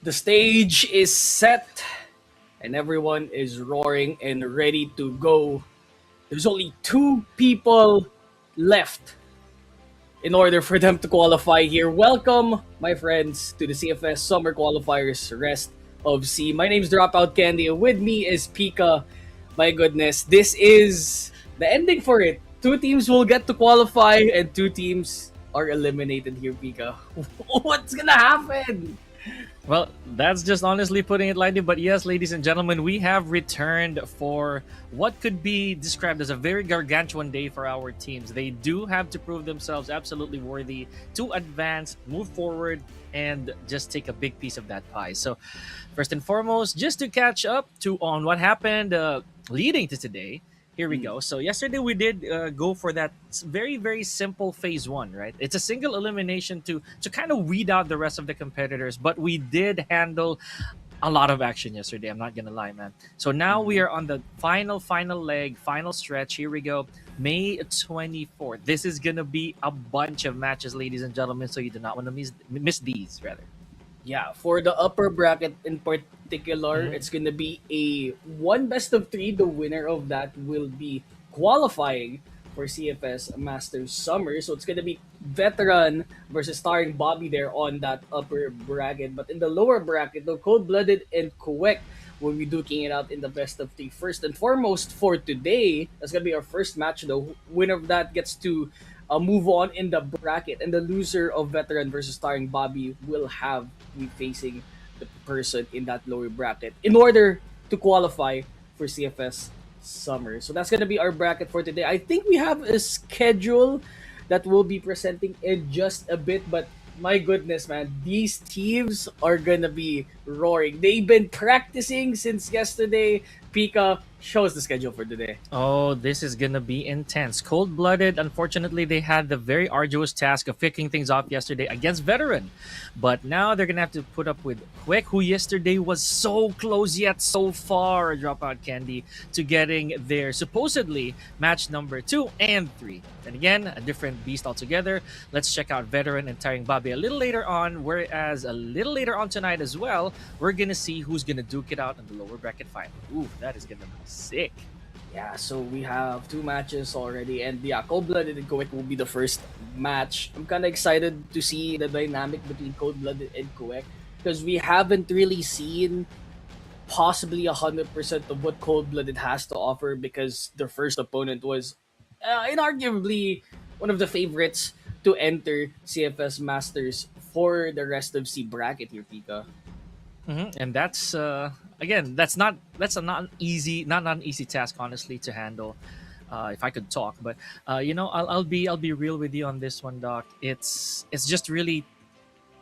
The stage is set and everyone is roaring and ready to go. There's only two people left in order for them to qualify here. Welcome, my friends, to the CFS Summer Qualifiers Rest of Sea. My name's Dropout Candy, and with me is Pika. My goodness, this is the ending for it. Two teams will get to qualify, and two teams are eliminated here, Pika. What's gonna happen? Well, that's just honestly putting it lightly. But yes, ladies and gentlemen, we have returned for what could be described as a very gargantuan day for our teams. They do have to prove themselves absolutely worthy to advance, move forward, and just take a big piece of that pie. So, first and foremost, just to catch up to on what happened leading to today. Here we go. So yesterday we did go for that very very simple phase one, right? It's a single elimination to kind of weed out the rest of the competitors, but we did handle a lot of action yesterday. I'm not gonna lie, man. So now we are on the final leg, final stretch. Here we go, May 24th. This is gonna be a bunch of matches, ladies and gentlemen. So you do not want to miss these, rather. Yeah, for the upper bracket in particular, Mhm. it's gonna be a one best of three. The winner of that will be qualifying for CFS Masters Summer. So it's gonna be veteran versus TARINGBABI there on that upper bracket. But in the lower bracket, the ColdBlooded and CUEK will be duking it out in the best of three. First and foremost for today, that's gonna be our first match. The winner of that gets to move on in the bracket, and the loser of veteran versus starring Bobby will have be facing the person in that lower bracket in order to qualify for CFS Summer. So that's gonna be our bracket for today. I think we have a schedule that we'll be presenting in just a bit, but my goodness, man, these teams are gonna be roaring. They've been practicing since yesterday. Pika shows the schedule for today. Oh, this is gonna be intense. Cold blooded. Unfortunately, they had the very arduous task of kicking things off yesterday against veteran, but now they're gonna have to put up with Quick, who yesterday was so close yet so far, dropout candy, to getting their supposedly match number 2 and 3. And again, a different beast altogether. Let's check out veteran and TARINGBABI a little later on. Whereas a little later on tonight as well, we're gonna see who's gonna duke it out in the lower bracket final. Ooh, that is gonna be sick. Yeah, so we have two matches already, and yeah, Cold-Blooded and Kuwait will be the first match. I'm kind of excited to see the dynamic between Cold-Blooded and Kuwait because we haven't really seen possibly 100% of what Cold-Blooded has to offer because their first opponent was inarguably one of the favorites to enter CFS Masters for the rest of C bracket here, Pika. And that's again, that's a not an easy task, honestly, to handle. If I could talk, but I'll be real with you on this one, Doc. It's just really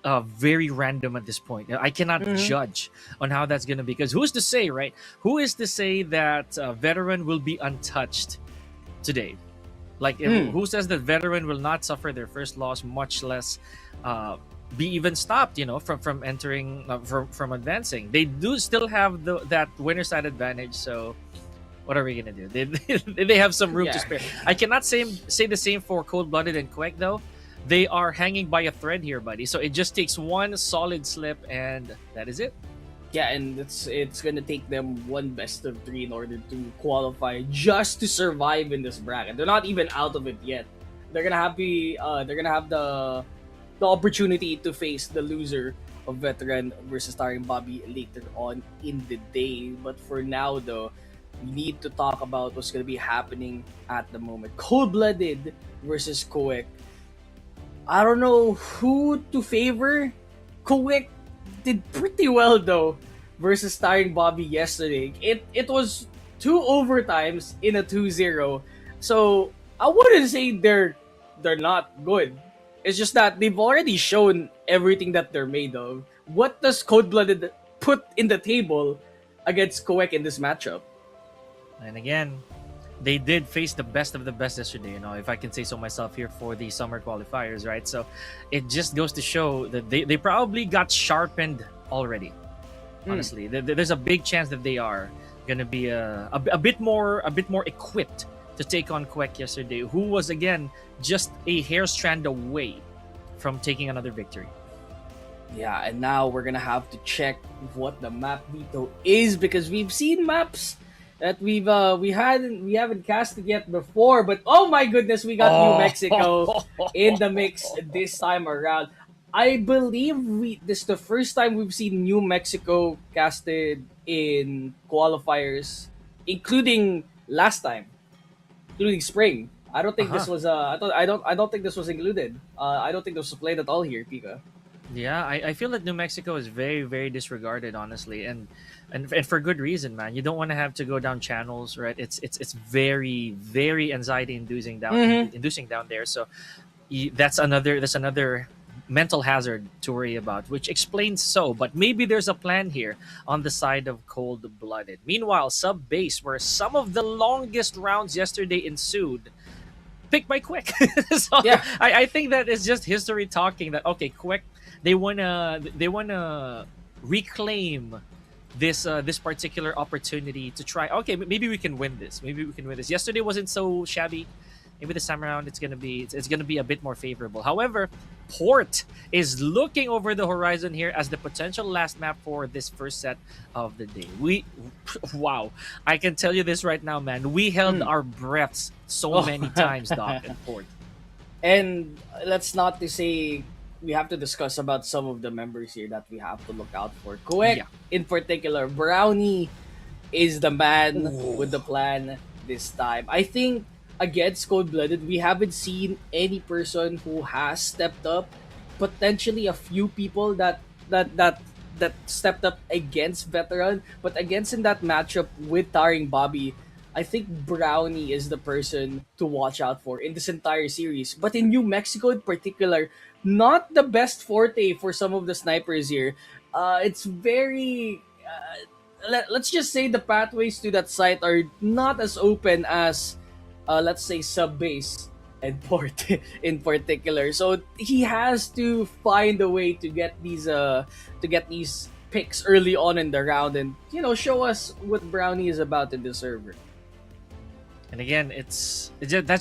very random at this point. I cannot Mm-hmm. judge on how that's gonna be because who's to say, right? Who is to say that veteran will be untouched today? Like, Mm. who says that veteran will not suffer their first loss, much less be even stopped, from entering, from advancing? They do still have that winner side advantage. So, what are we gonna do? They have some room to Yeah. spare. I cannot say the same for Cold Blooded and Quake though. They are hanging by a thread here, buddy. So it just takes one solid slip, and that is it. Yeah, and it's gonna take them one best of three in order to qualify just to survive in this bracket. They're not even out of it yet. They're gonna have the opportunity to face the loser of veteran versus Bobby later on in the day. But for now, though, we need to talk about what's gonna be happening at the moment. Cold blooded versus Koek. I don't know who to favor. Kuwait did pretty well though versus starring Bobby yesterday. It was two overtimes in a 2-0. So I wouldn't say they're not good. It's just that they've already shown everything that they're made of. What does Cold Blooded put in the table against Kuwait in this matchup? And again, they did face the best of the best yesterday, if I can say so myself, here for the summer qualifiers, right? So it just goes to show that they probably got sharpened already. Honestly, there's a big chance that they are going to be a bit more equipped to take on Quebec yesterday, who was again just a hair strand away from taking another victory. Yeah, and now we're gonna have to check what the map veto is because we've seen maps that we haven't casted yet before. But oh my goodness, we got New Oh, Mexico in the mix this time around. I believe we this is the first time we've seen New Mexico casted in qualifiers, including last time, including spring. I don't think this uh-huh. was I don't think this was included. I don't think this was played at all here, Pika. Yeah, I feel that New Mexico is very, very disregarded, honestly, and for good reason, man. You don't want to have to go down channels, right? It's very, very anxiety Mm-hmm. inducing down there. So that's another mental hazard to worry about, which explains so. But maybe there's a plan here on the side of Cold Blooded. Meanwhile, sub base, where some of the longest rounds yesterday ensued, picked by Quick. So Yeah. I think that is just history talking that okay, Quick, they wanna reclaim this particular opportunity to try. Okay, maybe we can win this. Maybe we can win this. Yesterday wasn't so shabby. Maybe this time around it's gonna be a bit more favorable. However, Port is looking over the horizon here as the potential last map for this first set of the day. We wow, I can tell you this right now, man. We held Mm. our breaths so Oh. many times, Doc, at Port. And let's not to say we have to discuss about some of the members here that we have to look out for. CUEK, Yeah. in particular, Brownie is the man Ooh. with the plan this time. I think against Cold Blooded, we haven't seen any person who has stepped up. Potentially a few people that stepped up against Veteran, but against in that matchup with TARINGBABI, I think Brownie is the person to watch out for in this entire series. But in New Mexico in particular, not the best forte for some of the snipers here. It's very let's just say the pathways to that site are not as open as let's say sub base and port in particular. So he has to find a way to get these picks early on in the round and show us what Brownie is about in the server. And again, that's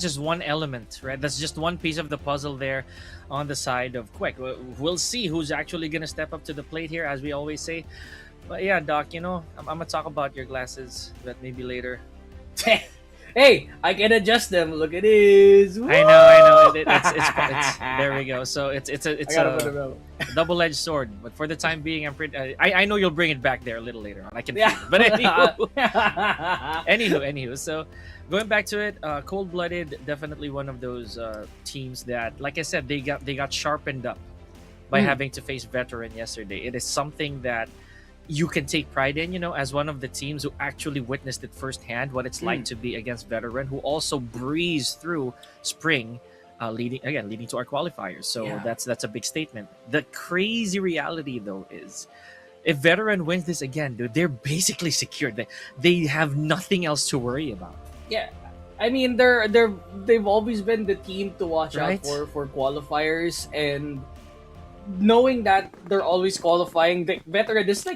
just one element, right? That's just one piece of the puzzle there on the side of Quick. We'll see who's actually going to step up to the plate here, as we always say. But yeah, Doc, I'm going to talk about your glasses, but maybe later. Hey, I can adjust them. Look at this. Woo! I know. It's there we go. So it's I it's gotta put a them out. double-edged sword. But for the time being, I'm pretty. I know you'll bring it back there a little later on. I can feel Yeah. it. But anywho, anywho. So going back to it, Cold-Blooded, definitely one of those teams that, like I said, they got sharpened up by Mm, having to face Veteran yesterday. It is something that you can take pride in, as one of the teams who actually witnessed it firsthand, what it's like mm. to be against Veteran, who also breezed through spring, leading to our qualifiers. So Yeah. that's a big statement. The crazy reality though is, if Veteran wins this again, dude, they're basically secured. They have nothing else to worry about, Yeah. I mean, they've always been the team to watch out right? for qualifiers, and knowing that they're always qualifying, the veteran is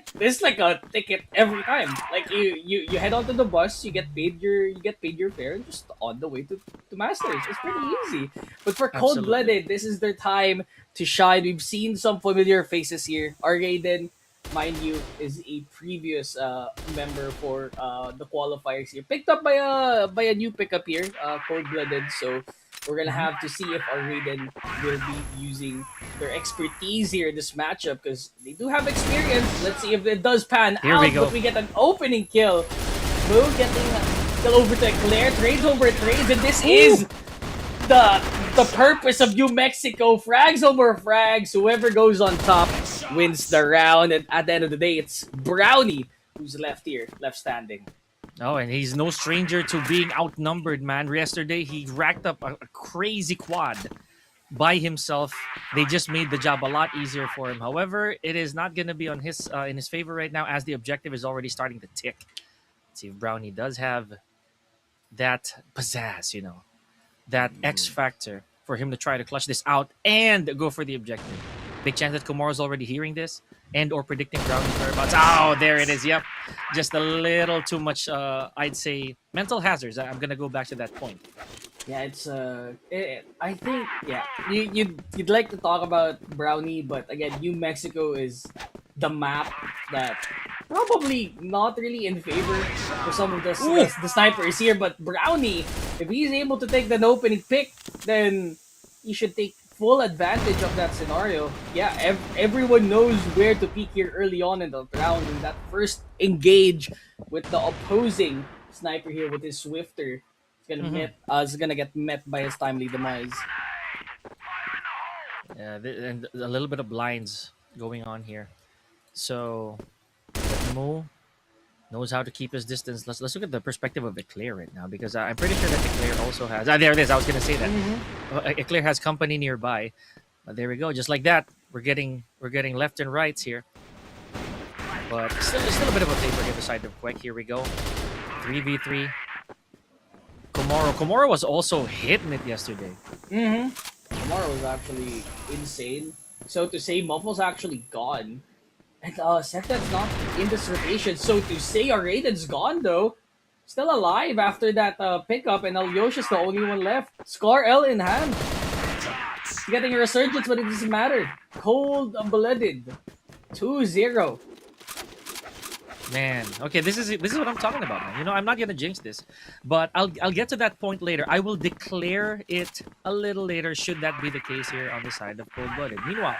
like a ticket every time. Like you head onto the bus, you get paid your fare, and just on the way to Masters. It's pretty easy. But for Cold Absolutely. Blooded, this is their time to shine. We've seen some familiar faces here. Our Raiden, mind you, is a previous member for the qualifiers here, picked up by a new pickup here, Cold Blooded. So we're gonna Mhm. have to see if our Raiden will be using their expertise here in this matchup because they do have experience. Let's see if it does pan Here we out, but go. we get an opening kill. Boo getting a kill over to Eclair, trades over trades, and this is the the purpose of New Mexico. Frags over frags. Whoever goes on top wins the round, and at the end of the day, it's Brownie who's left here, left standing. Oh, and he's no stranger to being outnumbered, man. Yesterday, he racked up a crazy quad by himself. They just made the job a lot easier for him. However, it is not going to be on his in his favor right now, as the objective is already starting to tick. Let's see if Brownie does have that pizzazz, that X factor for him to try to clutch this out and go for the objective. Big chance that Komoro's already hearing this and or predicting Brownie's whereabouts. Oh, there it is. Yep. Just a little too much, I'd say, mental hazards. I'm going to go back to that point. Yeah, I think you'd like to talk about Brownie, but again, New Mexico is the map that probably not really in favor for some of Ooh! the snipers here. But Brownie, if he's able to take the opening pick, then he should take full advantage of that scenario. Yeah, everyone knows where to peek here early on in the round in that first engage with the opposing sniper here with his Swifter. Hmm. Is gonna get met by his timely demise. Yeah, and a little bit of blinds going on here. So, but Mo knows how to keep his distance. Let's look at the perspective of Eclair right now because I'm pretty sure that Eclair also has. Ah, there it is. I was gonna say that Mm-hmm. Eclair has company nearby. There we go. Just like that, we're getting left and rights here. But still a bit of a favor here, the side of Quek. Here we go. 3v3. Komoro was also hitting it yesterday. Mm-hmm. Tomorrow was actually insane. So to say, Muffle's actually gone. And Septet's not in this rotation. So to say, Raiden's gone though. Still alive after that pickup, and Alyosha's the only one left. Scar L in hand. He's getting a resurgence, but it doesn't matter. Cold-blooded. 2-0. Man, okay, this is what I'm talking about, man. I'm not gonna jinx this, but I'll get to that point later. I will declare it a little later, should that be the case here on the side of Cold Blooded. Meanwhile,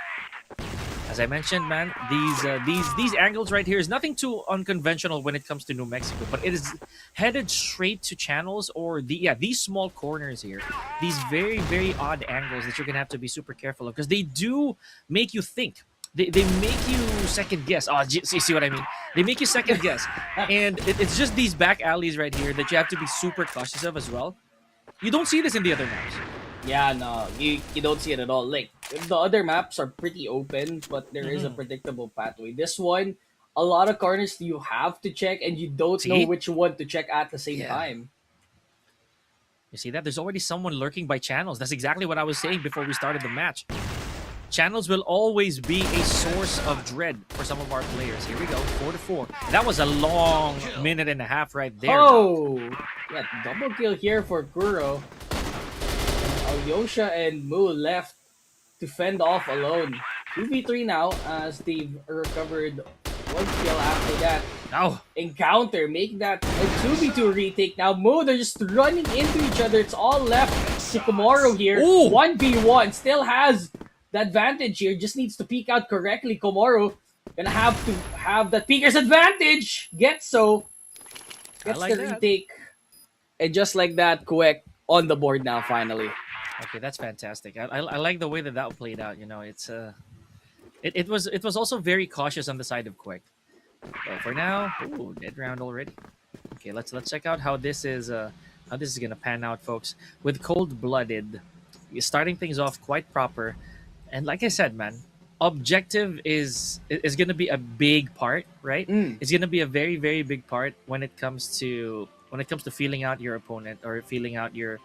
as I mentioned, man, these angles right here is nothing too unconventional when it comes to New Mexico, but it is headed straight to channels or these small corners here, these very odd angles that you're gonna have to be super careful of because they do make you think. They make you second guess. Oh, see what I mean? They make you second guess, and it's just these back alleys right here that you have to be super cautious of as well. You don't see this in the other maps. Yeah, no, you don't see it at all. Like the other maps are pretty open, but there is a Hmm. predictable pathway. This one, a lot of corners you have to check, and you don't know See? which one to check at the same Yeah. time. You see that? There's already someone lurking by channels. That's exactly what I was saying before we started the match. Channels will always be a source of dread for some of our players. Here we go, 4-4. That was a long minute and a half right there. Oh, yeah, double kill here for Kuro. Alyosha and Mu left to fend off alone. 2v3 now as they've recovered one kill after that Oh, encounter, making that a 2v2 retake. Now, Mo, they're just running into each other. It's all left to Komoro here. ooh, 1v1, still has the advantage here. Just needs to peek out correctly. Komoro gonna have to have that peeker's advantage. I Gets like the that. retake. And just like that, CUEK on the board now, finally. Okay, that's fantastic. I like the way that played out. It was also very cautious on the side of Quick. But for now, ooh, dead round already. Okay, let's check out how this is gonna pan out, folks. With Cold Blooded, starting things off quite proper, and like I said, man, objective is gonna be a big part, right? Mm. It's gonna be a very big part when it comes to feeling out your opponent or feeling out your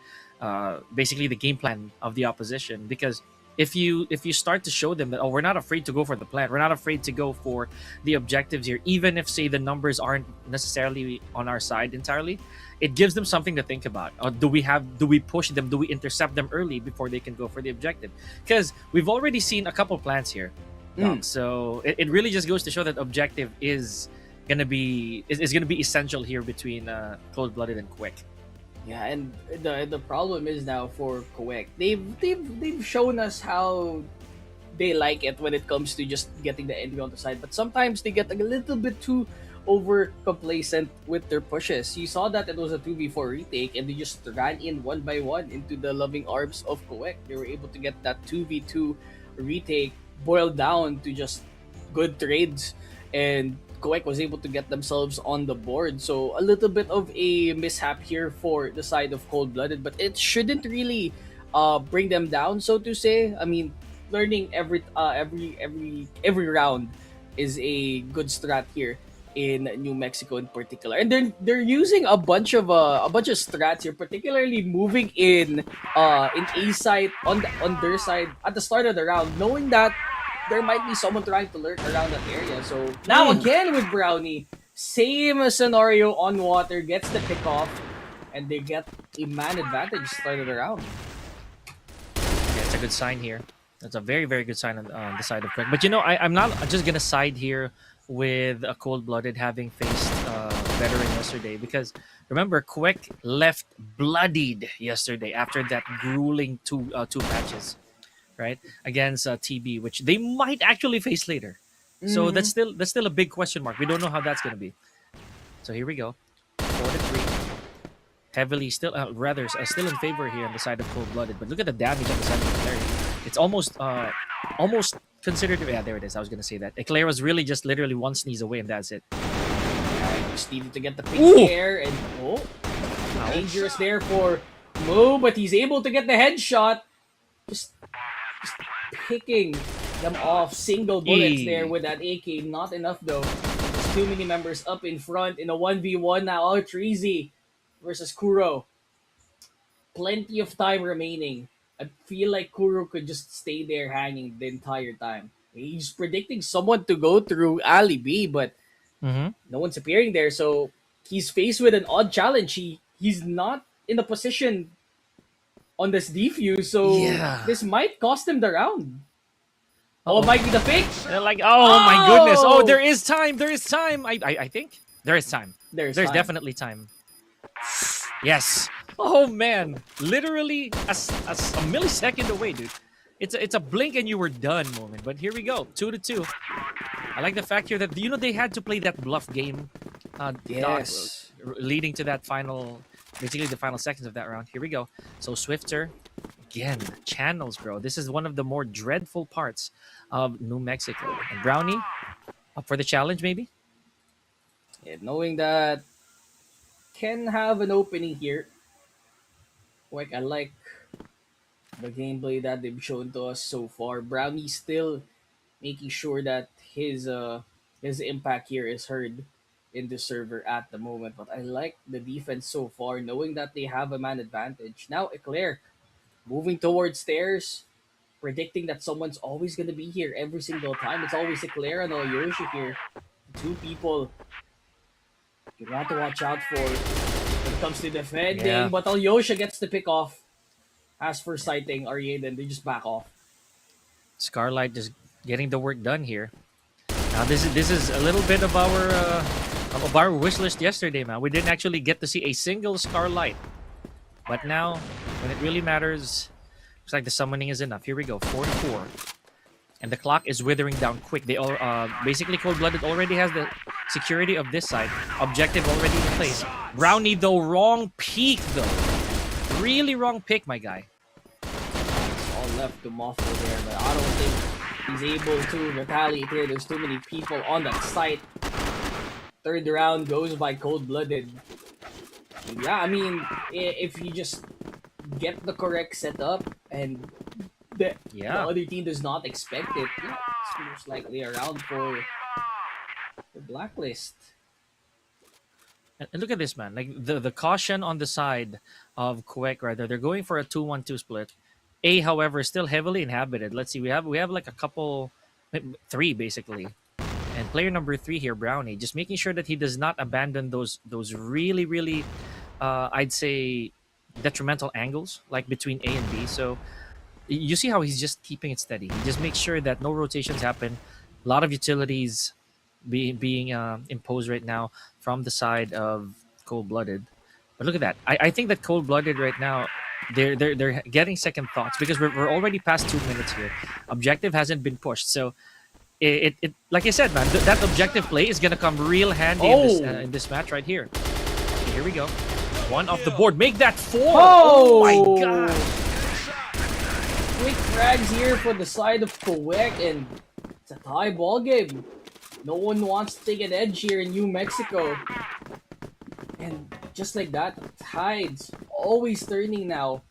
basically the game plan of the opposition because if you start to show them that, oh, we're not afraid to go for the plan, we're not afraid to go for the objectives here, even if say the numbers aren't necessarily on our side entirely, it gives them something to think about. Do we push them, do we intercept them early before they can go for the objective? Because we've already seen a couple plans here, Mm. Doc. So it really just goes to show that objective is gonna be essential here between Cold Blooded and Quick. Yeah, and the problem is now for CUEK. They've shown us how they like it when it comes to just getting the enemy on the side, but sometimes they get a little bit too over complacent with their pushes. You saw that it was a 2v4 retake and they just ran in one by one into the loving arms of CUEK. They were able to get that 2v2 retake boiled down to just good trades, and CUEK was able to get themselves on the board. So a little bit of a mishap here for the side of Cold Blooded, but it shouldn't really bring them down, so to say. I mean, learning every round is a good strat here in New Mexico in particular, and they're using a bunch of strats here, particularly moving in A site on their side at the start of the round, knowing that there might be someone trying to lurk around that area. So now Mm. again with Brownie, same scenario on water, gets the pick off, and they get a man advantage started around. Yeah, it's a good sign here. That's a very, very good sign on the side of CUEK. But you know, I'm not just gonna side here with a cold-blooded having faced veteran yesterday because remember CUEK left bloodied yesterday after that grueling two matches, right, against TB, which they might actually face later. So Mm-hmm. that's still a big question mark. We don't know how that's gonna be. So here we go, 4-3. Heavily still rather still in favor here on the side of cold-blooded, but look at the damage on the side of Eclair. It's almost considered, yeah, there it is. I was gonna say that Eclair was really just literally one sneeze away and that's it. Just needed to get the pick Ooh! there, and dangerous there for Mo, but he's able to get the headshot. Just picking them off single bullets there with that AK. Not enough though. There's too many members up in front in a 1v1 now. Treasy versus Kuro. Plenty of time remaining. I feel like Kuro could just stay there hanging the entire time. He's predicting someone to go through Ali B, but Mm-hmm. no one's appearing there, so he's faced with an odd challenge. He's not in a position on this defuse, so Yeah. this might cost him the round. Oh, it Uh-oh. might be the pick. They're like, oh my goodness. Oh, Oh! there is time. There is time. I think there is time. There's There's time. definitely time. Yes. Oh man, literally a millisecond away, dude. It's a blink and you were done moment. But here we go, 2-2. I like the fact here that they had to play that bluff game, Yes. leading to that final, basically the final seconds of that round. Here we go. So Swifter, again, channels, bro. This is one of the more dreadful parts of New Mexico. And Brownie, up for the challenge, maybe. And knowing that can have an opening here. Like I like the gameplay that they've shown to us so far. Brownie still making sure that his impact here is heard in the server at the moment. But I like the defense so far, knowing that they have a man advantage. Now Eclair moving towards stairs, predicting that someone's always gonna be here every single time. It's always Eclair and Yoshi here. Two people you have to watch out for when it comes to defending. Yeah. But Alyosha gets the pick off. As for sighting Arya, then they just back off. Scarlight just getting the work done here. Now this is a little bit of our wish list yesterday, man. We didn't actually get to see a single Scarlight, but now when it really matters, looks like the summoning is enough. Here we go, 4-4, and the clock is withering down quick. They all basically cold-blooded already has the security of this side. Objective already in place. Brownie though, wrong peak though. Really wrong pick, my guy. All left to muffle there, but I don't think he's able to retaliate here. There's too many people on that site. Third round goes by cold-blooded. Yeah, I mean, if you just get the correct setup and the other team does not expect it, yeah, it's most likely a round for the blacklist. And look at this, man. Like the caution on the side of CUEK, rather, they're going for a 2-1-2 split. A, however, is still heavily inhabited. Let's see, we have like a couple, three basically, and player number 3 here, Brownie, just making sure that he does not abandon those really really, I'd say, detrimental angles like between A and B. So you see how he's just keeping it steady. He just makes sure that no rotations happen. A lot of utilities being imposed right now from the side of cold-blooded. But look at that. I think that cold-blooded right now, they're getting second thoughts because we're already past 2 minutes here. Objective hasn't been pushed, so it like I said, man, that objective play is gonna come real handy in this match right here. Okay, here we go. One off the board. Make that 4. Oh my god. Quick frags here for the side of CUEK, and it's a tie ball game. No one wants to take an edge here in New Mexico. And just like that, tides always turning now.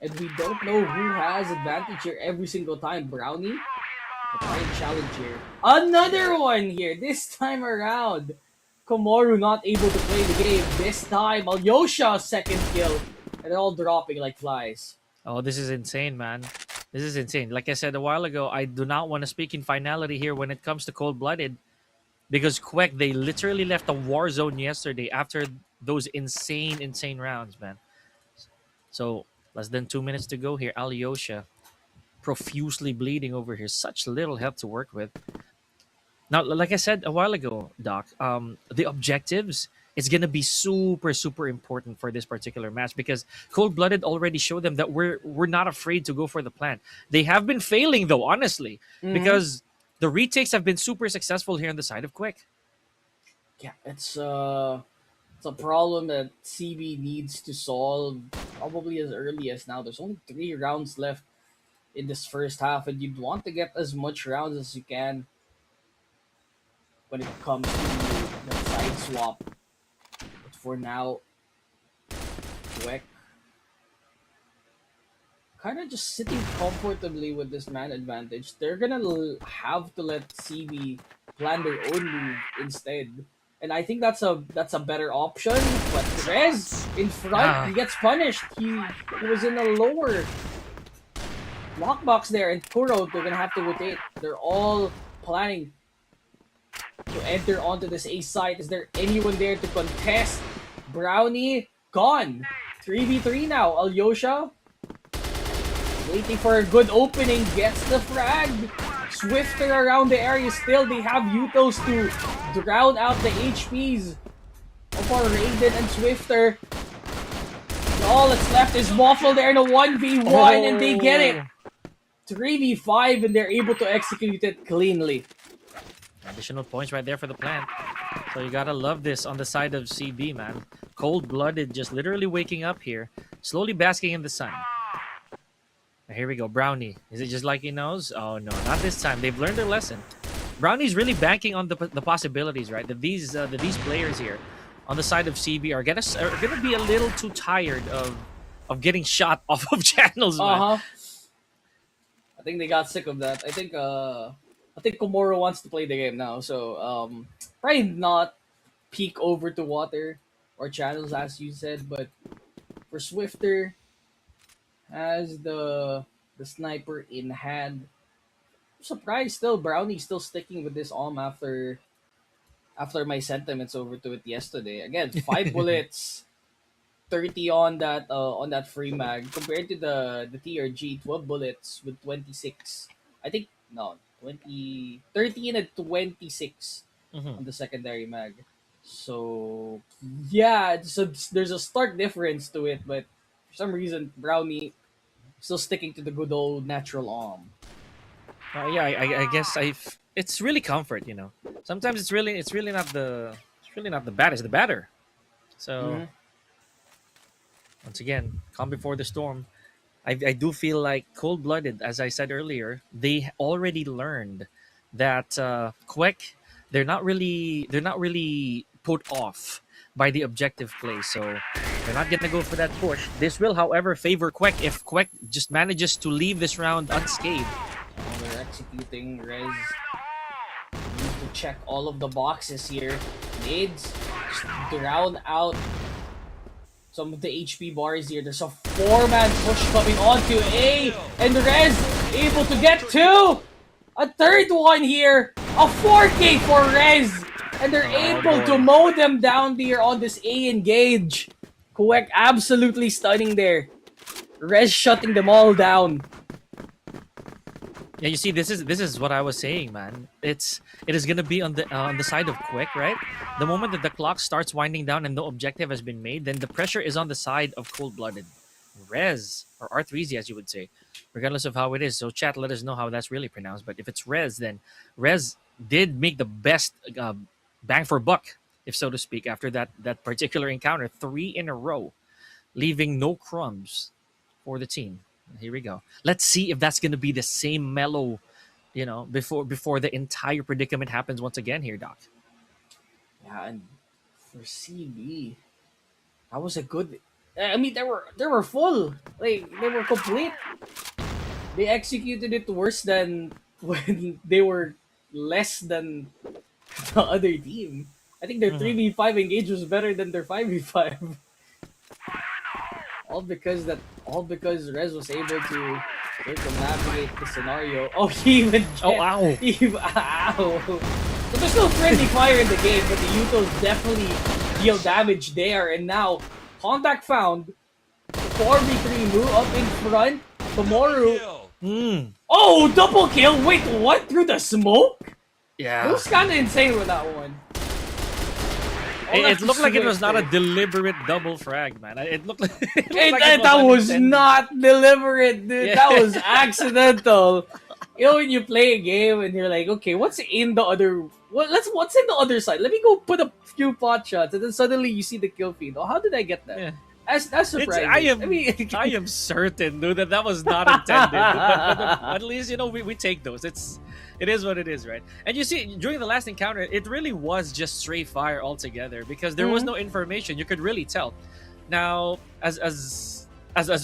And we don't know who has advantage here every single time. Brownie, a trying challenge here. Another one here, this time around. Komoru not able to play the game. This time, Alyosha second kill. And they're all dropping like flies. Oh, this is insane, man. This is insane. Like I said a while ago, I do not want to speak in finality here when it comes to cold-blooded. Because CUEK, they literally left a war zone yesterday after those insane rounds, man. So less than 2 minutes to go here. Alyosha profusely bleeding over here. Such little health to work with. Now, like I said a while ago, Doc, the objectives is gonna be super important for this particular match because Cold Blooded already showed them that we're not afraid to go for the plan. They have been failing though, honestly, Mm-hmm. because the retakes have been super successful here on the side of CUEK. Yeah, it's a problem that CB needs to solve probably as early as now. There's only 3 rounds left in this first half, and you'd want to get as much rounds as you can when it comes to the side swap. But for now, Dweck kind of just sitting comfortably with this man advantage. They're gonna have to let CB plan their own move instead. And I think that's a better option. But Rez in front, he Ah, gets punished. He was in a lower lockbox there, and Kuro, they're gonna have to rotate. They're all planning to enter onto this A site. Is there anyone there to contest? Brownie gone. 3v3 now. Alyosha waiting for a good opening, gets the frag. Swifter around the area still. They have Utos to drown out the HPs of our Raiden and Swifter. And all that's left is Waffle there in a 1v1, and they get it. 3v5, and they're able to execute it cleanly. additional points right there for the plant. So you gotta love this on the side of CB, man. Cold blooded, just literally waking up here, slowly basking in the sun. Here we go, Brownie. Is it just like he knows? Oh no, not this time. They've learned their lesson. Brownie's really banking on the possibilities, right? That these players here on the side of CB are gonna be a little too tired of getting shot off of channels, man. Uh huh. I think they got sick of that. I think Komoro wants to play the game now, so probably not peek over to water or channels as you said, but for Swifter has the sniper in hand. I'm surprised still Brownie still sticking with this arm after my sentiments over to it yesterday. Again, 5 bullets, 30 on that free mag compared to the TRG 12 bullets with 26. I think no, 20 13 and 26 Mhm. on the secondary mag. So yeah, so there's a stark difference to it, but for some reason Brownie still sticking to the good old natural arm. Yeah, I guess it's really comfort, you know. Sometimes it's really not the bad, it's the batter. So Mm-hmm. once again, calm before the storm. I do feel like cold blooded, as I said earlier, they already learned that CUEK, they're not really put off by the objective play. So they're not gonna go for that push. This will, however, favor CUEK if CUEK just manages to leave this round unscathed. Oh, they're executing Rez. Need to check all of the boxes here. Needs to round out some of the HP bars here. There's a 4-man push coming onto A, and Rez able to get 2. A third one here. A 4K for Rez, and they're Oh able to boy. mow them down there on this A engage. Kuwek absolutely stunning there. Rez shutting them all down. Yeah, you see, this is what I was saying, man. It is gonna be on the side of CUEK, right? The moment that the clock starts winding down and no objective has been made, then the pressure is on the side of cold blooded. Rez or R3Z, as you would say, regardless of how it is. So chat, let us know how that's really pronounced. But if it's Rez, then Rez did make the best bang for buck, if so to speak, after that particular encounter, 3 in a row, leaving no crumbs for the team. Here we go. Let's see if that's going to be the same mellow, you know, before the entire predicament happens once again here, Doc. Yeah, and for CB, that was a good. I mean, they were full. Like they were complete. They executed it worse than when they were less than the other team. I think their Mhm. 3v5 engage was better than their 5v5. All because Rez was able to circumnavigate the scenario. Oh, he even Oh, get ow. he, ow. So there's no friendly fire in the game, but the Utos definitely deal damage there. And now, contact found. 4v3 move up in front. Komoru. Hmm. Oh, double kill! Wait, what? Through the smoke? It Yeah. was kind of insane with that one. It looked like it was not a deliberate double frag, man. It looked like, it looked Hey, like it that was unintended. not deliberate, dude. Yeah. That was accidental. You know, when you play a game and you're like, okay, what's in the other? What's in the other side? Let me go put a few pot shots, and then suddenly you see the kill feed. Oh, how did I get that? Yeah. That's surprising. I am certain, dude, that was not intended. But at least we take those. It is what it is, right? And you see, during the last encounter, it really was just straight fire altogether because there was no information. You could really tell. Now, as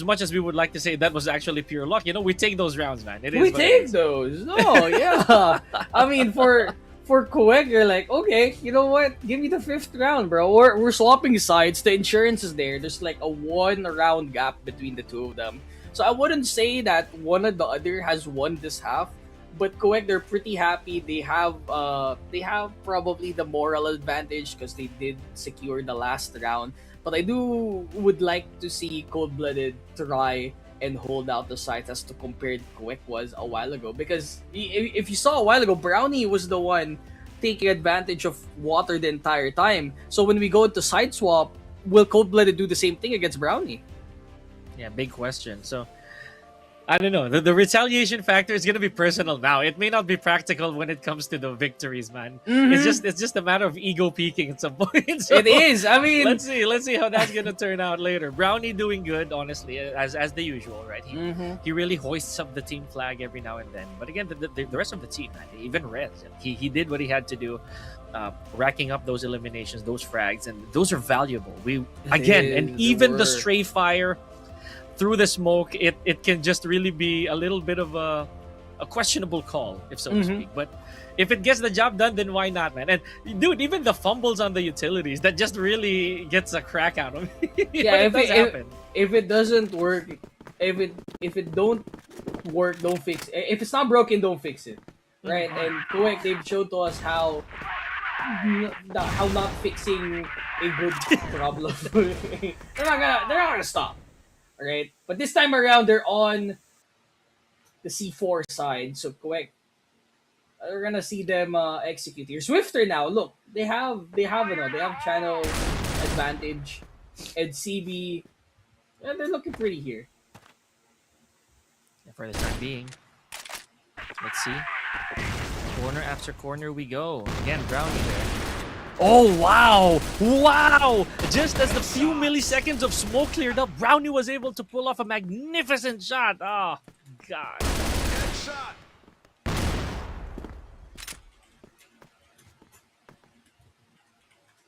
much as we would like to say that was actually pure luck, we take those rounds, man. It is. We what it take is. those. No, yeah. I mean, for CUEK, you're like, okay, you know what? Give me the 5th round, bro. We're swapping sides. The insurance is there. There's like a 1 round gap between the two of them. So I wouldn't say that one or the other has won this half. But CUEK, they're pretty happy. They have probably the moral advantage because they did secure the last round. But I would like to see ColdBlooded try and hold out the sides as to compared CUEK was a while ago. Because if you saw a while ago, Brownie was the one taking advantage of water the entire time. So when we go into side swap, will ColdBlooded do the same thing against Brownie? Yeah, big question. So I don't know. The retaliation factor is gonna be personal now. It may not be practical when it comes to the victories, man. It's just a matter of ego peaking at some point. So It is. I mean, let's see how that's gonna turn out later. Brownie doing good, honestly, as the usual, right? He really hoists up the team flag every now and then. But again, the rest of the team, man, even Rez, he did what he had to do, racking up those eliminations, those frags, and those are valuable. And even the stray fire through the smoke, it can just really be a little bit of a questionable call, if so to speak. But if it gets the job done, then why not, man? And dude, even the fumbles on the utilities, that just really gets a crack out of me. yeah, it does happen. If it doesn't work, if it don't work, don't fix it. If it's not broken, don't fix it. Right? And CUEK, they've shown to us how not fixing a good problem. they're not gonna stop. Right? But this time around, they're on the C4 side. So CUEK, we're gonna see them execute here. Swifter now. Look, they have channel advantage, and CB. Yeah, they're looking pretty here. For the time being, let's see. Corner after corner we go. Again, Brownie there. Oh, wow! Wow! Just as the few milliseconds of smoke cleared up, Brownie was able to pull off a magnificent shot. Oh, God. Good shot.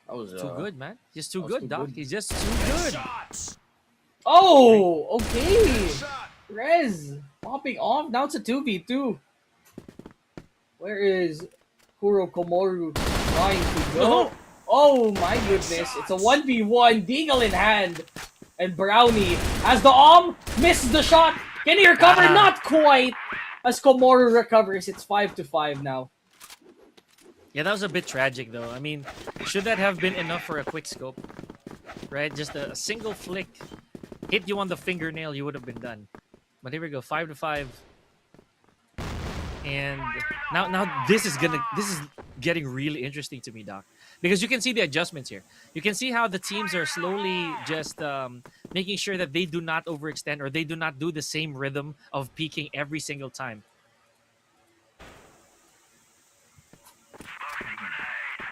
That was Too good, man. He's too that was good, too Doc. good. He's just too good. Shots. Oh, okay. Shot. Rez popping off. Now it's a 2v2. Where is Kuro Komoru trying to go? No. Oh my goodness. It's a 1v1. Deagle in hand. And Brownie has the arm. Misses the shot. Can he recover? Ah. Not quite. As Komoru recovers, it's 5-5 now. Yeah, that was a bit tragic, though. I mean, should that have been enough for a quick scope? Right? Just a single flick. Hit you on the fingernail, you would have been done. But here we go, 5-5. And now this is getting really interesting to me, Doc, because you can see the adjustments here. You can see how the teams are slowly just making sure that they do not overextend or they do not do the same rhythm of peaking every single time.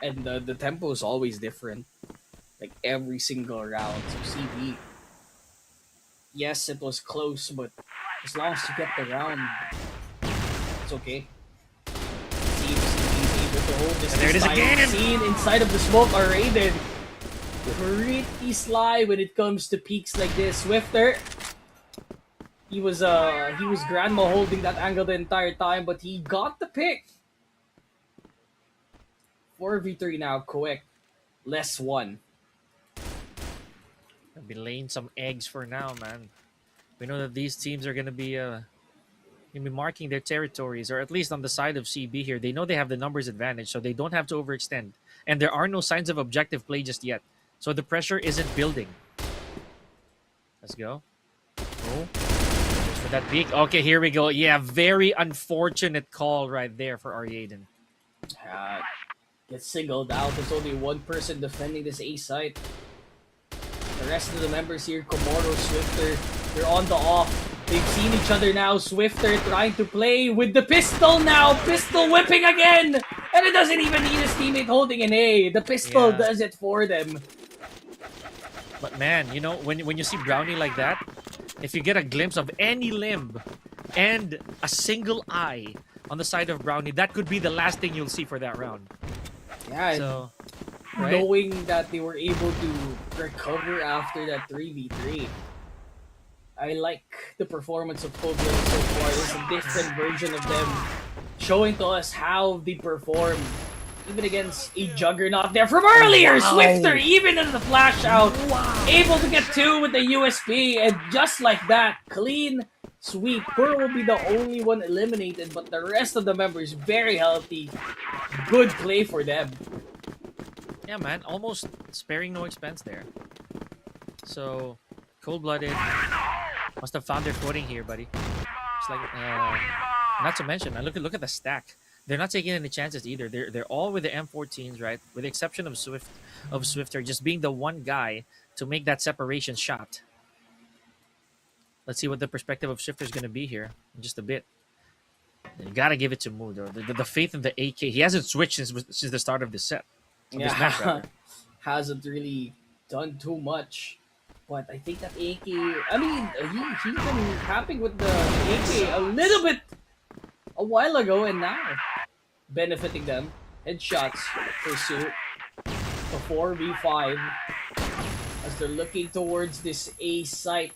And the tempo is always different. Like every single round. So CB. Yes, it was close, but as long as you get the round, it's okay. CB is able to hold this. And there it is time. again! Seen inside of the smoke are raided. Pretty sly when it comes to peaks like this. Swifter. He was grandma holding that angle the entire time, but he got the pick. 4v3 now, CUEK. Less 1. I'll be laying some eggs for now, man. We know that these teams are gonna be marking their territories, or at least on the side of CB here. They know they have the numbers advantage, so they don't have to overextend. And there are no signs of objective play just yet. So the pressure isn't building. Let's go. Oh, just for that peak. Okay, here we go. Yeah, very unfortunate call right there for Ariaden. Gets singled out. There's only one person defending this A site. The rest of the members here, Komoro, Swifter, they're on the off. They've seen each other now. Swifter trying to play with the pistol now. Pistol whipping again! And it doesn't even need his teammate holding an A. The pistol does it for them. But man, you know, when you see Brownie like that, if you get a glimpse of any limb and a single eye on the side of Brownie, that could be the last thing you'll see for that round. Yeah, So, right? knowing that they were able to recover after that 3v3. I like the performance of ColdBlooded so far. There's a different version of them showing to us how they perform. Even against a juggernaut there from earlier! Wow. Swifter, even in the flash out, able to get 2 with the USP, and just like that, clean sweep. Pearl will be the only one eliminated, but the rest of the members very healthy. Good play for them. Yeah, man, almost sparing no expense there. So, ColdBlooded must have found their footing here, buddy. It's like, not to mention, look at the stack. They're not taking any chances either. They're all with the M14s, right? With the exception of Swifter, just being the one guy to make that separation shot. Let's see what the perspective of Swifter is going to be here in just a bit. You gotta give it to Moo, though. The faith in the AK. He hasn't switched since the start of this set. This match, rather. Hasn't really done too much. But I think that AK, I mean, he's been tapping with the AK a little bit a while ago, and now benefiting them. Headshots for Su. The 4v5 as they're looking towards this A site.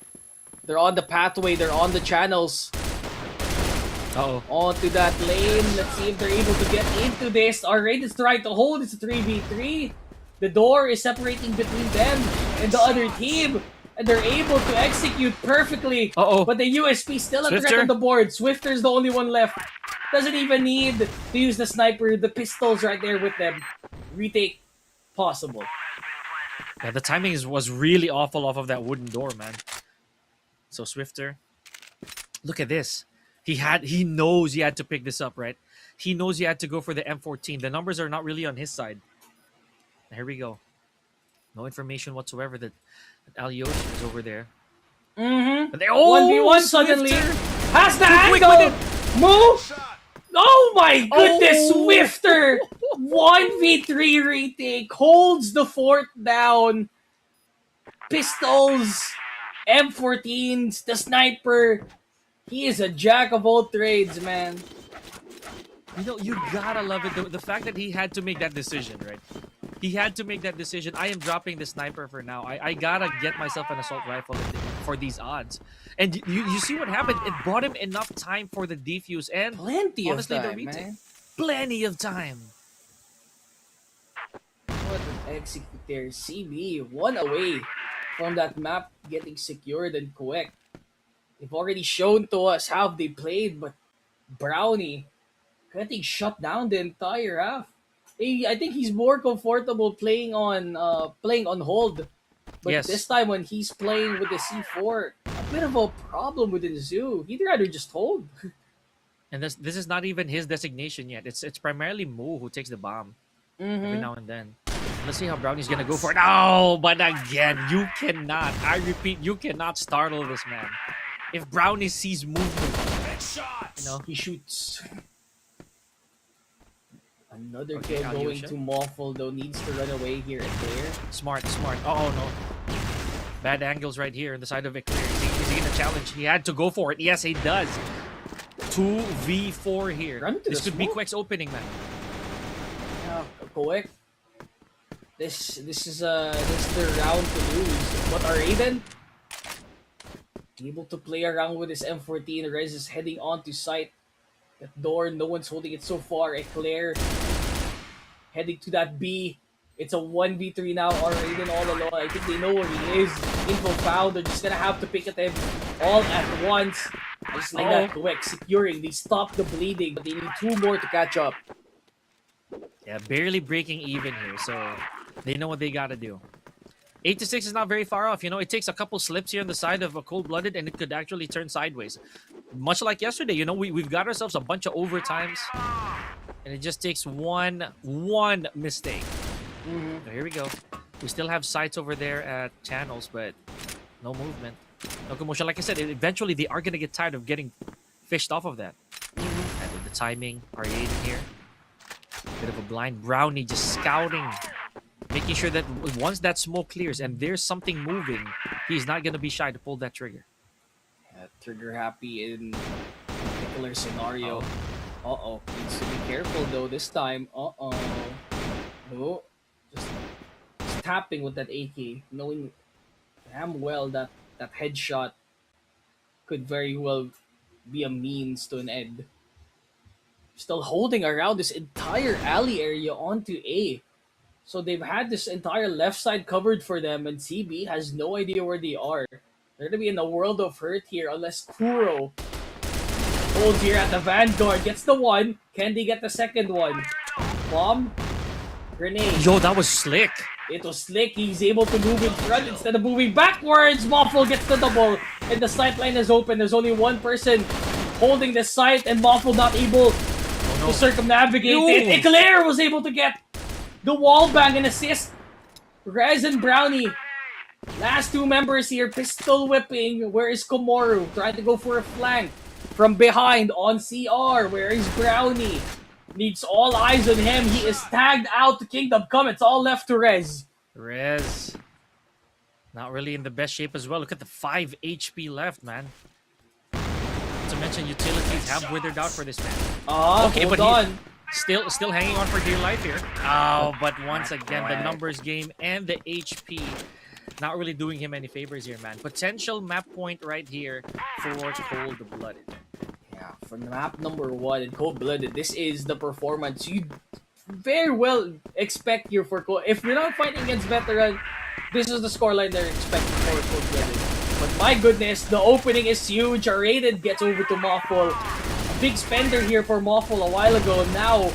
They're on the pathway, they're on the channels. Uh-oh. Onto that lane. Let's see if they're able to get into this. Alright, it's trying to hold. It's a 3v3. The door is separating between them and the other team. And they're able to execute perfectly. Uh-oh. But the USP still a threat Swifter? on the board. Swifter's the only one left. Doesn't even need to use the sniper. The pistol's right there with them. Retake possible. Yeah, the timing was really awful off of that wooden door, man. So Swifter, look at this. He knows he had to pick this up, right? He knows he had to go for the M14. The numbers are not really on his side. Here we go. No information whatsoever that Alyosha is over there. Mm-hmm. And 1v1 suddenly. Has the Quick angle. with Move. Oh my goodness, Oh. Swifter! 1v3 retake. Holds the fort down. Pistols. M14s. The sniper. He is a jack of all trades, man. You know, you gotta love it. The fact that he had to make that decision, right? He had to make that decision. I am dropping the sniper for now. I gotta get myself an assault rifle for these odds. And you see what happened? It brought him enough time for the defuse and Plenty honestly of the time, retake. man. Plenty of time. What an execute there. CB, one away from that map getting secured and CUEK. They've already shown to us how they played, but Brownie getting shut down the entire half. I think he's more comfortable playing on hold. But Yes. this time when he's playing with the C4, a bit of a problem with the zoo. He'd rather just hold. And this is not even his designation yet. It's primarily Moo who takes the bomb every now and then. Let's see how Brownie's gonna go for it. No, but again, you cannot. I repeat, you cannot startle this man. If Brownie sees movement, you know, He shoots. Another Okay, kill going Alyosha. to Moffle, though, needs to run away here and there. smart. Oh no, bad angles right here on the side of Eclair. Is he gonna challenge? He had to go for it. Yes, he does. 2v4 here. Run to This the could be smoke. CUEK's opening, man. CUEK. This is the round to lose. But are Aiden able to play around with his M14? Rez is heading onto site. That door, no one's holding it so far. Eclair heading to that B. It's a 1v3 now. Are Aiden all alone? I think they know where he is. Info found. They're just gonna have to pick at him all at once. Just like that, CUEK securing. They stop the bleeding, but they need 2 more to catch up. Yeah, barely breaking even here, so they know what they gotta do. 8 to 6 is not very far off. You know, it takes a couple slips here on the side of a cold-blooded, and it could actually turn sideways. Much like yesterday, you know, we've got ourselves a bunch of overtimes, and it just takes one mistake. So here we go. We still have sights over there at channels, but no movement, no commotion. Like I said, eventually they are gonna get tired of getting fished off of that. And with the timing, parrying here. Bit of a blind brownie, just scouting, making sure that once that smoke clears and there's something moving, he's not gonna be shy to pull that trigger. Trigger happy in particular scenario. Needs to be careful though this time. No, just tapping with that AK, knowing damn well that that headshot could very well be a means to an end. Still holding around this entire alley area onto A. So they've had this entire left side covered for them, and CB has no idea where they are. They're gonna be in a world of hurt here unless Kuro holds here at the Vanguard. Gets the one. Can they get the second one? Bomb? Grenade. Yo, that was slick. It was slick. He's able to move in front instead of moving backwards. Moffle gets the double, and the sight line is open. There's only one person holding the sight, and Moffle not able to circumnavigate it. Eclair was able to get the wall bang and assist. Rez and Brownie, last two members here, pistol whipping. Where is Komoru? Trying to go for a flank from behind on CR. Where is Brownie? Needs all eyes on him. He is tagged out to Kingdom Come. It's all left to Rez. Rez, not really in the best shape as well. Look at the 5 HP left, man. Not to mention utilities have withered out for this man. Okay, hold on. Still hanging on for dear life here. Oh, but once again, the numbers game and the HP not really doing him any favors here, man. Potential map point right here for Cold-Blooded. Yeah, for map number 1 in Cold-Blooded, this is the performance you very well expect here for Cold. If you're not fighting against veteran, this is the scoreline they're expecting for Cold-Blooded. But my goodness, the opening is huge. Rated gets over to Moffle. A big spender here for Moffle a while ago. Now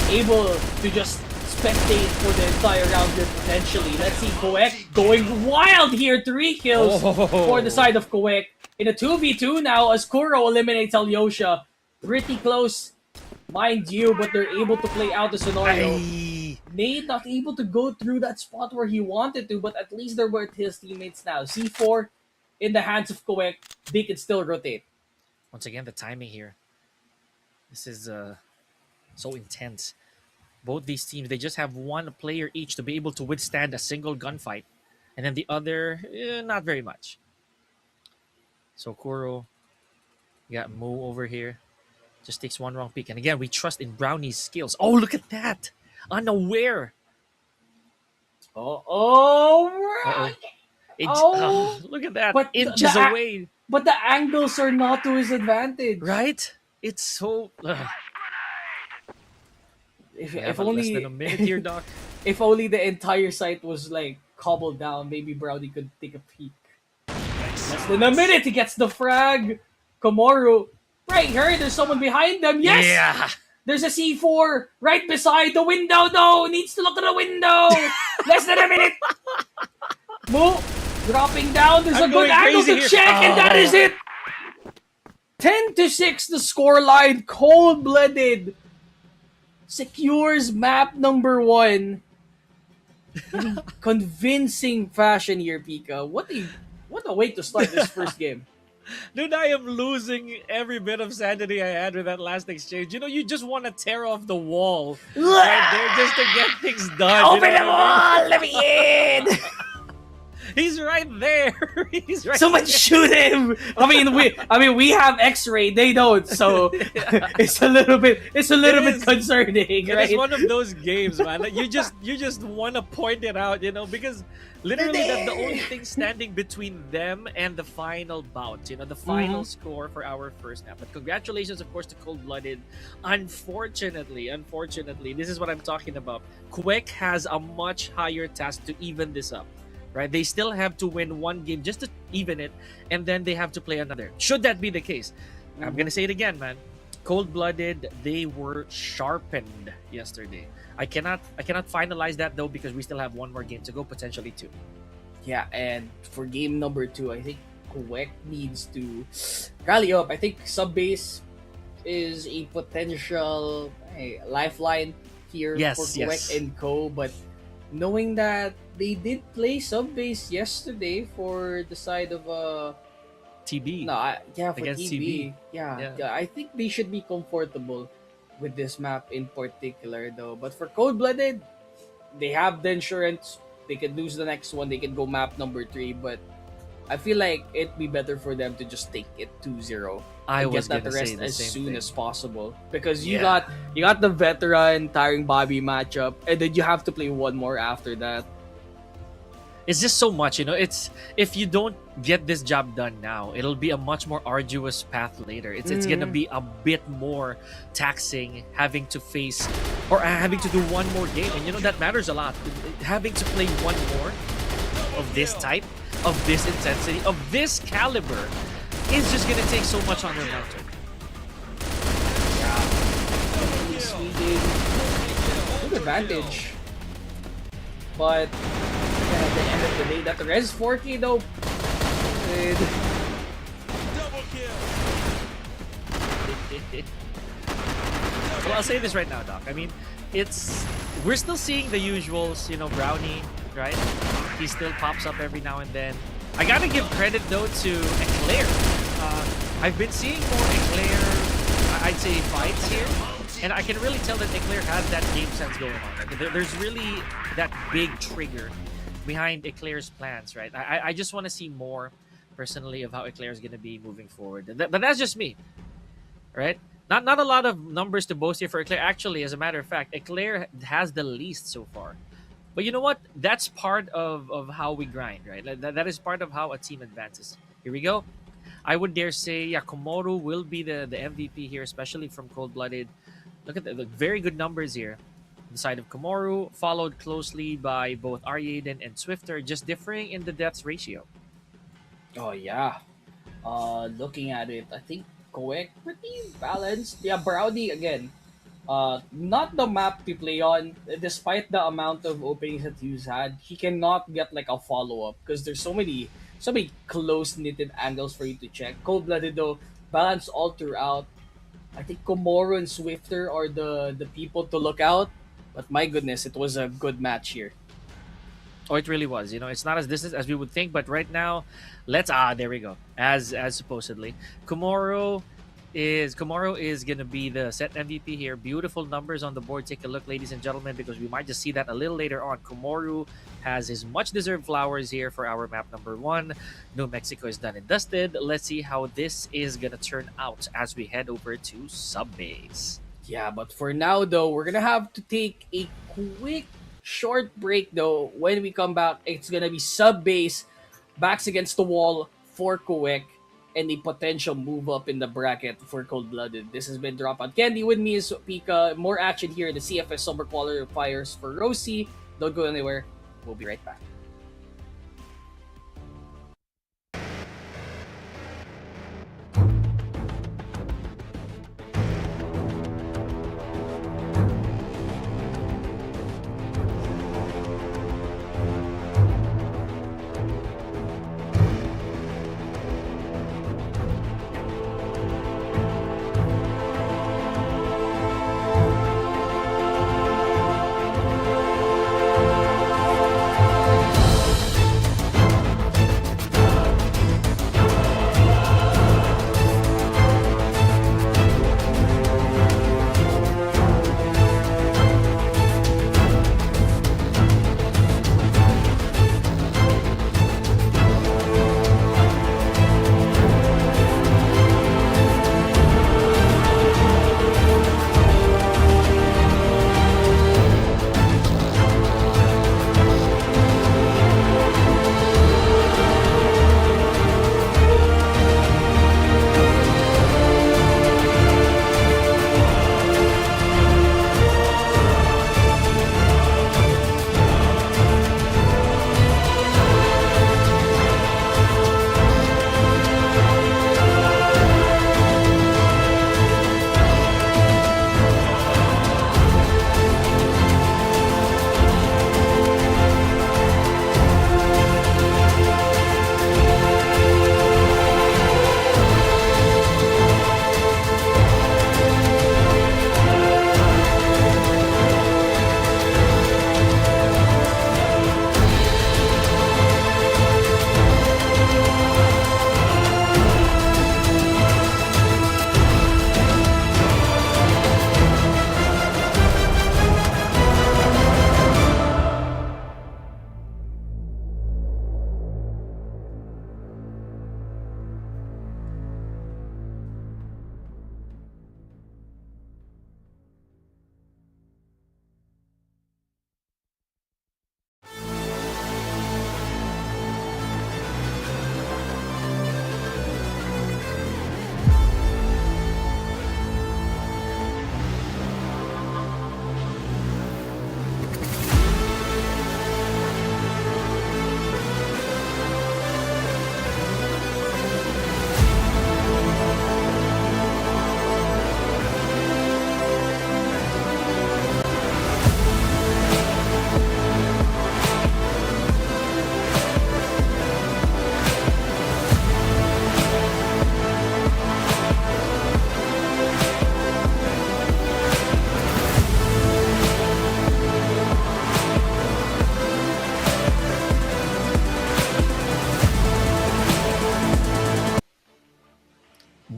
able to just spectate for the entire round here potentially. Let's see CUEK going wild here. 3 kills for the side of CUEK. In a 2v2 now as Kuro eliminates Alyosha. Pretty close, mind you, but they're able to play out the scenario. Nate not able to go through that spot where he wanted to, but at least they're with his teammates now. C4 in the hands of CUEK. They can still rotate. Once again, the timing here. This is so intense. Both these teams, they just have one player each to be able to withstand a single gunfight. And then the other, not very much. So Kuro, you got Mo over here. Just takes one wrong peek. And again, we trust in Brownie's skills. Oh, look at that! Unaware. Right. Look at that. But inches away. But the angles are not to his advantage. Right? It's so... If only... less than a minute here, Doc. If only the entire site was like cobbled down, maybe Brownie could take a peek. Less than a minute, he gets the frag. Komoru, right here, there's someone behind them. Yes! Yeah! There's a C4 right beside the window. No, needs to look at the window. Less than a minute. Move, dropping down. There's a good angle to check, and that is it. 10-6 the scoreline. Cold-Blooded secures map number 1 in convincing fashion here, Pika. What a way to start this first game. Dude, I am losing every bit of sanity I had with that last exchange. You know, you just want to tear off the wall right there just to get things done. Open the wall! Let me in! He's right there. He's right. Someone shoot him! I mean, we have X-ray. They don't. So it's a little bit concerning. It's one of those games, man. Like, you just want to point it out, you know, because literally that's the only thing standing between them and the final bout. You know, the final score for our first map. But congratulations, of course, to Cold-Blooded. Unfortunately, this is what I'm talking about. CUEK has a much higher task to even this up. Right, they still have to win one game just to even it, and then they have to play another. Should that be the case, I'm gonna say it again, man. Cold-blooded, they were sharpened yesterday. I cannot finalize that though because we still have one more game to go, potentially two. Yeah, and for game number two, I think CUEK needs to rally up. I think sub base is a potential lifeline here for Yes, CUEK yes. and Co. But knowing that they did play sub base yesterday for the side of TB no, yeah, for against TB. TB, yeah, Yeah. yeah, I think they should be comfortable with this map in particular though. But for Cold Blooded, they have the insurance. They could lose the next one. They could go map number three, but I feel like it'd be better for them to just take it 2-0 I and get was that gonna say rest the as same soon thing. as possible. Because Yeah. you got the veteran TARINGBABI matchup, and then you have to play one more after that. It's just so much, it's if you don't get this job done now, it'll be a much more arduous path later. It's gonna Mm. be a bit more taxing having to face or having to do one more game, and that matters a lot. Having to play one more of this type, of this intensity, of this caliber is just gonna take so much on their mental. Yeah, definitely Sweden good advantage, but yeah, at the end of the day, that res 4K though. Good. Well, I'll say this right now, Doc. I mean, we're still seeing the usuals, Brownie, right? He still pops up every now and then. I gotta give credit though to Eclair. I've been seeing more Eclair, I'd say, fights here, and I can really tell that Eclair has that game sense going on. Like, there's really that big trigger behind Eclair's plans, right? I just want to see more personally of how Eclair is gonna be moving forward. But that's just me, right? Not a lot of numbers to boast here for Eclair. Actually, as a matter of fact, Eclair has the least so far. But you know what? That's part of how we grind, right? That is part of how a team advances. Here we go. I would dare say, yeah, Komoru will be the MVP here, especially from Cold Blooded. Look at the very good numbers here. The side of Komoru, followed closely by both Aryaden and Swifter, just differing in the deaths ratio. Oh yeah. Looking at it, I think CUEK pretty balanced. Yeah, Brownie again. Not the map to play on. Despite the amount of openings that he's had, he cannot get like a follow up because there's so many close knitted angles for you to check. Cold blooded though, balance all throughout. I think Komoro and Swifter are the people to look out. But my goodness, it was a good match here. Oh, it really was. It's not as distant as we would think, but right now, there we go. As supposedly, Komoro is gonna be the set MVP here. Beautiful numbers on the board. Take a look, ladies and gentlemen, because we might just see that a little later on. Komoro has his much deserved flowers here for our map number one. New Mexico is done and dusted. Let's see how this is gonna turn out as we head over to Subbase. Yeah, but for now though, we're gonna have to take a quick short break though. When we come back, it's gonna be sub base, backs against the wall for CUEK, and a potential move up in the bracket for Cold Blooded. This has been Dropout Candy. With me is Pika. More action here in the CFS Summer Qualifiers for RoSEA. Don't go anywhere. We'll be right back.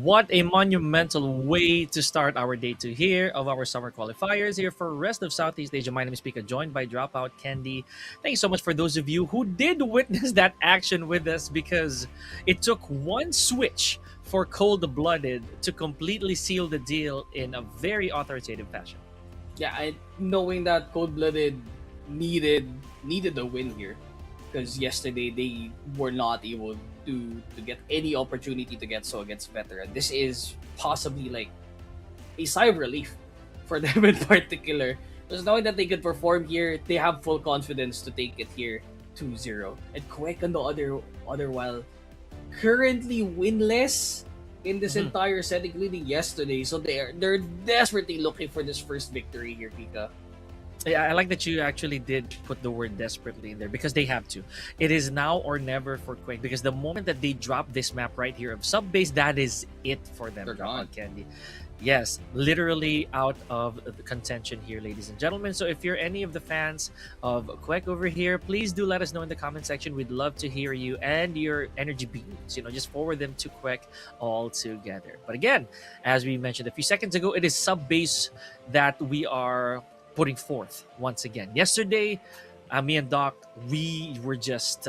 What a monumental way to start our day two here of our summer qualifiers here for rest of Southeast Asia. My name is Pika, joined by Dropout Candy. Thank you so much for those of you who did witness that action with us, because it took one switch for ColdBlooded to completely seal the deal in a very authoritative fashion. Yeah, knowing that Cold-Blooded needed needed a win here, because yesterday they were not able to get any opportunity to get so against Veteran. This is possibly like a sigh of relief for them in particular. Just knowing that they could perform here, they have full confidence to take it here 2-0. And CUEK on the other while currently winless in this Mhm. entire set, including yesterday. So they're desperately looking for this first victory here, Pika. Yeah, I like that you actually did put the word desperately in there, because they have to. It is now or never for Quake, because the moment that they drop this map right here of sub base, that is it for them. They're gone. Candy. Yes, literally out of the contention here, ladies and gentlemen. So if you're any of the fans of Quake over here, please do let us know in the comment section. We'd love to hear you and your energy beams. Just forward them to Quake all together. But again, as we mentioned a few seconds ago, it is sub base that we are putting forth once again. Yesterday, me and Doc, we were just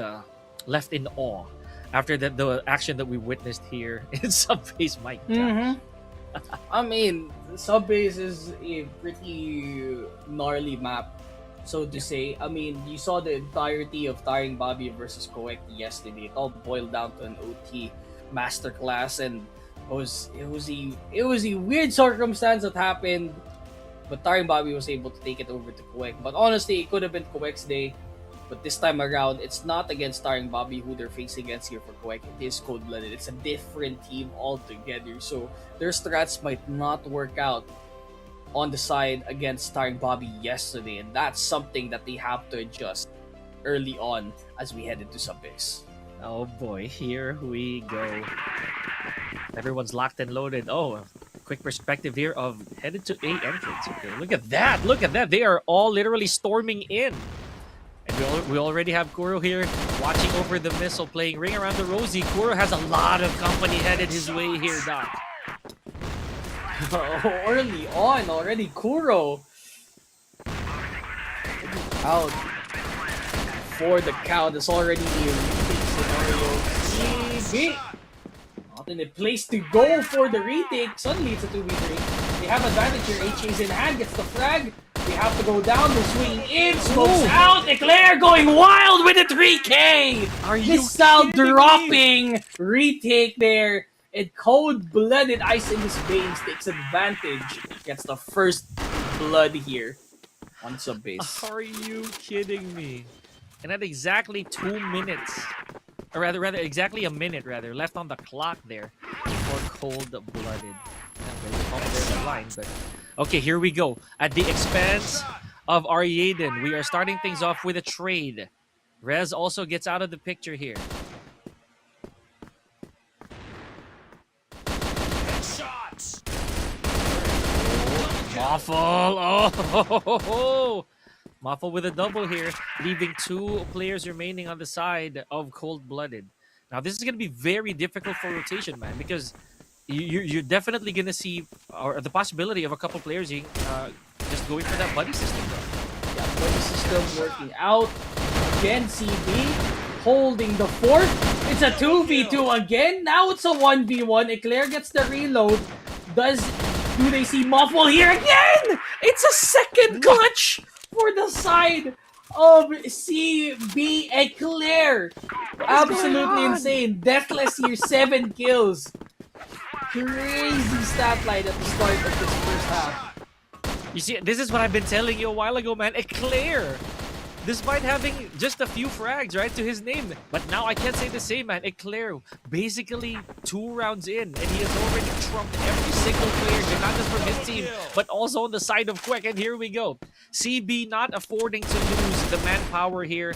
left in awe after the action that we witnessed here in Subbase. My gosh. Mm-hmm. I mean, Subbase is a pretty gnarly map, so to say. I mean, you saw the entirety of TARINGBABI versus CUEK yesterday. It all boiled down to an OT masterclass, and it was a weird circumstance that happened. But TARINGBABI was able to take it over to CUEK. But honestly, it could have been CUEK's day. But this time around, it's not against TARINGBABI who they're facing against here for CUEK. It is ColdBlooded. It's a different team altogether. So their strats might not work out on the side against TARINGBABI yesterday. And that's something that they have to adjust early on as we head into Subbase. Oh boy, here we go. Everyone's locked and loaded. Oh, quick perspective here of headed to A entrance. Okay, look at that. Look at that. They are all literally storming in. And we already have Kuro here watching over the missile, playing Ring Around the Rosie. Kuro has a lot of company headed his way here, Doc. Early on already, Kuro out for the count. It's already a retake scenario. CB not in a place to go for the retake. Suddenly it's a 2v3. They have advantage here. HA's in hand, gets the frag. They have to go down. They're swinging in. Smokes out. Eclair going wild with a 3K. Are you Missile kidding dropping. me? Retake there. And Cold-Blooded Ice in his veins takes advantage. Gets the first blood here on Subbase. Are you kidding me? And at exactly 2 minutes, or rather exactly a minute left on the clock there for Cold-Blooded. There's a line, but okay, here we go. At the expense of our Yaden, we are starting things off with a trade. Rez also gets out of the picture here. Moffle! Oh! Moffle with a double here, leaving 2 players remaining on the side of Cold-Blooded. Now, this is going to be very difficult for rotation, man, because you're definitely going to see or the possibility of a couple players just going for that buddy system, bro. Yeah, buddy system working out. Again, CB holding the fort. It's a 2v2 again. Now it's a 1v1. Eclair gets the reload. Do they see Muffle here again? It's a second clutch for the side of CB Eclair. Absolutely insane. Deathless here, 7 kills. Crazy stat line at the start of this first half. You see, this is what I've been telling you a while ago, man. Eclair, despite having just a few frags, right, to his name. But now I can't say the same, man. Eclair, basically 2 rounds in, and he has already trumped every single player, not just from his team, but also on the side of CUEK. And here we go. CB not affording to lose the manpower here.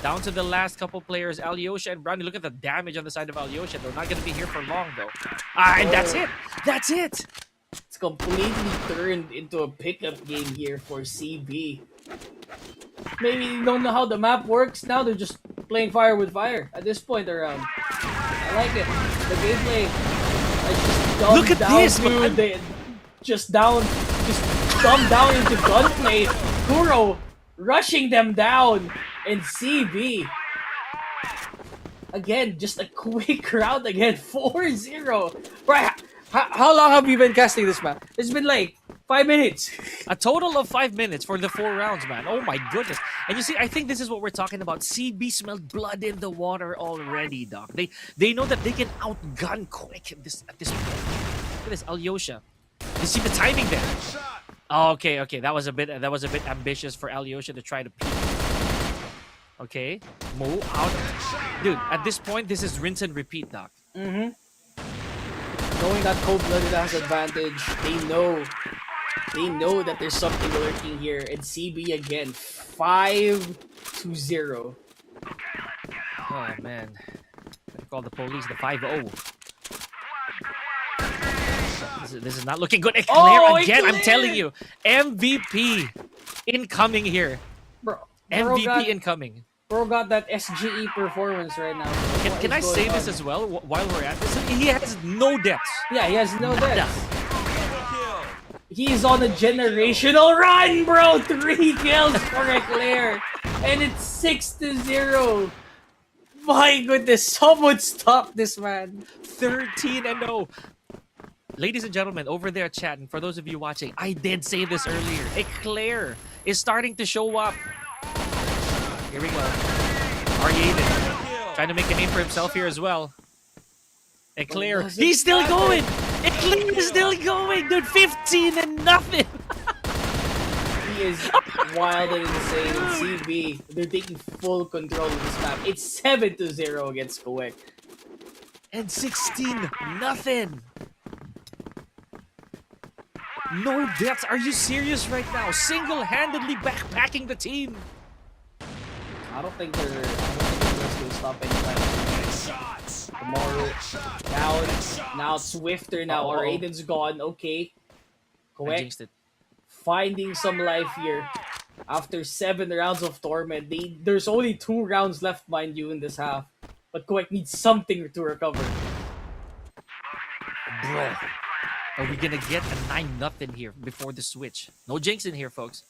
Down to the last couple players, Alyosha and Brownie. Look at the damage on the side of Alyosha. They're not going to be here for long, though. And that's it. That's it. It's completely turned into a pickup game here for CB. Maybe they don't know how the map works. Now they're just playing fire with fire at this point around. I like it. The gameplay Look at this, man. Just dumb down into gunplay. Kuro rushing them down, and CB again, just a quick round again, 4-0. Right, how long have you been casting this, man? It's been like 5 minutes. A total of 5 minutes for the 4 rounds, man. Oh my goodness. And you see, I think this is what we're talking about. CB smelled blood in the water already, Doc. They know that they can outgun CUEK at this point. Look at this, Alyosha. You see the timing there. Oh, okay. That was a bit ambitious for Alyosha to try to peek. Okay, move out. Dude, at this point, this is rinse and repeat, Doc. Knowing that ColdBlooded has advantage, they know that there's something lurking here, and CB again, 5-0. Oh man, gotta call the police. The 5-0. This is not looking good. Eclair again. I'm telling you, MVP incoming here. Bro, MVP incoming. Bro got that SGE performance right now. Can I say this as well while we're at this? He has no deaths. Yeah, he has no deaths. He's on a generational run, bro. 3 kills for Eclair, and it's 6-0. My goodness, someone stop this man. 13-0. Ladies and gentlemen, over there chatting, for those of you watching, I did say this earlier. Eclair is starting to show up. Here we go. Aryaden trying to make a name for himself here as well. Eclair, he's still going. Eclair is still going, dude. 15-0. He is wild and insane. And CB, they're taking full control of this map. It's 7-0 against CUEK. And 16-0. No deaths. Are you serious right now? Single-handedly backpacking the team. I don't think they're going to stop anytime soon. Tomorrow, now Swifter, now Raiden's gone. Okay, CUEK finding some life here after 7 rounds of torment. There's only 2 rounds left, mind you, in this half, but CUEK needs something to recover. Bro, are we gonna get a 9-0 here before the switch? No jinx in here, folks.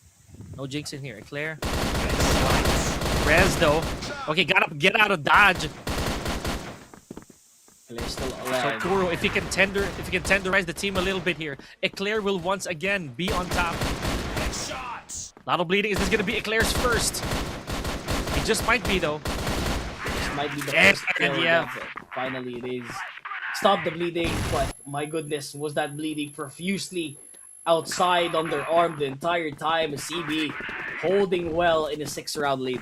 No jinx in here. Eclair. Rez though. Okay, gotta get out of dodge. Still alive. So Kuro, if he can tenderize the team a little bit here, Eclair will once again be on top. A lot of bleeding. Is this gonna be Eclair's first? It just might be though. This might be the first kill. Yeah. Finally it is. Stop the bleeding, but my goodness, was that bleeding profusely outside on their arm the entire time. CB holding well in a 6-round lead.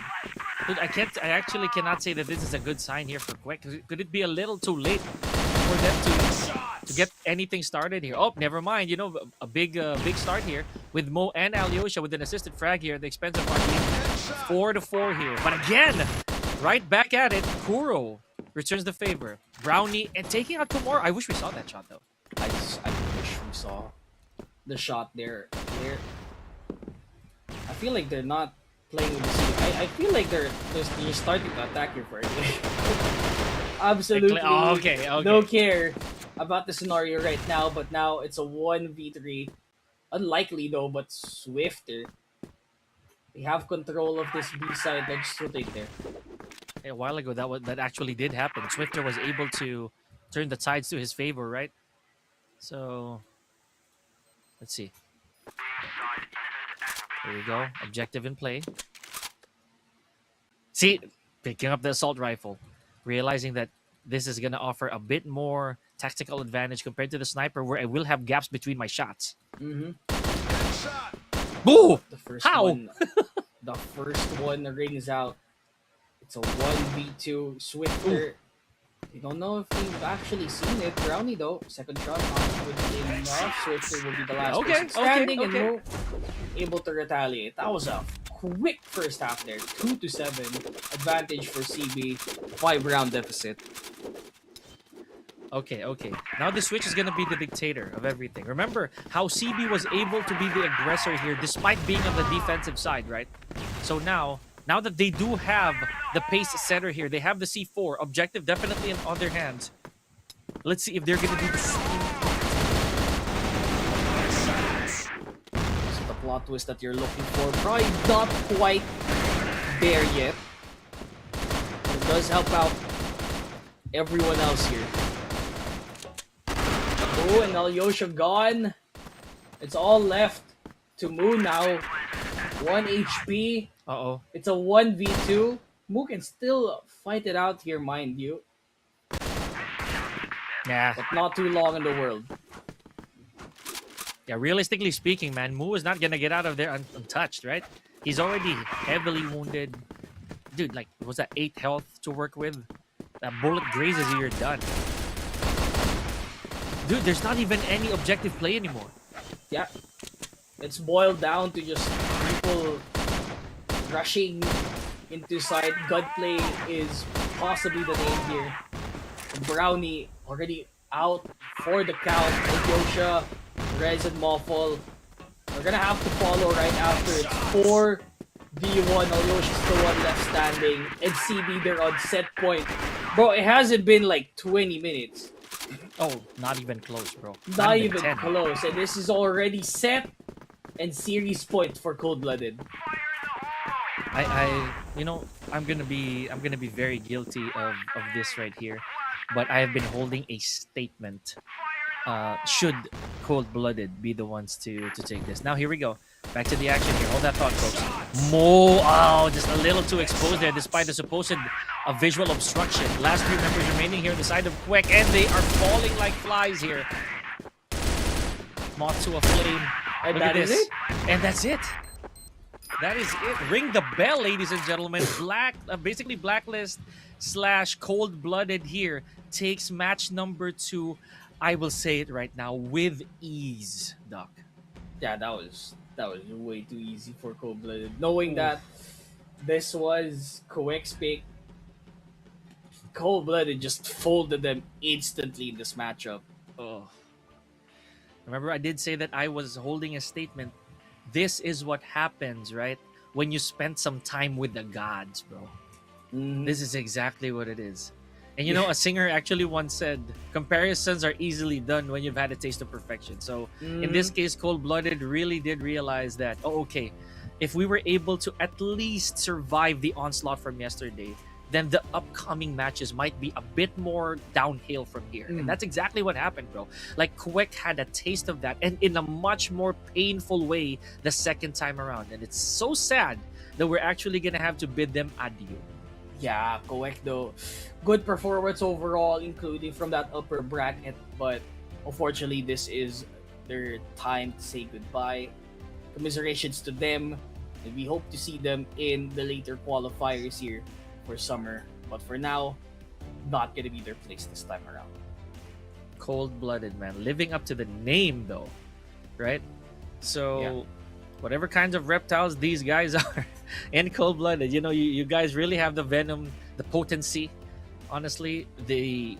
Dude, I actually cannot say that this is a good sign here for CUEK. Could it be a little too late for them to get anything started here? Oh, never mind. You know, a big start here with Mo and Alyosha with an assisted frag here at the expense of RP. 4-4 here. But again, right back at it, Kuro returns the favor. Brownie and taking out Kumar. I wish we saw that shot though. I wish we saw the shot there. I feel like they're not playing with the C. I feel like they're starting to attack here for absolutely no care about the scenario right now, but now it's a 1v3. Unlikely though, but Swifter, they have control of this B side. Let's just rotate there. A while ago that actually did happen. Swifter was able to turn the tides to his favor, right? So let's see. There we go. Objective in play. See, picking up the assault rifle, realizing that this is going to offer a bit more tactical advantage compared to the sniper, where I will have gaps between my shots. Mm-hmm. Boo! How? The first one rings out. It's a 1v2 Swifter. We don't know if we've actually seen it. Brownie though, second shot not good enough. Swifter will be the last person standing and Mo able to retaliate. That was a quick first half there. 2-7 advantage for CB. 5-round deficit. Okay. Now the switch is going to be the dictator of everything. Remember how CB was able to be the aggressor here despite being on the defensive side, right? So now that they do have the pace center here, they have the C4. Objective definitely on their hands. Let's see if they're gonna do the same. So the plot twist that you're looking for, probably not quite there yet. It does help out everyone else here. Oh, and Alyosha gone. It's all left to Moo now. 1 HP. Uh-oh. It's a 1v2. Moo can still fight it out here, mind you. Yeah. But not too long in the world. Yeah, realistically speaking, man, Moo is not gonna get out of there untouched, right? He's already heavily wounded. Dude, like, was that 8 health to work with? That bullet grazes you, you're done. Dude, there's not even any objective play anymore. Yeah. It's boiled down to just people rushing into side. Gunplay is possibly the name here. Brownie already out for the count. Alyosha, Rez, and Moffle. We're gonna have to follow right after. It's 4v1. Alyosha's the one left standing. And CB, they're on set point. Bro, it hasn't been like 20 minutes. Oh, not even close, bro. Not even 10. close. And this is already set and series point for ColdBlooded. You know, I'm gonna be very guilty of this right here, but I have been holding a statement. Should ColdBlooded be the ones to take this? Now here we go. Back to the action here. Hold that thought, folks. Oh, just a little too exposed there, despite the supposed visual obstruction. Last 3 members remaining here on the side of CUEK, and they are falling like flies here. Moth to a flame. And Look at that is this. it? And that's it. That is it. Ring the bell, ladies and gentlemen. Basically Blacklist / ColdBlooded here takes match number 2. I will say it right now, with ease, Doc. Yeah, that was way too easy for ColdBlooded. Knowing that this was CUEK's pick, ColdBlooded just folded them instantly in this matchup. Oh. Remember, I did say that I was holding a statement. This is what happens, right? When you spend some time with the gods, bro. This is exactly what it is. And you know, a singer actually once said, comparisons are easily done when you've had a taste of perfection. So in this case, ColdBlooded really did realize that, oh, okay, if we were able to at least survive the onslaught from yesterday, then the upcoming matches might be a bit more downhill from here. And that's exactly what happened, bro. Like, CUEK had a taste of that, and in a much more painful way the second time around. And it's so sad that we're actually going to have to bid them adieu. Yeah, CUEK though. Good performance overall, including from that upper bracket. But unfortunately, this is their time to say goodbye. Commiserations to them. And we hope to see them in the later qualifiers here for summer. But for now, not going to be their place this time around. ColdBlooded, man. Living up to the name, though. Right? So... yeah. Whatever kinds of reptiles these guys are in ColdBlooded, you know, you guys really have the venom, the potency. Honestly, they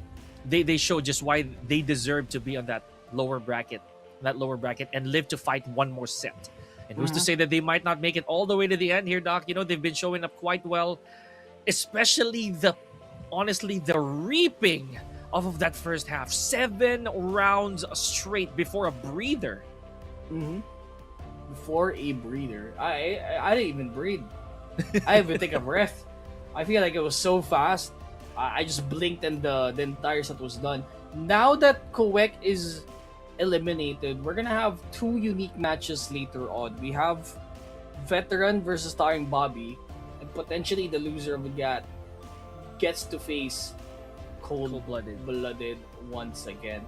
show just why they deserve to be on that lower bracket, and live to fight one more set. And who's to say that they might not make it all the way to the end here, Doc? You know, they've been showing up quite well, especially the reaping of that first half. 7 rounds straight before a breather. Before a breather. I didn't even breathe. I didn't even take a breath. I feel like it was so fast. I just blinked and the entire set was done. Now that CUEK is eliminated, we're gonna have 2 unique matches later on. We have Veteran versus TARINGBABI, and potentially the loser of that gets to face ColdBlooded once again.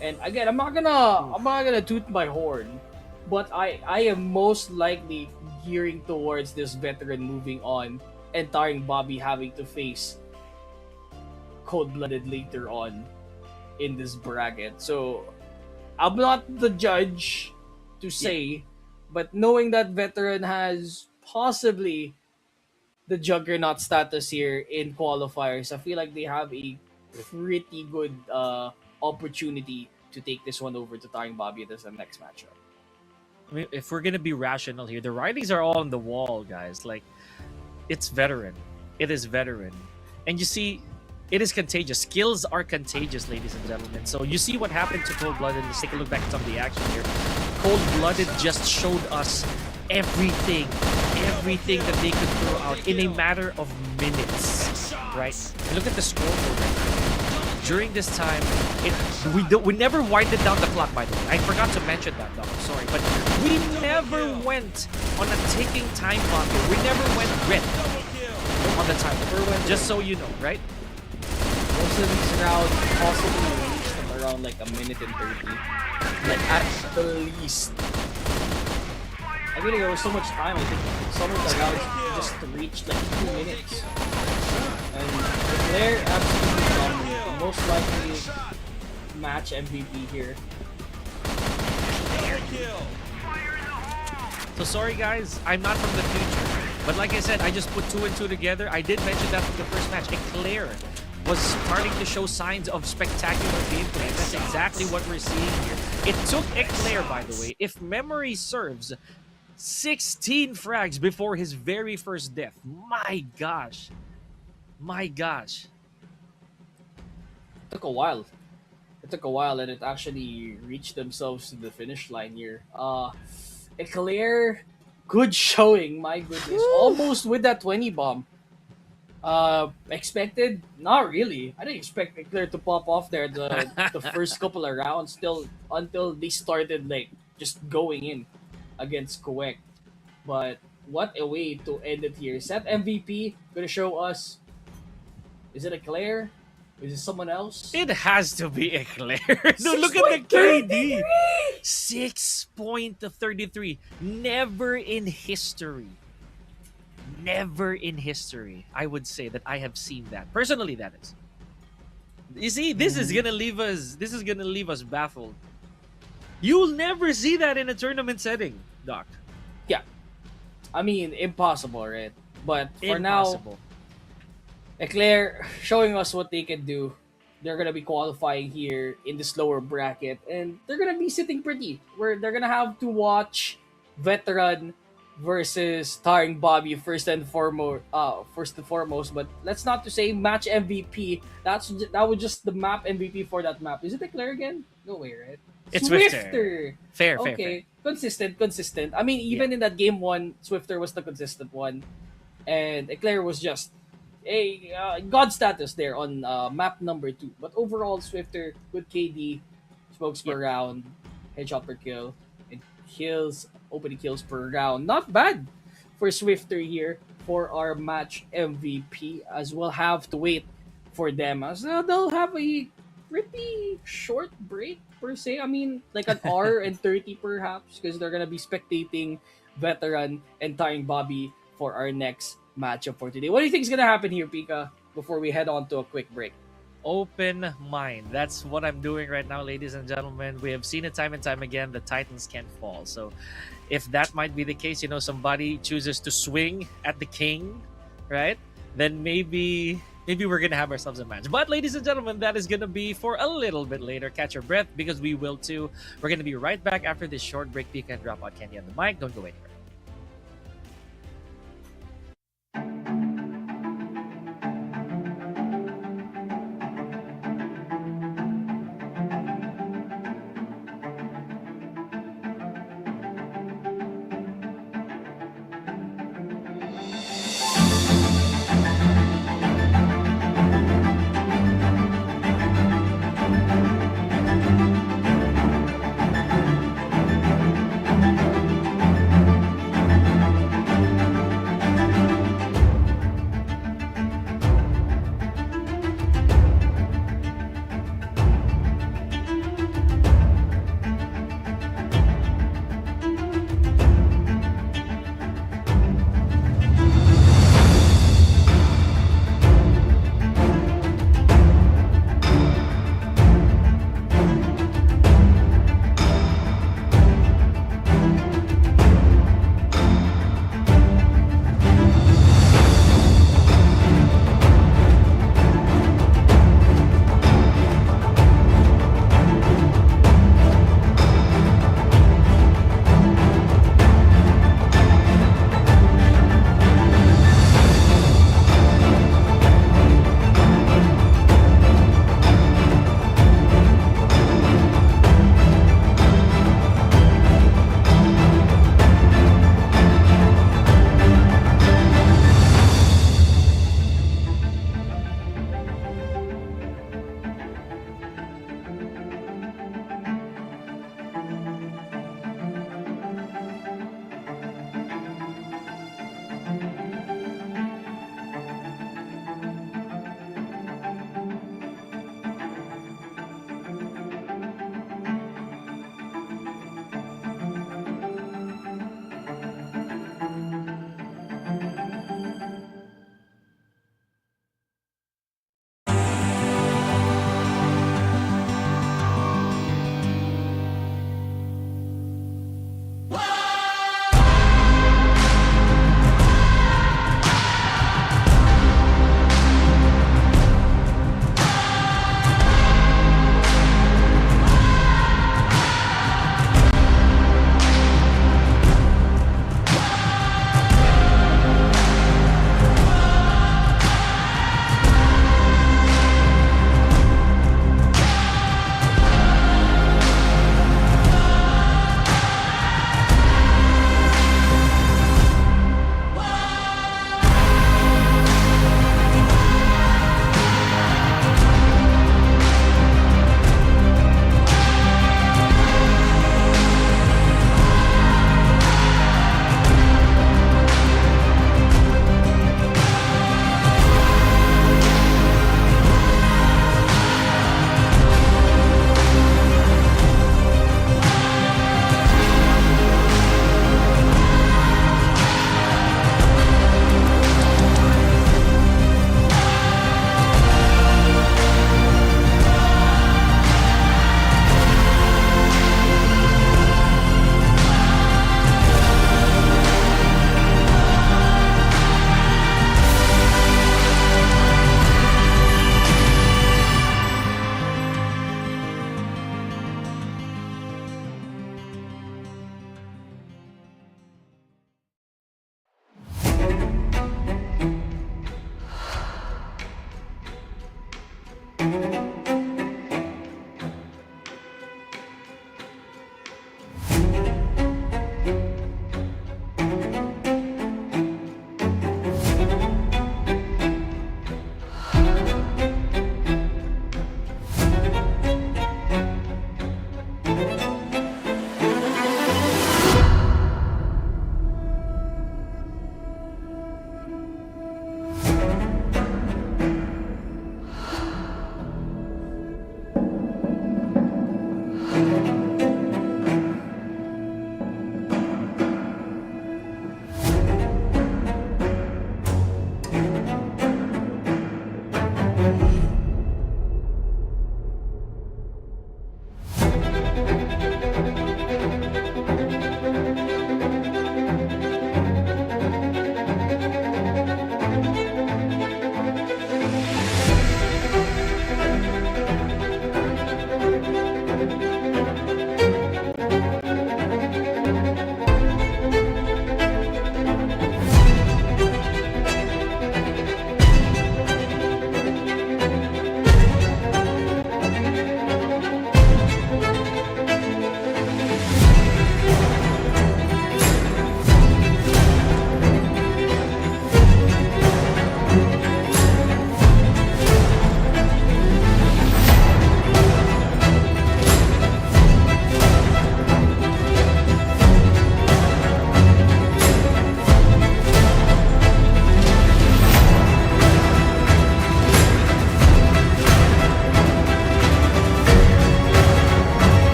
And again, I'm not gonna toot my horn, but I am most likely gearing towards this Veteran moving on and TARINGBABI having to face ColdBlooded later on in this bracket. So I'm not the judge to say, but knowing that Veteran has possibly the juggernaut status here in qualifiers, I feel like they have a pretty good opportunity to take this one over to TARINGBABI as the next matchup. I mean, if we're gonna be rational here, the writings are all on the wall, guys. Like, it's Veteran. It is Veteran. And you see, It is contagious. Skills are contagious, ladies and gentlemen. So you see what happened to ColdBlooded. Let's take a look back at some of the action here. ColdBlooded just showed us everything that they could throw out in a matter of minutes, right? And look at the scoreboard right now. During this time, we never winded down the clock, by the way. I forgot to mention that, though. I'm sorry. But we never went on a ticking time bomb here. We never went red on the timer. Just so you know, right? Most of these rounds possibly reached them around like a minute and 30. Like at the least. I mean, there was so much time. I think some of the rounds just reached like 2 minutes. And they're absolutely dominant. The most likely match MVP here. So sorry guys, I'm not from the future. But like I said, I just put 2 and 2 together. I did mention that from the first match. Eclair was starting to show signs of spectacular gameplay. And that's exactly what we're seeing here. It took Eclair, by the way, if memory serves, 16 frags before his very first death. My gosh. My gosh. It took a while. It took a while, and it actually reached themselves to the finish line here. Eclair, good showing, my goodness. Almost with that 20 bomb. Expected? Not really. I didn't expect Eclair to pop off there the first couple of rounds until they started like just going in against CUEK. But what a way to end it here. Set MVP gonna show us. Is it Eclair? Is it someone else? It has to be Eclair. No, look at the KD. 6.33. Never in history. Never in history, I would say that I have seen that. Personally, that is. You see, this is gonna leave us. This is gonna leave us baffled. You'll never see that in a tournament setting, Doc. Yeah. I mean, impossible, right? But for Impossible. now, Eclair showing us what they can do. They're gonna be qualifying here in this lower bracket, and they're gonna be sitting pretty. Where they're gonna have to watch Veteran versus TARINGBABI first and foremost. But let's not to say match MVP. That was just the map MVP for that map. Is it Eclair again? No way, right? It's Swifter. Fair, fair, Okay, consistent. I mean, even in that game one, Swifter was the consistent one, and Eclair was just a god status there on map number 2. But overall, Swifter, good KD, smokes per round, headshot per kill, and kills, opening kills per round. Not bad for Swifter here for our match MVP, as we'll have to wait for them as they'll have a pretty short break per se. I mean, like an hour and 30 perhaps, because they're gonna be spectating Veteran and TARINGBABI for our next matchup for today. What do you think is gonna happen here, Pika, before we head on to a quick break? Open mind. That's what I'm doing right now, ladies and gentlemen. We have seen it time and time again. The Titans can fall. So if that might be the case, somebody chooses to swing at the king, right? Then maybe we're gonna have ourselves a match. But ladies and gentlemen, that is gonna be for a little bit later. Catch your breath, because we will too. We're gonna be right back after this short break. Pika and Drop Out Candy on the mic. Don't go anywhere.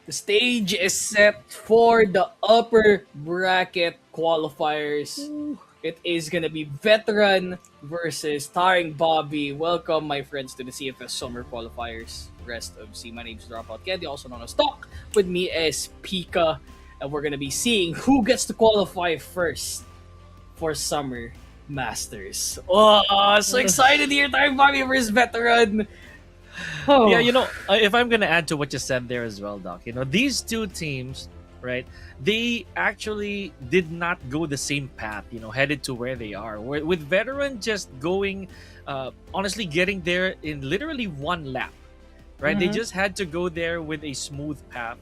The stage is set for the upper bracket qualifiers. It is gonna be veteran versus TARINGBABI. Welcome, my friends, to the CFS Summer Qualifiers. Rest of C. My name is Dropout Candy, also known as Talk. With me is Pika, and we're gonna be seeing who gets to qualify first for Summer Masters. Oh, so excited here! TARINGBABI versus veteran. Yeah, Oh. if I'm gonna add to what you said there as well, Doc, these two teams, right? They actually did not go the same path, headed to where they are. With veteran just going, honestly, getting there in literally one lap, right? They Mhm. just had to go there with a smooth path.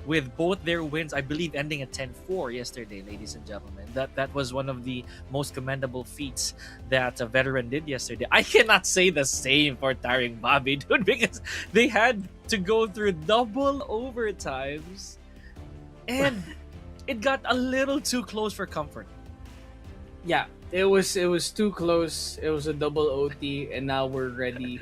With both their wins, I believe, ending at 10-4 yesterday, ladies and gentlemen. That was one of the most commendable feats that a veteran did yesterday. I cannot say the same for TARINGBABI, dude, because they had to go through double overtimes, and it got a little too close for comfort. Yeah, it was too close. It was a double OT, and now we're ready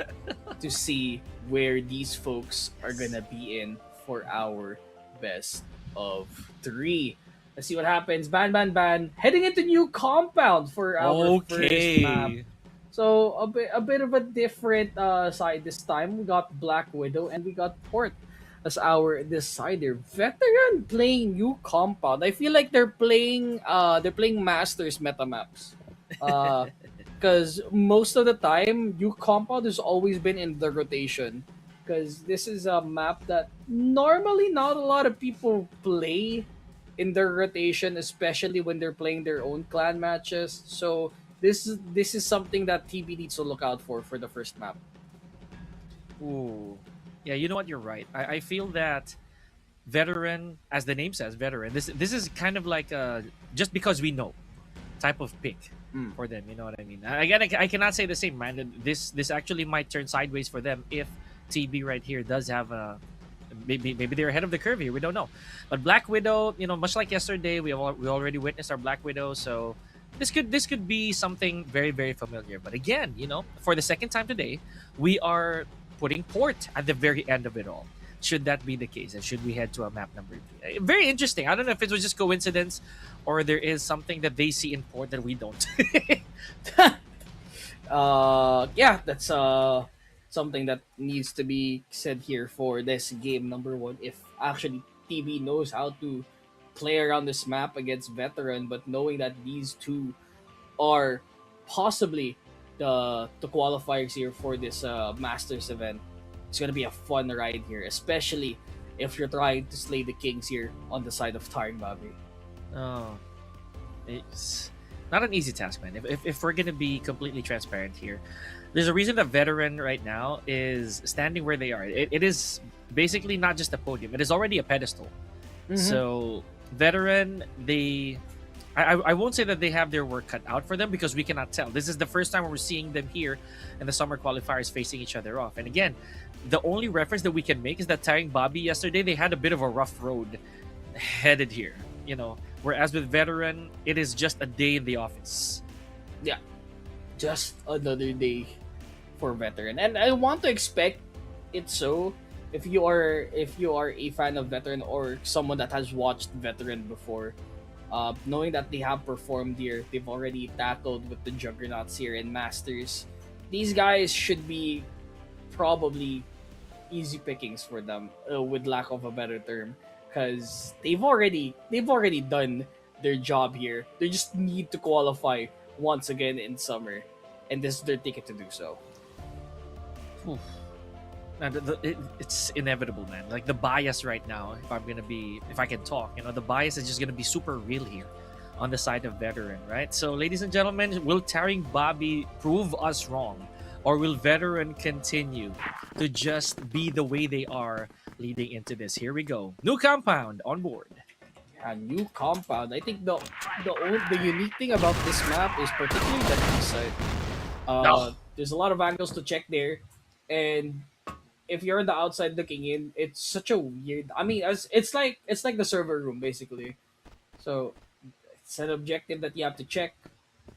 to see where these folks are gonna be in for our best of three. Let's see what happens. Ban, ban, ban. Heading into new compound for our first map. Okay. So a bit of a different side this time. We got Black Widow and we got Port as our decider. Veteran playing new compound. I feel like they're playing Masters meta maps. Because most of the time, new compound has always been in the rotation. Because this is a map that normally not a lot of people play in their rotation, especially when they're playing their own clan matches. So this is something that TB needs to look out for the first map. Ooh. Yeah, you know what? You're right. I feel that veteran, as the name says, veteran. This is kind of like just because we know type of pick Mm. for them. You know what I mean? Again, I cannot say the same, man. This actually might turn sideways for them if TB right here does have a maybe they're ahead of the curve here. We don't know. But Black Widow, much like yesterday, we already witnessed our Black Widow, so this could be something very very familiar. But again, for the second time today, we are putting port at the very end of it all. Should that be the case, and should we head to a map number three? Very interesting. I don't know if it was just coincidence, or there is something that they see in port that we don't. Yeah, that's something that needs to be said here for this game number one. If actually TB knows how to play around this map against veteran, but knowing that these two are possibly the qualifiers here for this Masters event, it's gonna be a fun ride here, especially if you're trying to slay the kings here on the side of TARINGBABI. Oh, it's not an easy task, man. If we're gonna be completely transparent here, there's a reason that veteran right now is standing where they are. It is basically not just a podium; it is already a pedestal. Mm-hmm. So veteran, I won't say that they have their work cut out for them because we cannot tell. This is the first time we're seeing them here in the summer qualifiers facing each other off. And again, the only reference that we can make is that TARINGBABI yesterday, they had a bit of a rough road headed here. Whereas with veteran, it is just a day in the office. Yeah, just another day for veteran, and I want to expect it so. If you are a fan of veteran or someone that has watched veteran before, knowing that they have performed here, they've already tackled with the juggernauts here in Masters. These guys should be probably easy pickings for them, with lack of a better term, because they've already done their job here. They just need to qualify once again in summer, and this is their ticket to do so. Whew. And it's inevitable, man. Like the bias right now, if I can talk, the bias is just gonna be super real here on the side of veteran, right? So, ladies and gentlemen, will TARINGBABI prove us wrong, or will veteran continue to just be the way they are leading into this? Here we go. New compound on board. A new compound. I think the unique thing about this map is particularly that east side. No. There's a lot of angles to check there, and if you're on the outside looking in, it's such a weird. I mean, it's like the server room basically. So it's an objective that you have to check,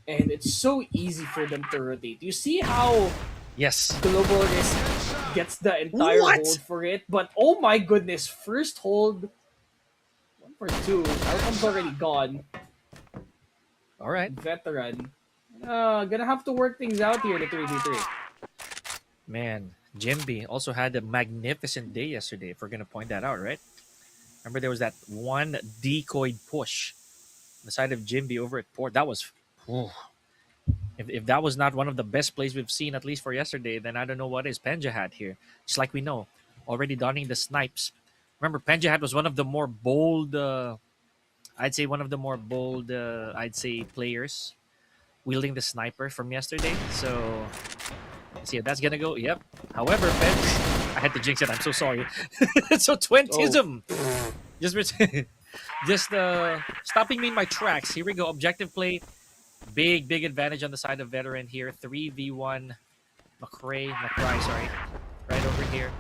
and it's so easy for them to rotate. You see how Yes. global risk Gets the entire What? hold for it, but oh my goodness, first hold, 1 for 2. Alcom's already gone. All right. Veteran. Gonna have to work things out here in the 3v3. Man, Jimby also had a magnificent day yesterday, if we're going to point that out, right? Remember, there was that one decoy push on the side of Jimby over at Port. That was. Ooh. If that was not one of the best plays we've seen, at least for yesterday, then I don't know what is. Penja had here. Just like we know, already donning the snipes. Remember, Penja had was one of the more bold, I'd say one of the more bold, I'd say, players wielding the sniper from yesterday. So let's see if that's gonna go. Yep. However, I had to jinx it. I'm so sorry. So Oh, Twentism just just stopping me in my tracks. Here we go. Objective play. Big advantage on the side of veteran here. 3v1 McCray, sorry. Right over here.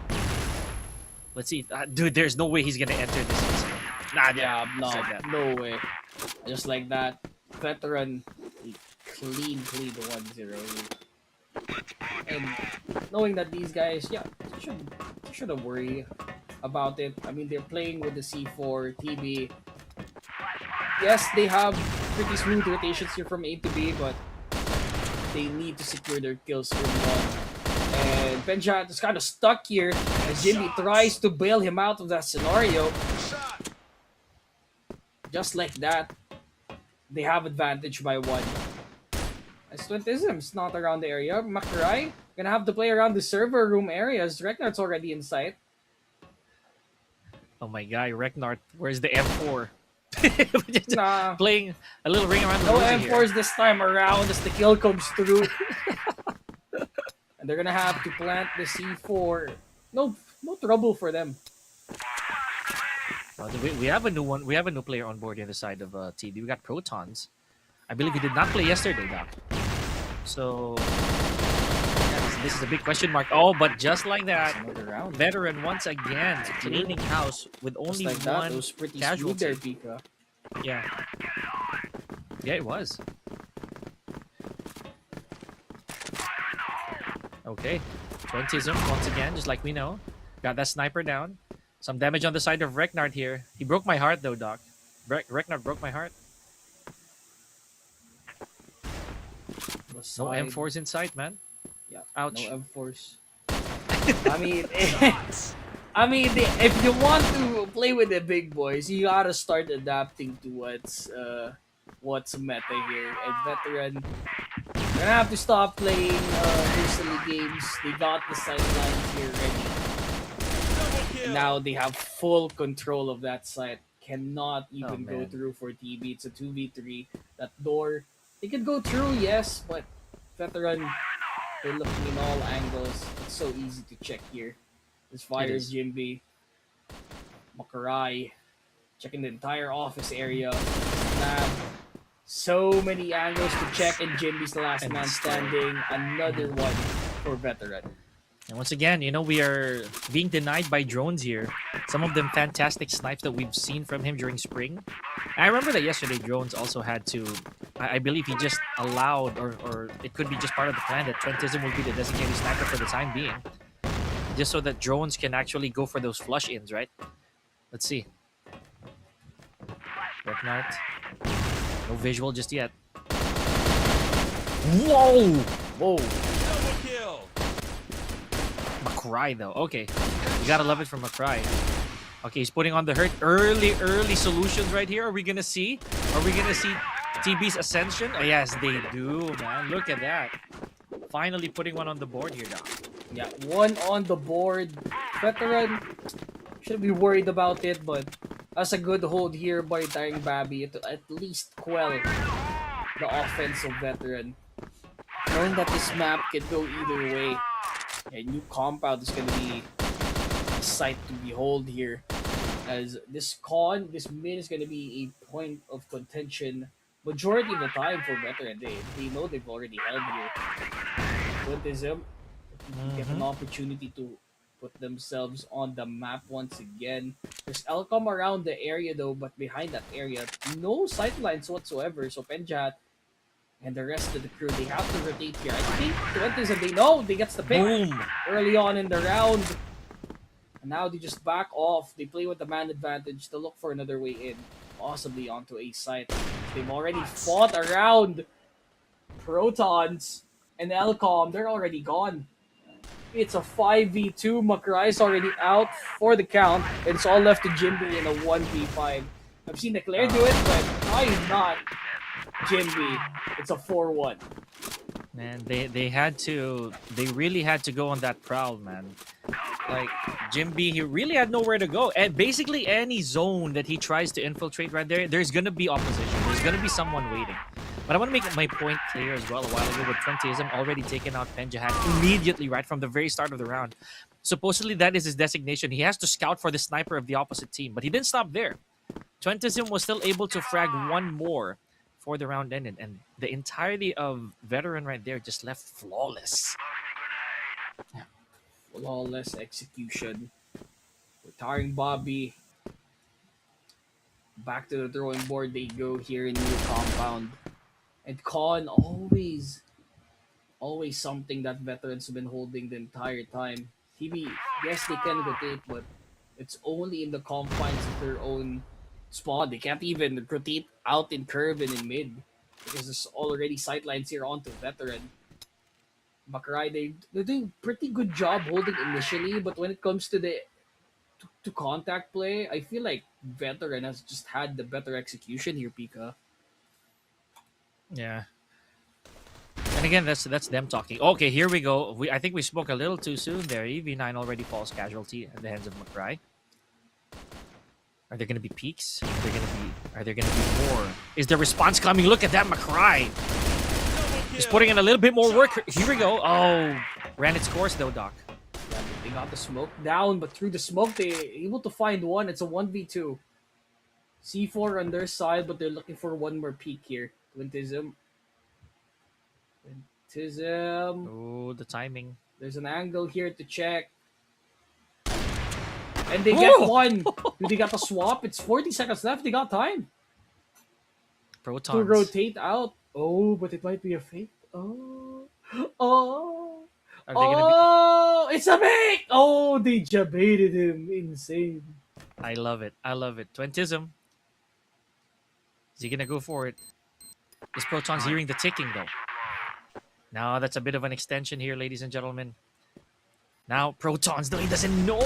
Let's see. Dude, there's no way he's gonna enter this. Nah, yeah, no, just like that. no way. Just like that. Veteran, clean 1-0. And knowing that these guys, yeah, shouldn't worry about it. I mean, they're playing with the C4 TB. Yes, they have pretty smooth rotations here from A to B, but they need to secure their kills from one. And Benjat is kind of stuck here as Jimmy tries to bail him out of that scenario. Just like that, they have advantage by 1. As Twentism's not around the area, Makurai gonna have to play around the server room areas. Reknar's already in sight. Oh my god, Recknart, where's the M4? Nah, Playing a little ring around the no rosy here. M4s this time around as the kill comes through. And they're gonna have to plant the C4. No trouble for them. We have a new one. We have a new player on board on the side of TB. We got Protons. I believe he did not play yesterday, Doc. So yeah, this is a big question mark. Oh, but just like that, Another round. veteran once again cleaning house with only Just like that, one it was pretty smooth casualty. there, Pika. Yeah, yeah, it was. Okay, 20ism once again, just like we know. Got that sniper down. Some damage on the side of Recknard here. He broke my heart though, Doc. Recknard broke my heart. No M4s in sight, man. Yeah, Ouch. no M4s. I mean, if you want to play with the big boys, you gotta start adapting to what's meta here. And veteran, they're gonna have to stop playing silly games. They got the sidelines here ready. And now they have full control of that site. Cannot even go man. through for TB. It's a 2v3. That door, they could go through, yes, but veteran, they're looking in all angles. It's so easy to check here. This fires Jimby. Makurai. Checking the entire office area. Snap. So many angles to check, and Jimby's the last And man still. standing. Another one for veteran. And once again, we are being denied by drones here. Some of them fantastic snipes that we've seen from him during spring. I remember that yesterday drones also had to, I believe he just allowed, or it could be just part of the plan that Twentism will be the designated sniper for the time being. Just so that drones can actually go for those flush ins, right? Let's see. Recknart. No visual just yet. Whoa! Whoa. McCry though. Okay. You gotta love it from McCry. Okay, he's putting on the hurt. Early solutions right here. Are we gonna see? TB's ascension? Oh, yes, they do, man. Look at that. Finally putting one on the board here, Doc. Yeah, one on the board. Veteran should be worried about it, but that's a good hold here by TARINGBABI to at least quell the offense of veteran. Knowing that this map can go either way. A new compound is going to be a sight to behold here. As this mid is going to be a point of contention majority of the time for veteran. They know they've already held here. Twentism get an opportunity to put themselves on the map once again. There's Elcom around the area though, but behind that area, no sightlines whatsoever. So Penjat And the rest of the crew, they have to rotate here. I think 20s and they know they gets the pick Boom. early on in the round. And now they just back off. They play with the man advantage to look for another way in. Possibly onto a site. They've already fought around Protons and Elcom. They're already gone. It's a 5v2. Macrai's already out for the count. It's all left to Jimby in a 1v5. I've seen Leclerc do it, but why not Jimby? It's a 4-1. Man, they really had to go on that prowl, man. Like Jim B, he really had nowhere to go, and basically any zone that he tries to infiltrate right there, there's gonna be opposition. There's gonna be someone waiting. But I want to make my point clear as well. A while ago, with 20ism already taken out Penjahat immediately, right from the very start of the round. Supposedly that is his designation. He has to scout for the sniper of the opposite team, but he didn't stop there. 20ism was still able to frag one more for the round ended, and the entirety of veteran right there just left flawless. Flawless execution. Retiring Bobby. Back to the drawing board they go here in new compound. And Con always something that veterans have been holding the entire time. TB, yes, they can rotate, but it's only in the confines of their own spawn. They can't even rotate out in curve and in mid because there's already sightlines here onto veteran. Macaray, they're doing pretty good job holding initially, but when it comes to the to contact play, I feel like veteran has just had the better execution here, Pika. Yeah. And again, that's them talking. Okay, here we go. I think we spoke a little too soon there. EV9 already falls casualty at the hands of Macray. Are there going to be peaks? Are there going to be more? Is the response coming? Look at that, Macray. Just putting in a little bit more work. Here we go. Oh, ran its course though, Doc. Yeah, they got the smoke down, but through the smoke, they're able to find one. It's a 1v2. C4 on their side, but they're looking for one more peak here. Twintism. Oh, the timing. There's an angle here to check. And they get one. Do they got the swap? It's 40 seconds left. They got time. Protons. To rotate out. Oh, but it might be a fake. Oh. Oh. Are they gonna be... It's a fake. Oh, they jabaited him. Insane. I love it. I love it. Twintism. Is he gonna go for it? Is Protons hearing the ticking though? Now that's a bit of an extension here, ladies and gentlemen. Now Protons, though he doesn't know.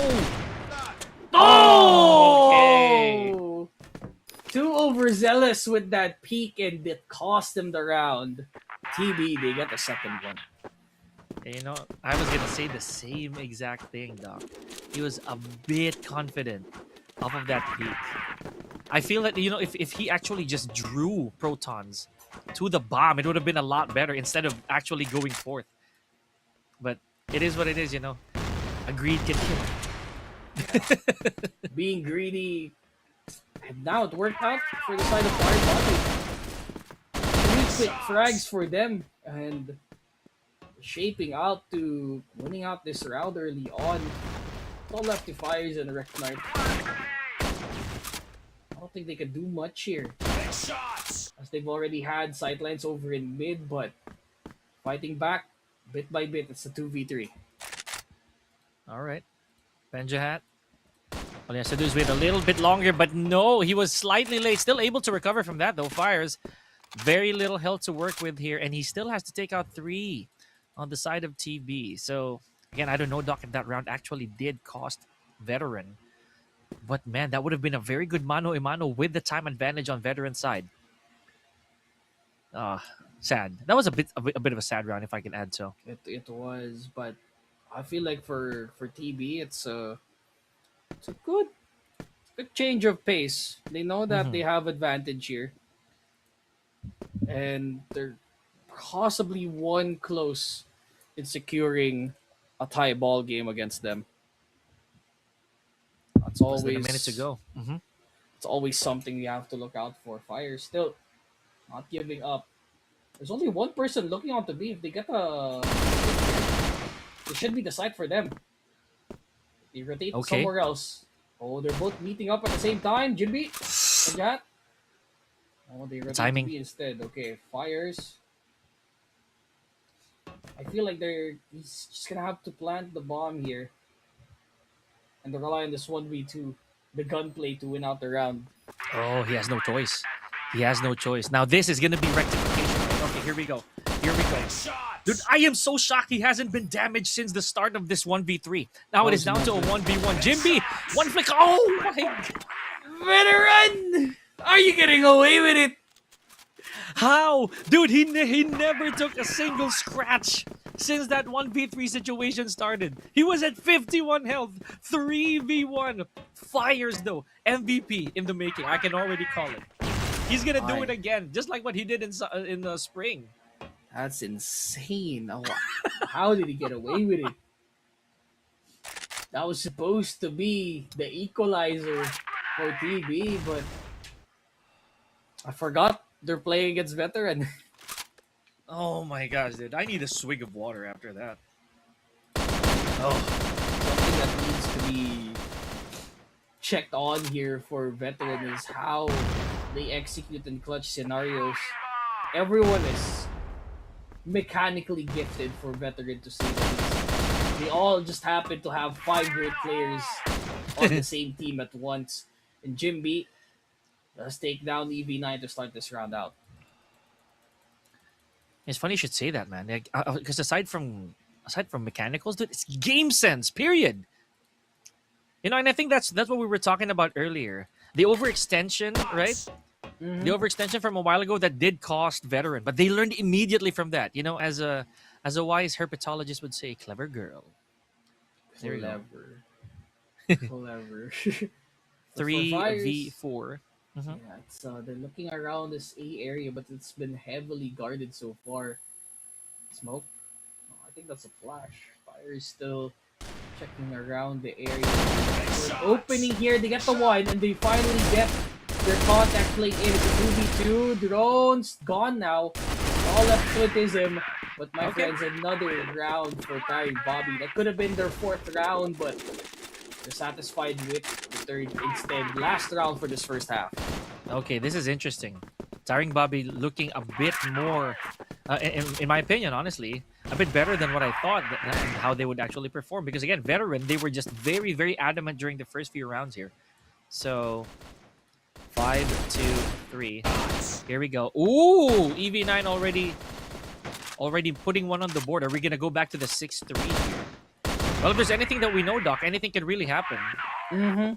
Oh! Okay. Too overzealous with that peak, and it cost him the round. TB, they get the second one. You know, I was gonna say the same exact thing, Doc. He was a bit confident off of that peak. I feel that, you know, if he actually just drew Protons to the bomb, it would have been a lot better instead of actually going forth. But it is what it is, you know. A greed can kill. Being greedy, and now it worked out for the side of Firebody. 3 quick frags for them, and shaping out to winning out this round early on. It's all left to Fires and Reknart. I don't think they can do much here, as they've already had sightlines over in mid, but fighting back bit by bit. It's a 2v3. All right. Penjahat. All he has to do is wait a little bit longer, but no, he was slightly late. Still able to recover from that, though. Fires very little health to work with here, and he still has to take out 3 on the side of TB. So, again, I don't know, Doc, if that round actually did cost veteran. But, man, that would have been a very good mano-a-mano with the time advantage on veteran side. Sad. That was a bit of a sad round, if I can add so. It was, but I feel like for TB, it's a good change of pace. They know that they have advantage here, and they're possibly one close in securing a tie ball game against them. That's Less always than a minute to go. It's always something you have to look out for. Fire still not giving up. There's only one person looking on to B. If they get it should be the site for them. They rotate somewhere else. Oh, they're both meeting up at the same time. Jinbi and Jat. Oh, they rotate to B instead. Okay, Fires. I feel like he's just gonna have to plant the bomb here and rely on this 1v2, the gunplay to win out the round. Oh, he has no choice. He has no choice. Now this is gonna be rectification. Right? Okay, here we go. Here we go. Dude, I am so shocked he hasn't been damaged since the start of this 1v3. Now That it is was down to a nothing. 1v1. Jimby, one flick. Oh my God. Veteran! Are you getting away with it? How? Dude, he never took a single scratch since that 1v3 situation started. He was at 51 health, 3v1. Fires though. MVP in the making. I can already call it. He's gonna do it I, again, just like what he did in the spring. that's insane. Oh, how did he get away with it? That was supposed to be the equalizer for TB, but I forgot they're playing against veteran. Oh my gosh, dude. I need a swig of water after that. Oh, something that needs to be checked on here for veteran is how they execute in clutch scenarios. Everyone is mechanically gifted for veteran to say the least. They all just happen to have five great players on the same team at once. And Jim B, let's take down EV9 to start this round out. It's funny you should say that, man. Because aside from mechanicals, dude, it's game sense. Period. You know, and I think that's what we were talking about earlier. The overextension, right? The Mm-hmm. overextension from a while ago that did cost veteran, but they learned immediately from that. You know, as a wise herpetologist would say, clever girl. There you go. Clever. Clever. But for Three v fires, 4. Mhm. yeah, it's they're looking around this A area, but it's been heavily guarded so far. Smoke? Oh, I think that's a flash. Fire is still checking around the area. For an opening here, they get the one, and they finally get their contact play in. It's a 2v2. Drones gone now. All left with him. But my Okay. friends, another round for TARINGBABI. That could have been their fourth round, but they're satisfied with the third instead. Last round for this first half. Okay, this is interesting. TARINGBABI looking a bit more, in my opinion, honestly, a bit better than what I thought and how they would actually perform. Because again, veteran, they were just very, very adamant during the first few rounds here. So 5, 2, 3. Here we go. Ooh, EV9 already putting one on the board. Are we gonna go back to the 6-3 here? Well, if there's anything that we know, Doc, anything can really happen. Mm-hmm.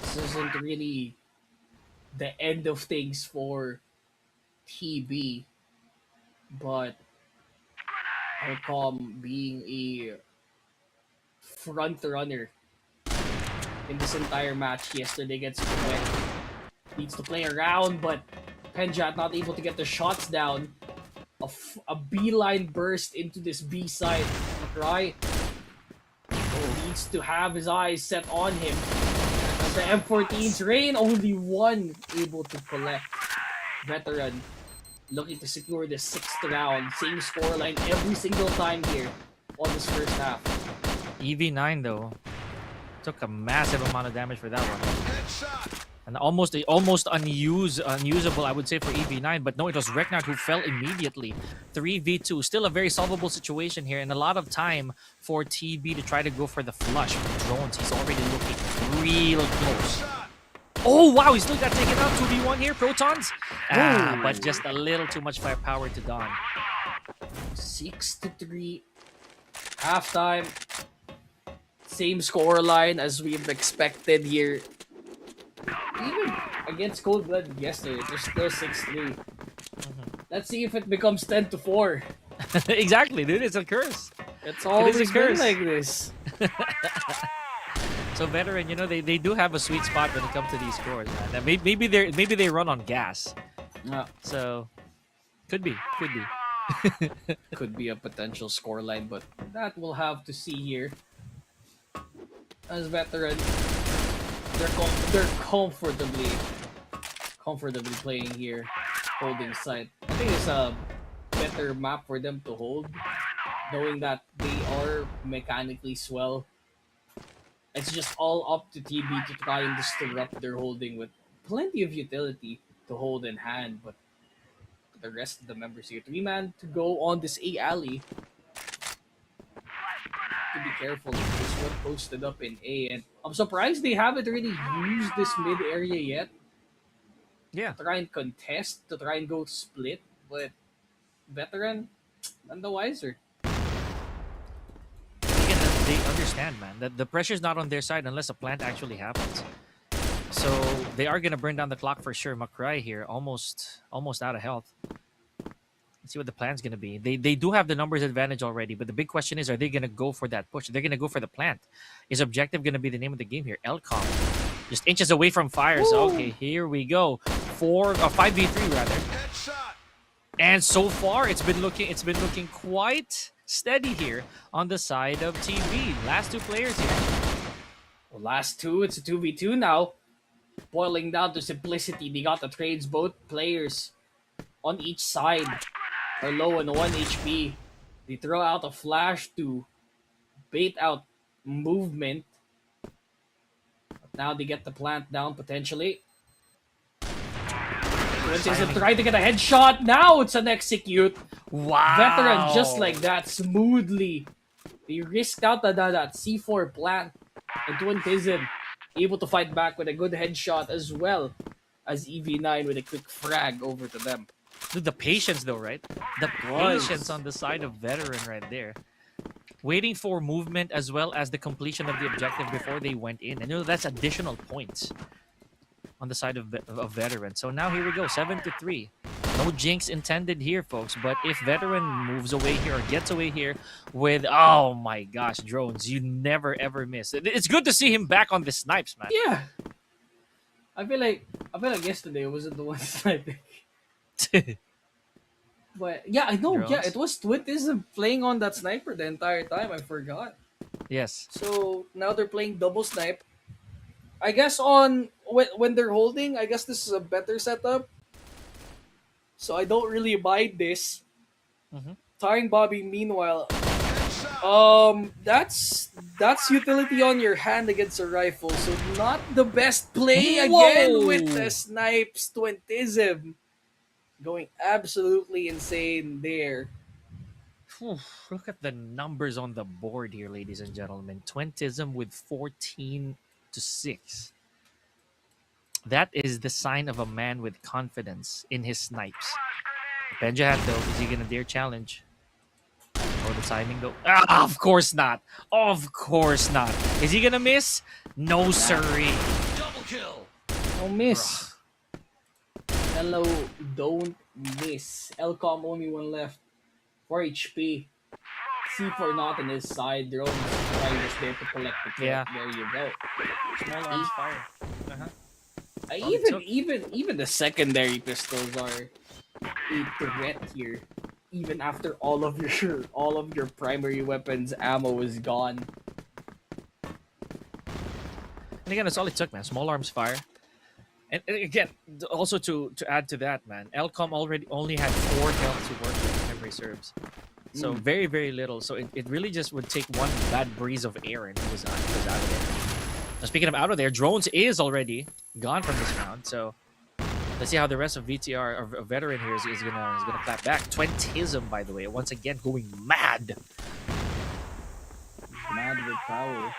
This isn't really the end of things for TB, but Alcom being a front runner in this entire match yesterday against CUEK needs to play around, but Penjat not able to get the shots down. A beeline burst into this B side. McRae needs to have his eyes set on him. As the M14's rain, only one able to collect. Veteran looking to secure the sixth round. Same scoreline every single time here on this first half. EV9 though took a massive amount of damage for that one. And almost unusable, I would say, for EV9. But no, it was Reknard who fell immediately. 3v2. Still a very solvable situation here. And a lot of time for TB to try to go for the flush with drones. He's already looking real close. Oh, wow. He still got taken out. 2v1 here. Protons. But just a little too much firepower to Don. 6-3. Halftime. Same scoreline as we've expected here. Even against ColdBlooded yesterday, they're still 6-3. Let's see if it becomes 10-4. Exactly, dude. It's a curse. It's always a been curse. like this. So veteran, you know, they do have a sweet spot when it comes to these scores, man. And maybe they run on gas. Yeah, So could be. could be a potential scoreline, but that we'll have to see here. As veteran, they're comfortably playing here, holding side. I think it's a better map for them to hold, knowing that they are mechanically swell. It's just all up to TB to try and disrupt their holding with plenty of utility to hold in hand, but the rest of the members here. 3-man to go on this A alley. To be careful if this one posted up in A. And I'm surprised they haven't really used this mid area yet. Yeah. To try and contest, to try and go split. But veteran, none the wiser. Again, they understand, man, that the pressure's not on their side unless a plant actually happens. So they are gonna burn down the clock for sure. McCry here, almost out of health. Let's see what the plan's gonna be. They do have the numbers advantage already, but the big question is, are they gonna go for that push? They're gonna go for the plant. Is objective gonna be the name of the game here? Elcom, just inches away from fire. So okay, here we go. 5v3 rather. And so far, it's been looking quite steady here on the side of TV. Last two players here. Well, last two, it's a 2v2 now. Boiling down to simplicity, they got the trades. Both players on each side are low on 1 HP. They throw out a flash to bait out movement. But now they get the plant down potentially. Twintism trying to get a headshot. Now it's an execute. Wow. Veteran just like that, smoothly. They risked out that C4 plant. And Twintism able to fight back with a good headshot as well as EV9 with a quick frag over to them. Dude, the patience though, right? The patience on the side of veteran right there. Waiting for movement as well as the completion of the objective before they went in. And you know, that's additional points on the side of veteran. So now here we go, 7-3. No jinx intended here, folks. But if veteran moves away here or gets away here with, oh my gosh, drones, you never ever miss. It's good to see him back on the snipes, man. Yeah. I feel like yesterday wasn't the one sniping. But yeah, I know. Drones. Yeah, it was Twintism playing on that sniper the entire time. I forgot. Yes. So now they're playing double snipe. I guess on when they're holding, I guess this is a better setup. So I don't really mind this. TARINGBABI, meanwhile, that's utility on your hand against a rifle. So not the best play again with the snipes. Twintism going absolutely insane there. Look at the numbers on the board here, ladies and gentlemen. Twintism with 14-6. That is the sign of a man with confidence in his snipes. Benjahat though, is he gonna dare challenge? Oh, the timing though. Ah, of course not. Of course not. Is he gonna miss? No, sirree. Double kill. No miss. Hello, don't miss. Elcom only one left. 4 HP. C4 not on his side. Drone is there to collect the kill. Yeah. There you go. Small arms fire. Even the secondary pistols are a threat here. Even after all of your primary weapons ammo is gone. And again, that's all it took, man. Small arms fire. And again, also to add to that, man, Elcom already only had 4 health to work with, if memory serves. So very, very little. So it really just would take one bad breeze of air and he was out of there. Now, speaking of out of there, drones is already gone from this round. So let's see how the rest of VTR or veteran here is gonna clap back. Twintism, by the way, once again going mad. Mad with power.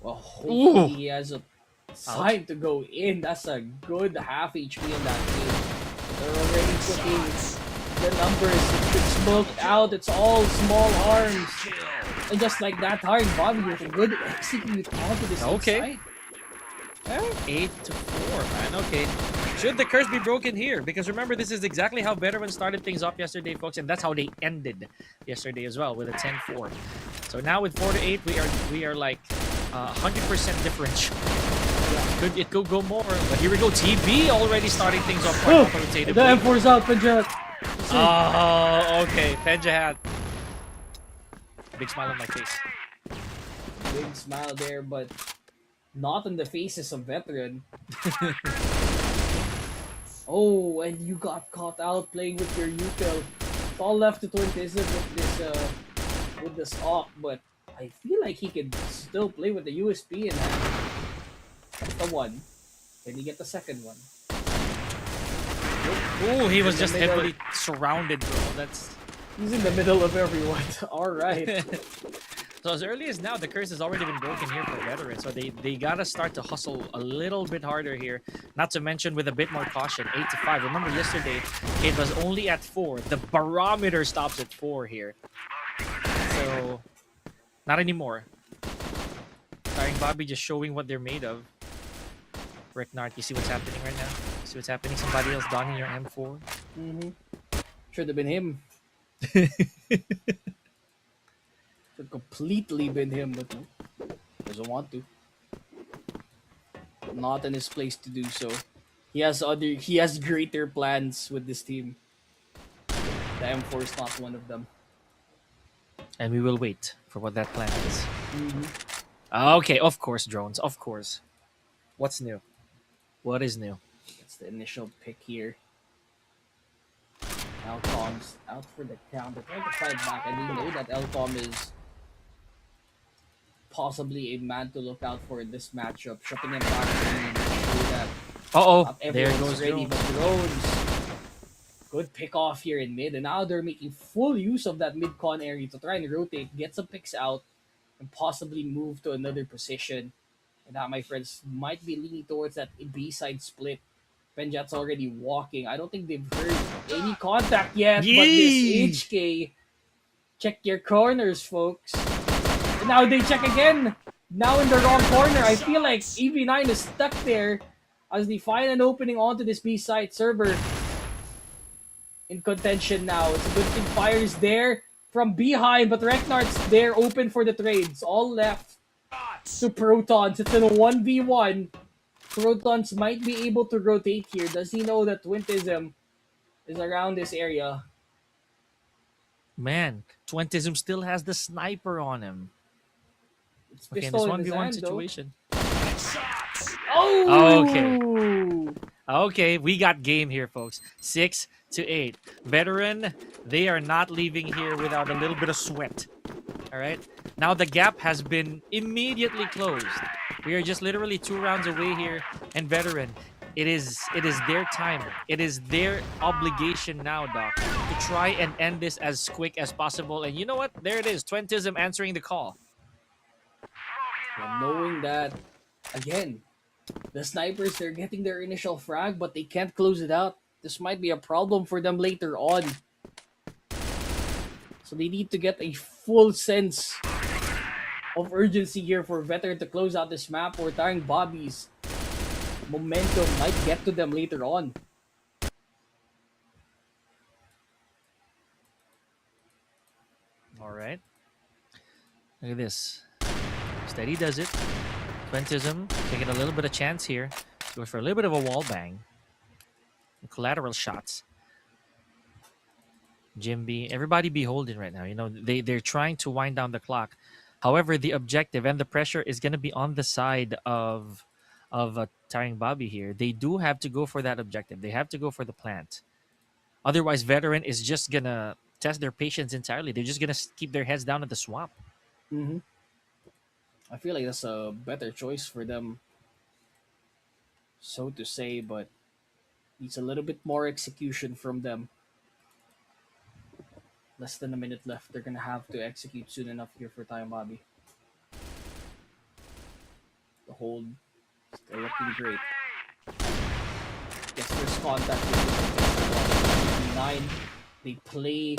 Well, hopefully he has a time to go in. That's a good half HP in that game. They're already putting the numbers. It's smoked out. It's all small arms. And just like that, TARINGBABI with a good execute onto this side. 8-4, man. Okay. Should the curse be broken here? Because remember, this is exactly how veterans started things off yesterday, folks, and that's how they ended yesterday as well with a 10-4. So now with 4-8, we are like 100% differential. It could go more, but here we go. TB already starting things off quite authoritatively. The M4's out, Benjahat. Oh, okay. Benjahat. Big smile on my face. Big smile there, but not on the faces of veteran. Oh, and you got caught out playing with your util. It's all left to Twintism with this AWP, but I feel like he could still play with the USP in that. That's the one. Can he get the second one? Ooh, he was In the just middle. heavily surrounded, bro. That's He's in the middle of everyone. All right. so as early as now, the curse has already been broken here for veterans. So they gotta start to hustle a little bit harder here. Not to mention with a bit more caution, 8-5. Remember yesterday, it was only at 4. The barometer stops at 4 here. So not anymore. TARINGBABI just showing what they're made of. Ricknard, you see what's happening right now? See what's happening? Somebody else donning your M4. Mm-hmm. Should have been him. Should completely been him, but no. Doesn't want to. Not in his place to do so. He has greater plans with this team. The M4 is not one of them. And we will wait for what that plan is. Mm-hmm. Okay, of course, drones. Of course. What's new? What is new? That's the initial pick here. Elcom's out for the count. They're trying to fight back. I do know that Elcom is possibly a man to look out for in this matchup. Shutting him back to that. Uh-oh, Not there everyone's goes ready, drones. but drones. Good pick off here in mid, and now they're making full use of that mid con area to try and rotate, get some picks out, and possibly move to another position. And that, my friends, might be leaning towards that B side split. Penjat's already walking. I don't think they've heard any contact yet, but Yee! this HK, check your corners, folks. And now they check again. Now in the wrong corner. I feel like EV9 is stuck there as they find an opening onto this B side server. In contention now. It's a good thing Fire's there from behind, but Reknar's there open for the trades. All left to Protons. It's in a 1v1. Protons might be able to rotate here. Does he know that Twintism is around this area? Man, Twentism still has the sniper on him. It's Okay, in pistol this in his 1v1 hand, situation. Oh! Okay. Okay, we got game here, folks. 6-8. Veteran, they are not leaving here without a little bit of sweat. All right. Now the gap has been immediately closed. We are just literally 2 rounds away here, and veteran, it is their time. It is their obligation now, Doc, to try and end this as quick as possible. And you know what? There it is. Twentism answering the call. And knowing that, again, the snipers, they're getting their initial frag, but they can't close it out. This might be a problem for them later on. So they need to get a full sense of urgency here for Veteran to close out this map, or TARINGBABI's momentum might get to them later on. All right. Look at this. Steady does it. Twentism taking a little bit of chance here. Goes for a little bit of a wall bang. Collateral shots. Jimby, everybody be holding right now. You know, they're trying to wind down the clock. However, the objective and the pressure is going to be on the side of TARINGBABI here. They do have to go for that objective. They have to go for the plant. Otherwise, veteran is just going to test their patience entirely. They're just going to keep their heads down at the swamp. Mm-hmm. I feel like that's a better choice for them, so to say, but needs a little bit more execution from them. Less than a minute left. They're gonna have to execute soon enough here for TARINGBABI. The hold still looking great. Gets first contact with 9. They play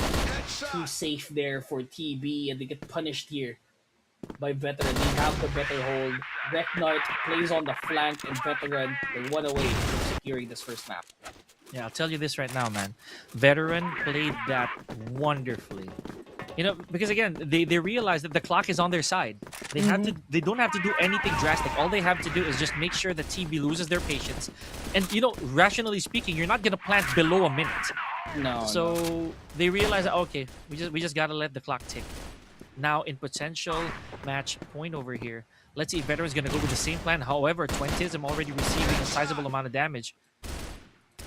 too safe there for TB, and they get punished here by Veteran. They have the better hold. Reknart plays on the flank, and Veteran, they're 1 away from securing this first map. Yeah, I'll tell you this right now, man. Veteran played that wonderfully. You know, because again, they realize that the clock is on their side. They have to. They don't have to do anything drastic. All they have to do is just make sure that TB loses their patience. And you know, rationally speaking, you're not gonna plant below a minute. No. So they realize that okay, we just gotta let the clock tick. Now in potential match point over here, let's see if Veteran's gonna go with the same plan. However, Twentism already receiving a sizable amount of damage,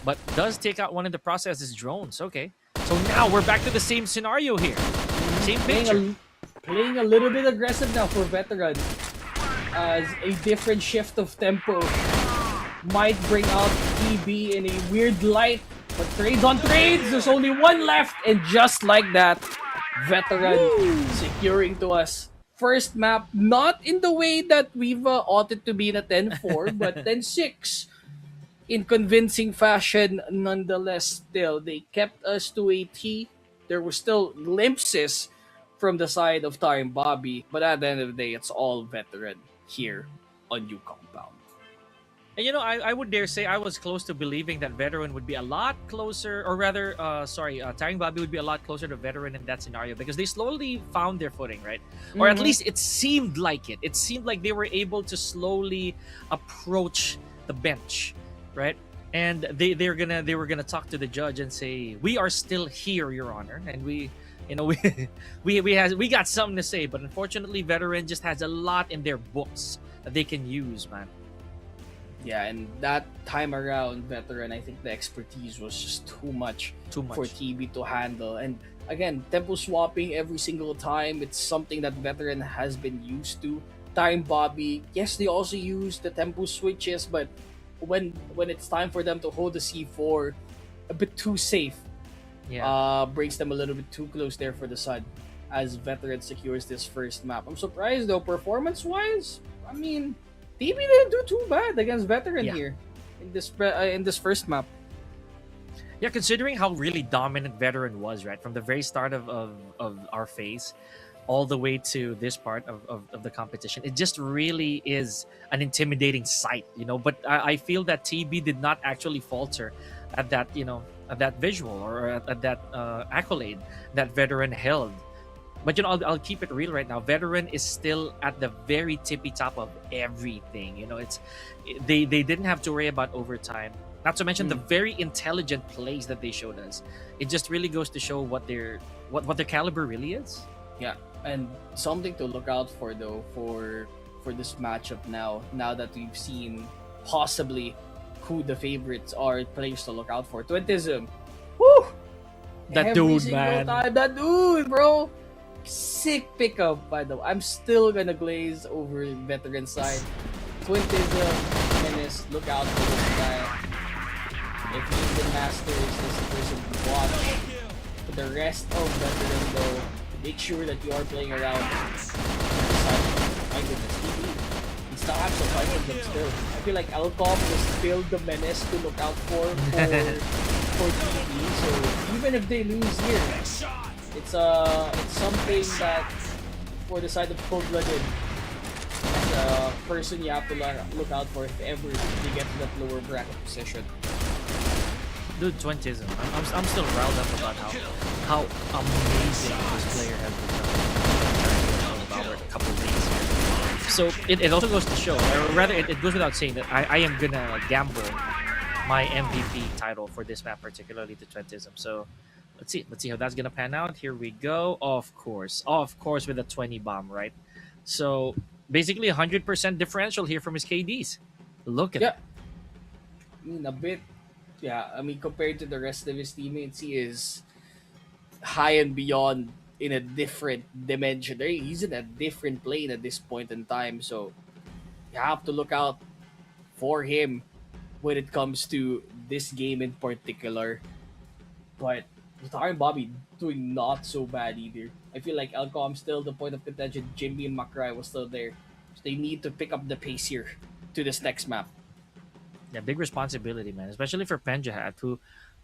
but does take out one in the process. Is drones. Okay, so now we're back to the same scenario here. Same picture. Playing a little bit aggressive now for Veteran, as a different shift of tempo might bring out TB in a weird light, But trades on trades, there's only one left, and just like that, veteran securing to us first map, not in the way that we've ought it to be in a 10-4, but 10-6 in convincing fashion nonetheless. Still, they kept us to a T. There were still glimpses from the side of TARINGBABI, but at the end of the day, it's all veteran here on new compound. And I would dare say I was close to believing that veteran would be a lot closer, or rather, TARINGBABI would be a lot closer to veteran in that scenario because they slowly found their footing, right? Or at least it seemed like it. It seemed like they were able to slowly approach the bench, right? And they were gonna talk to the judge and say, "We are still here, Your Honor, and we we got something to say." But unfortunately, veteran just has a lot in their books that they can use, man. Yeah, and that time around, veteran, I think the expertise was just Too much. for TB to handle. And again, tempo swapping every single time, it's something that veteran has been used to. TARINGBABI, yes, they also use the tempo switches, but when it's time for them to hold the C4, a bit too safe. Yeah. Brings them a little bit too close there for the Sun as veteran secures this first map. I'm surprised though, performance wise. I mean, TB didn't do too bad against veteran Yeah. here in this first map. Yeah, considering how really dominant veteran was, right? From the very start of our phase all the way to this part of the competition. It just really is an intimidating sight, But I feel that TB did not actually falter at that, at that visual or at that accolade that veteran held. But I'll keep it real right now. Veteran is still at the very tippy top of everything. They didn't have to worry about overtime. Not to mention the very intelligent plays that they showed us. It just really goes to show what their caliber really is. Yeah, and something to look out for though for this matchup now that we've seen possibly who the favorites are, players to look out for. Twentism. Woo! That Every dude, single man. time, that dude, bro. Sick pickup, by the way. I'm still gonna glaze over veteran side. Twentism, Menace, look out for this guy. If he's the Masters, this person to watch. For the rest of veteran though, make sure that you are playing around this side. My goodness, he still has to fight with them still. I feel like Alcom was still the Menace to look out for TB. So even if they lose here, it's something that for the side of ColdBlooded as a person you have to look out for if ever they get to that lower bracket position. Dude, Twentism. I'm still riled up about how amazing this player has become about a couple of days here. So it also goes to show, or rather it goes without saying that I am gonna gamble my MVP title for this map, particularly to Twentism. So let's see how that's gonna pan out. Here we go. Of course with a 20 bomb, right? So basically 100% differential here from his KDs. Look at Yeah, that. I mean a bit. Yeah, I mean compared to the rest of his teammates, he is high and beyond in a different dimension. He's in a different plane at this point in time, so you have to look out for him when it comes to this game in particular. But TARINGBABI doing not so bad either. I feel like Alcom still the point of contention. Jimmy and Makrai was still there. So they need to pick up the pace here to this next map. Yeah, big responsibility, man, especially for Penjahat, who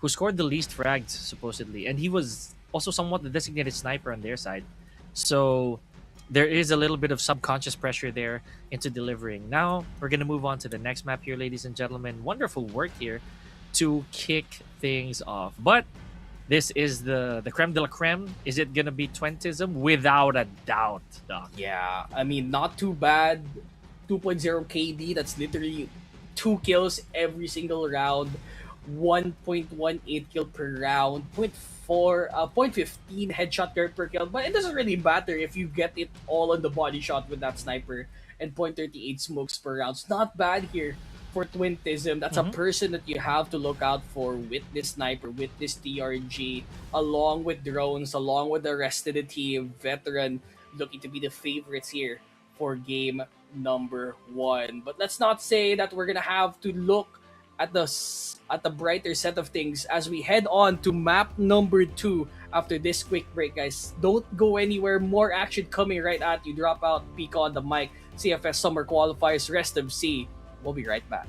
scored the least frags supposedly, and he was also somewhat the designated sniper on their side. So there is a little bit of subconscious pressure there into delivering. Now we're gonna move on to the next map here, ladies and gentlemen. Wonderful work here to kick things off, but this is the creme de la creme. Is it gonna be Twentism? Without a doubt, Doc. Yeah, I mean, not too bad. 2.0 KD, that's literally 2 kills every single round. 1.18 kill per round. 0.15 headshot per kill. But it doesn't really matter if you get it all on the body shot with that sniper. And 0.38 smokes per round. It's not bad here for Twentism. That's a Mhm. person that you have to look out for with this sniper, with this TRG, along with drones, along with the rest of the team. Veteran looking to be the favorites here for game number 1. But let's not say that we're gonna have to look at the brighter set of things as we head on to map number 2 after this quick break, guys. Don't go anywhere. More action coming right at you. Drop out, Pico on the mic. CFS Summer Qualifiers, rest of C. We'll be right back.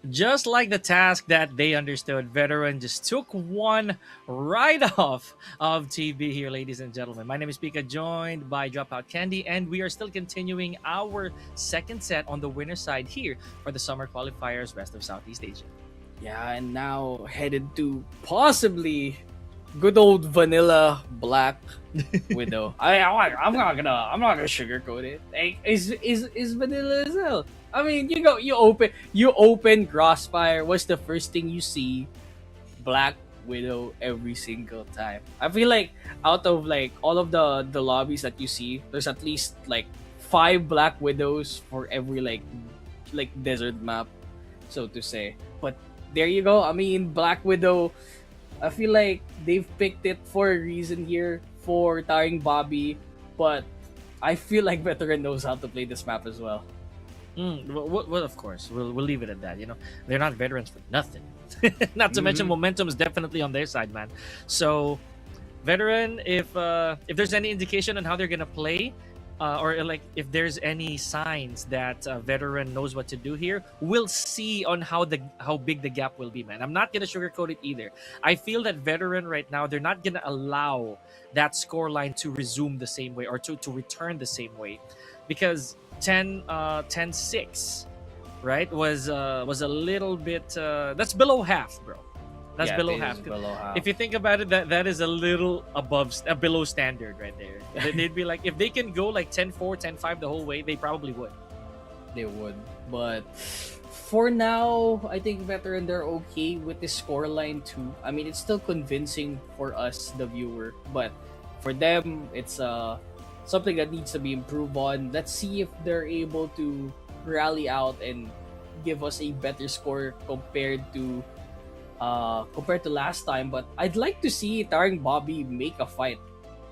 Just like the task that they understood, Veteran just took one right off of TV here, ladies and gentlemen. My name is Pika, joined by Dropout Candy, and we are still continuing our second set on the winner side here for the Summer Qualifiers, rest of Southeast Asia. Yeah, and now headed to possibly good old vanilla Black Widow. I'm not gonna sugarcoat it. Like, is vanilla as hell. I mean, you open Crossfire. What's the first thing you see? Black Widow every single time. I feel like out of like all of the lobbies that you see, there's at least like 5 Black Widows for every like desert map, so to say. But there you go. I mean, Black Widow. I feel like they've picked it for a reason here for TARINGBABI, but I feel like Veteran knows how to play this map as well. Well, of course, we'll leave it at that. You know, they're not veterans for nothing. Not to mention, Mhm. momentum is definitely on their side, man. So, veteran, if there's any indication on how they're gonna play, or like if there's any signs that veteran knows what to do here, we'll see on how big the gap will be, man. I'm not gonna sugarcoat it either. I feel that veteran right now, they're not gonna allow that score line to resume the same way, or to return the same way, because 10-6, right, was a little bit that's below half, bro. That's Yeah, below it half. is below half. If you think about it, that is a little below standard right there. They'd be like, if they can go like 10-4, 10-5 the whole way, they probably would. They would. But for now, I think veteran they're okay with the scoreline too. I mean, it's still convincing for us, the viewer, but for them, it's something that needs to be improved on. Let's see if they're able to rally out and give us a better score compared to last time. But I'd like to see TARINGBABI make a fight,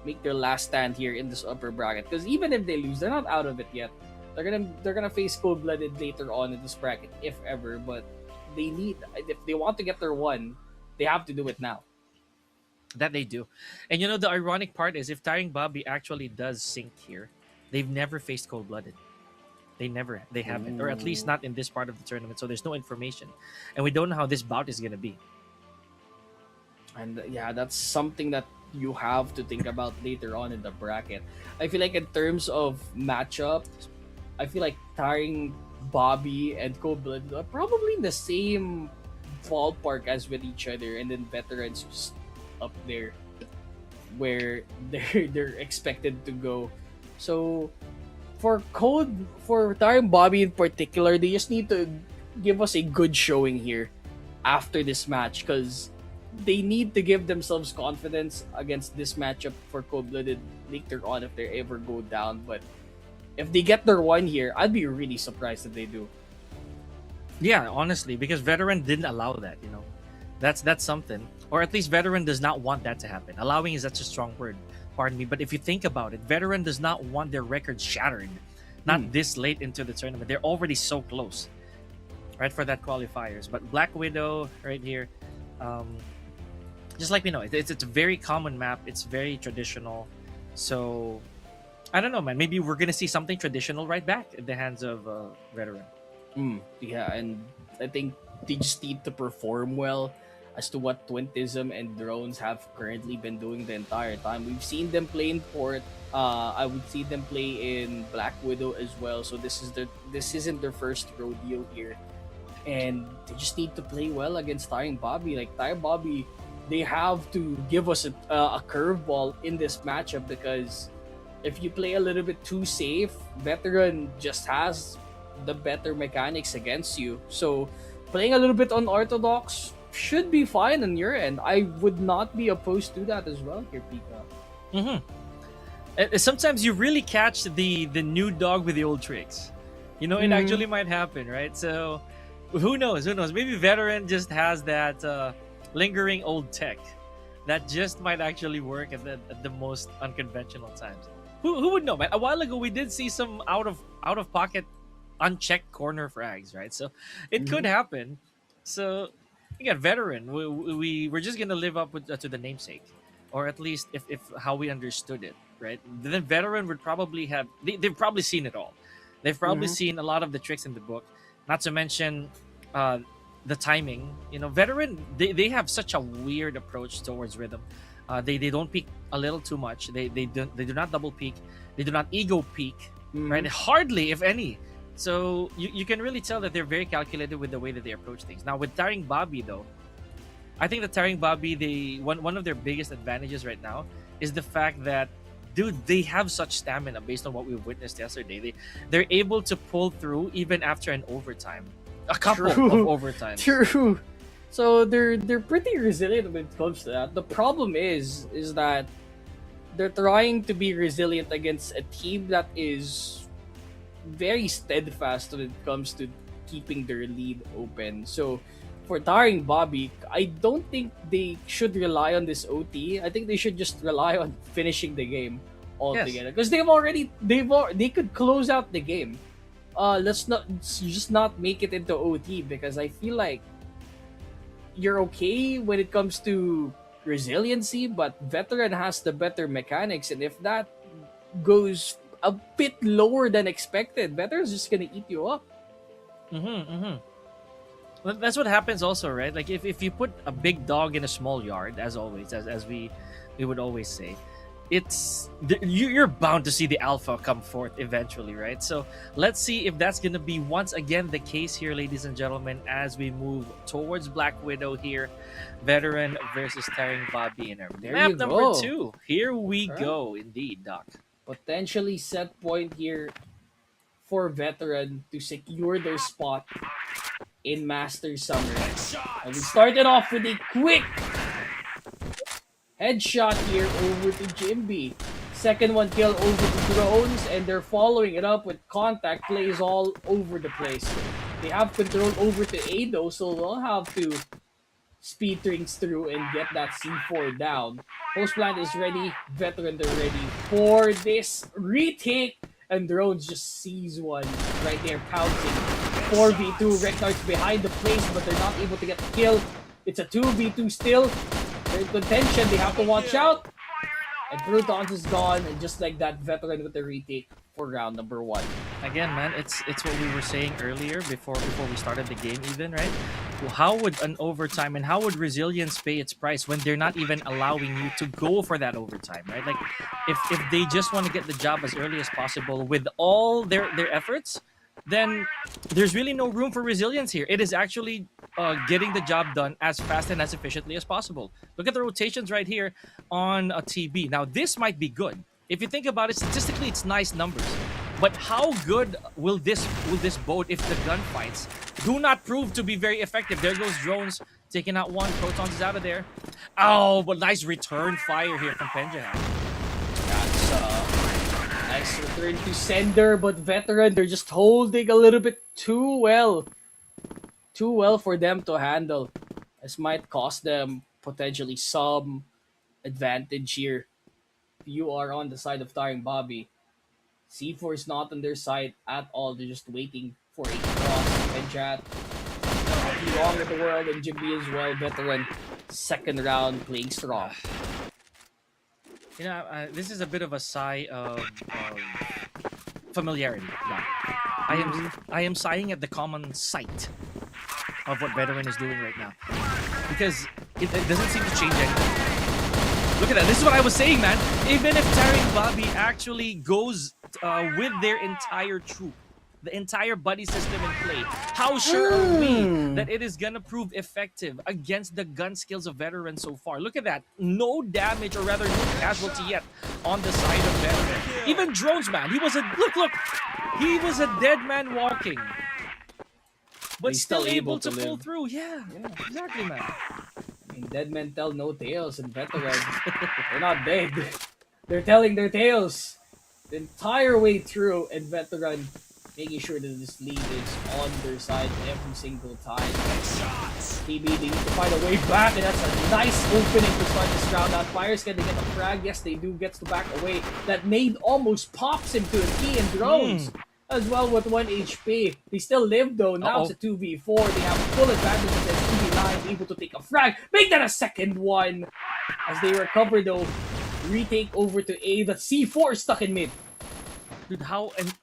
make their last stand here in this upper bracket. Because even if they lose, they're not out of it yet. They're gonna face ColdBlooded later on in this bracket, if ever. But if they want to get their one, they have to do it now. That they do. And you know, the ironic part is if TARINGBABI actually does sink here, they've never faced Cold Blooded. They haven't, or at least Ooh. not in this part of the tournament. So there's no information, and we don't know how this bout is gonna be. And yeah, that's something that you have to think about later on in the bracket. I feel like in terms of matchups, I feel like Bobby and ColdBlooded are probably in the same ballpark as with each other, and then veterans just up there where they're expected to go. So for Bobby in particular, they just need to give us a good showing here after this match, because they need to give themselves confidence against this matchup for Cold-Blooded later on if they ever go down. But if they get their one here, I'd be really surprised if they do. Yeah, honestly, because veteran didn't allow that. You know, that's something, or at least veteran does not want that to happen. Allowing is such a strong word, pardon me. But if you think about it, veteran does not want their record shattered, not this late into the tournament. They're already so close, right, for that qualifiers. But Black Widow right here, just like we know, it's a very common map. It's very traditional, so I don't know, man. Maybe we're gonna see something traditional right back in the hands of veteran. Yeah, and I think they just need to perform well as to what Twintism and Drones have currently been doing the entire time. We've seen them play in Port. I would see them play in Black Widow as well. So this isn't their first rodeo here, and they just need to play well against Bobby. Like Bobby, they have to give us a curveball in this matchup, because if you play a little bit too safe, veteran just has the better mechanics against you. So playing a little bit unorthodox should be fine on your end. I would not be opposed to that as well here, Pika. Mm-hmm. Sometimes you really catch the new dog with the old tricks. You know, it actually might happen, right? So who knows? Who knows? Maybe veteran just has that lingering old tech that just might actually work at the most unconventional times. Who would know, man? A while ago we did see some out of pocket unchecked corner frags, right? So it could happen. So again, veteran, we're just gonna live up to the namesake, or at least if how we understood it, right? Then veteran would probably have they've probably seen it all. They've probably seen a lot of the tricks in the book, not to mention the timing. You know, veteran, they have such a weird approach towards rhythm. They don't peak a little too much. They do not double peak. They do not ego peak, right? Hardly, if any. So you can really tell that they're very calculated with the way that they approach things. Now with TARINGBABI though, I think that TARINGBABI, one of their biggest advantages right now is the fact that, dude, they have such stamina based on what we witnessed yesterday. They're able to pull through even after an overtime, a couple of overtimes. True. So they're pretty resilient when it comes to that. The problem is that they're trying to be resilient against a team that is very steadfast when it comes to keeping their lead open. So for TARINGBABI, I don't think they should rely on this OT. I think they should just rely on finishing the game altogether, because they could close out the game. Let's just not make it into OT, because I feel like you're okay when it comes to resiliency, but veteran has the better mechanics, and if that goes a bit lower than expected, veteran's just gonna eat you up. Well, that's what happens also, right? Like if you put a big dog in a small yard, as always, as we would always say, you're bound to see the alpha come forth eventually, right? So let's see if that's gonna be once again the case here, ladies and gentlemen, as we move towards Black Widow here, veteran versus TARINGBABI in our There you map number go. 2. Here we All right. go, indeed, Doc. Potentially set point here for veteran to secure their spot in Master Summer. And we started off with a quick headshot here over to Jimby. Second one kill over to drones, and they're following it up with contact plays all over the place. They have control over to A though, so they'll have to speed things through and get that C4 down. Post plant is ready, veteran they're ready for this retake, and drones just sees one right there pouncing. 4v2, Reknar's behind the place, but they're not able to get the kill. It's a 2v2 still. They're in contention, they have to watch out. And Prutons is gone, and just like that, veteran with the retake for round number 1. Again, man, it's what we were saying earlier before we started the game, even, right? Well, how would an overtime and how would resilience pay its price when they're not even allowing you to go for that overtime, right? Like, if they just want to get the job as early as possible with all their efforts, then there's really no room for resilience here. It is actually getting the job done as fast and as efficiently as possible. Look at the rotations right here on a TB. Now, this might be good. If you think about it, statistically, it's nice numbers. But how good will this boat if the gunfights do not prove to be very effective? There goes drones taking out one. Protons is out of there. Oh, but nice return fire here from Penjahan. That's nice return to sender, but veteran, they're just holding a little bit too well. Too well for them to handle. This might cost them potentially some advantage here. If you are on the side of TARINGBABI, C4 is not on their side at all. They're just waiting for a cross. And chat. Not too long in the world, and Jimmy as well, veteran. Second round, playing strong. You know, this is a bit of a sigh of familiarity. Yeah. I am sighing at the common sight of what veteran is doing right now, because it doesn't seem to change anything. Look at that. This is what I was saying, man. Even if TARINGBABI actually goes with their entire troop, the entire buddy system in play, how sure are we that it is gonna prove effective against the gun skills of veterans so far? Look at that. No damage, or rather no casualty yet on the side of veteran. Even drones, man. He was a look. He was a dead man walking, but He's still still able able to to pull live. through. Yeah, exactly, man. Dead men tell no tales, and veterans, they're not dead. They're telling their tales the entire way through, and veteran making sure that this lead is on their side every single time. TB, they need to find a way back, and that's a nice opening to start this round out. Fires can they get a frag? Yes, they do. Gets to back away. That nade almost pops him to a key and drones. As well with 1 HP. They still live though. Now it's a 2v4. They have full advantage of their 2v9, able to take a frag. Make that a second one. As they recover though. Retake over to A. That C4 is stuck in mid. Dude, how and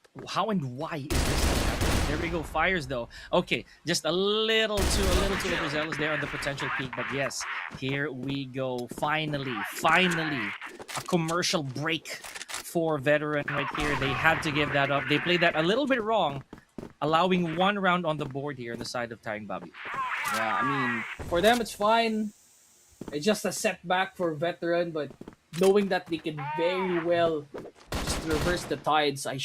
why is this happening? There we go. Fires though. Okay, just a little too overzealous there on the potential peak, but yes, here we go. Finally, a commercial break for veteran right here. They had to give that up. They played that a little bit wrong, allowing one round on the board here on the side of TARINGBABI. Yeah, I mean, for them it's fine. It's just a setback for veteran, but knowing that they can very well just reverse the tides, I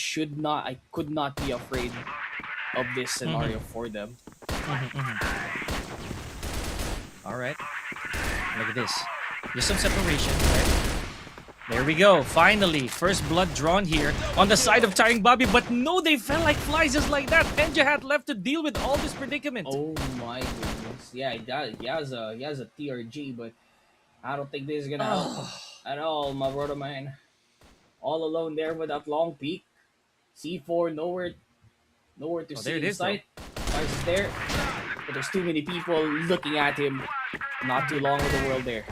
could not be afraid of this scenario for them. All right, look at this. Just some separation, right? There we go. Finally, first blood drawn here on the side of TARINGBABI, but no, they fell like flies just like that. Penja had left to deal with all this predicament. Oh my goodness. Yeah, he does. He has a TRG, but I don't think this is gonna help at all, my brother man. All alone there with that long peak. C4 nowhere to see there it in is, sight. Mars is there, but there's too many people looking at him. Not too long with the world there.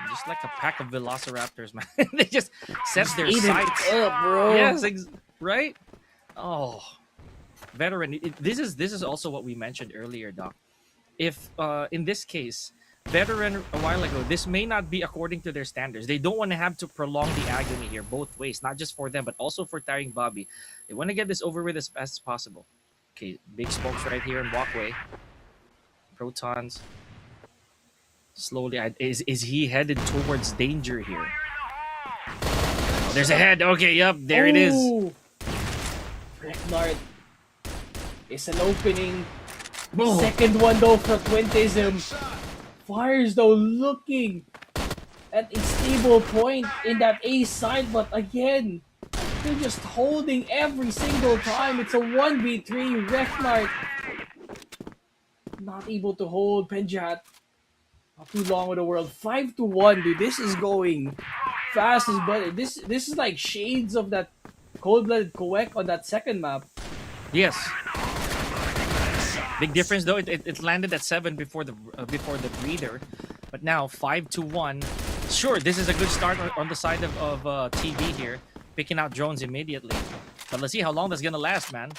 Just like a pack of velociraptors, man. They just set their Eat it sights up, bro. Yes, right? Oh, veteran. This is also what we mentioned earlier, Doc. If in this case, Veteran a while ago, this may not be according to their standards. They don't want to have to prolong the agony here both ways, not just for them, but also for TARINGBABI. They want to get this over with as fast as possible. Okay, big smokes right here in walkway. Protons. Slowly, is he headed towards danger here? Oh, there's a head. Okay, yep, there it is. Reknard is an opening. Boom. Second one though for Twentism. Fires though looking at a stable point in that A side, but again, they're just holding every single time. It's a 1v3. Reknard not able to hold Penjat. Not too long with the world. 5-1, dude. This is going fast as butter. This is like shades of that cold-blooded CUEK on that second map. Yes. Big difference though. It landed at 7 before the breather, but now 5-1. Sure, this is a good start on the side of TV here, picking out drones immediately. But let's see how long that's gonna last, man.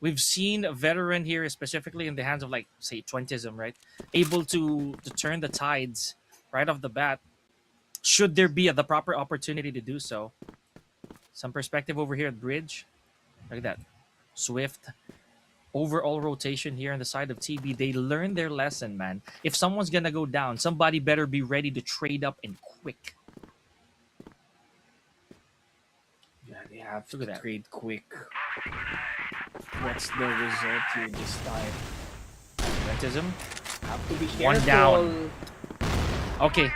We've seen a veteran here, specifically in the hands of like say Twentism, right? Able to turn the tides right off the bat. Should there be the proper opportunity to do so? Some perspective over here at bridge. Look at that. Swift. Overall rotation here on the side of TB. They learned their lesson, man. If someone's gonna go down, somebody better be ready to trade up and quick. Yeah, they have to trade quick. What's the result here this time? Ventism. Have to be careful. One down. Okay.